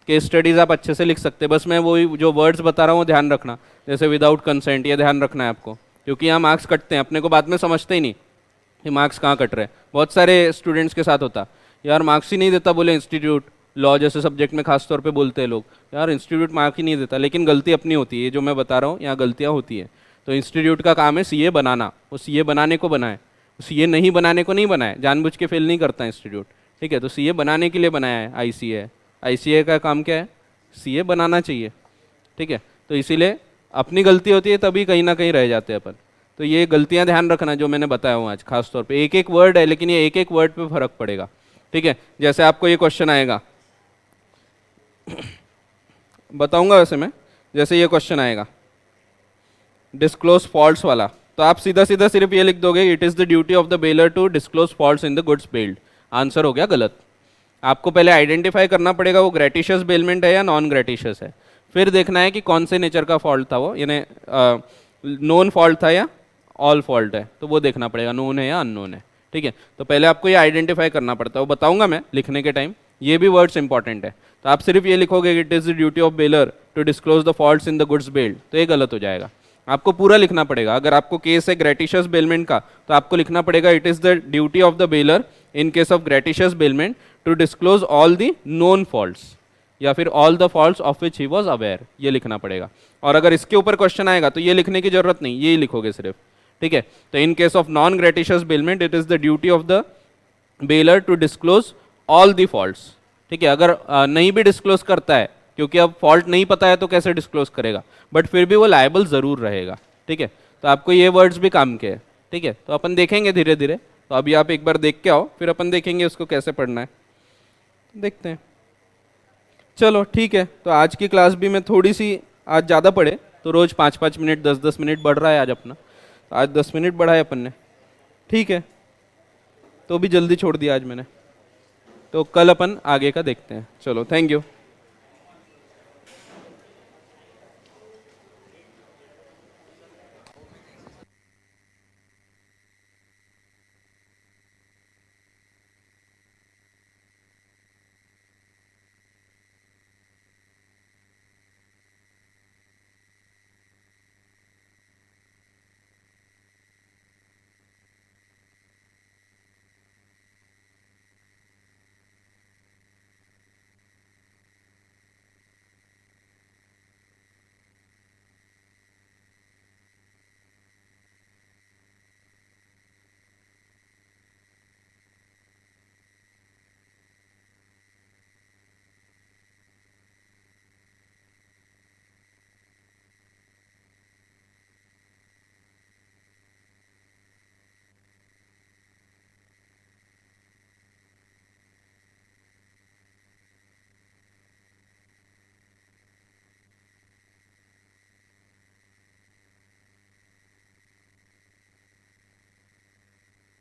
केस स्टडीज़ आप अच्छे से लिख सकते हैं, बस मैं वही जो वर्ड्स बता रहा हूँ वो ध्यान रखना। जैसे विदाउट कंसेंट, ये ध्यान रखना है आपको, क्योंकि यहाँ मार्क्स कटते हैं, अपने को बाद में समझते ही नहीं कि मार्क्स कहाँ कट रहे हैं। बहुत सारे स्टूडेंट्स के साथ होता, यार मार्क्स ही नहीं देता बोले इंस्टीट्यूट, लॉ जैसे सब्जेक्ट में खास तौर पे बोलते हैं लोग, यार इंस्टीट्यूट मार्क ही नहीं देता, लेकिन गलती अपनी होती है। ये जो मैं बता रहा हूँ यहाँ गलतियाँ होती है। तो इंस्टीट्यूट का काम है सीए बनाना, वो सीए बनाने को बनाए, सीए नहीं बनाने को नहीं बनाए, जानबूझ के फेल नहीं करता इंस्टीट्यूट। ठीक है, तो सीए बनाने के लिए बनाया है आईसीए। आईसीए का काम क्या है? सीए बनाना चाहिए। ठीक है, तो इसीलिए अपनी गलती होती है तभी कहीं ना कहीं रह जाते हैं अपन। तो ये गलतियां ध्यान रखना जो मैंने बताया हूँ आज, खास तौर पे एक एक वर्ड है, लेकिन ये एक एक वर्ड पे फर्क पड़ेगा। ठीक है, जैसे आपको ये क्वेश्चन आएगा, बताऊंगा वैसे मैं, जैसे ये क्वेश्चन आएगा डिस्क्लोज फॉल्ट्स वाला, तो आप सीधा सीधा सिर्फ ये लिख दोगे, it is the duty of the bailor to disclose faults in the goods bailed. Answer हो गया गलत। आपको पहले आइडेंटिफाई करना पड़ेगा वो ग्रेटिशियस बेलमेंट है या नॉन ग्रेटिशियस है, फिर देखना है कि कौन से नेचर का फॉल्ट था वो, यानी नोन फॉल्ट था या ऑल फॉल्ट है, तो वो देखना पड़ेगा नोन है या अननोन है। ठीक है, तो पहले आपको ये आइडेंटिफाई करना पड़ता है, वो बताऊंगा मैं लिखने के टाइम। ये भी वर्ड्स इंपॉर्टेंट है, तो आप सिर्फ ये लिखोगे it is the duty of bailor to disclose the faults in the goods bailed, तो ये गलत हो जाएगा। आपको पूरा लिखना पड़ेगा। अगर आपको केस है ग्रेटिशियस बेलमेंट का, तो आपको लिखना पड़ेगा it is the duty of the bailor in case of gratuitous bailment to disclose all the known faults, या फिर all the faults of which he was aware, ये लिखना पड़ेगा। और अगर इसके ऊपर क्वेश्चन आएगा तो ये लिखने की जरूरत नहीं, ये ही लिखोगे सिर्फ। ठीक है, तो in case of non gratuitous bailment it is the duty of the bailor to disclose all the faults. ठीक है, अगर नहीं भी डिस्क्लोज करता है, क्योंकि अब फॉल्ट नहीं पता है तो कैसे डिस्क्लोज करेगा, बट फिर भी वो लायबल जरूर रहेगा। ठीक है, तो आपको ये वर्ड्स भी काम के हैं। ठीक है, तो अपन देखेंगे धीरे धीरे, तो अभी आप एक बार देख के आओ, फिर अपन देखेंगे उसको कैसे पढ़ना है, देखते हैं। चलो ठीक है, तो आज की क्लास भी मैं थोड़ी सी आज ज़्यादा पढ़े, तो रोज़ 5-5 मिनट 10-10 मिनट बढ़ रहा है आज अपना, तो आज 10 मिनट बढ़ाए अपन ने। ठीक है, तो भी जल्दी छोड़ दिया आज मैंने, तो कल अपन आगे का देखते हैं। चलो, थैंक यू।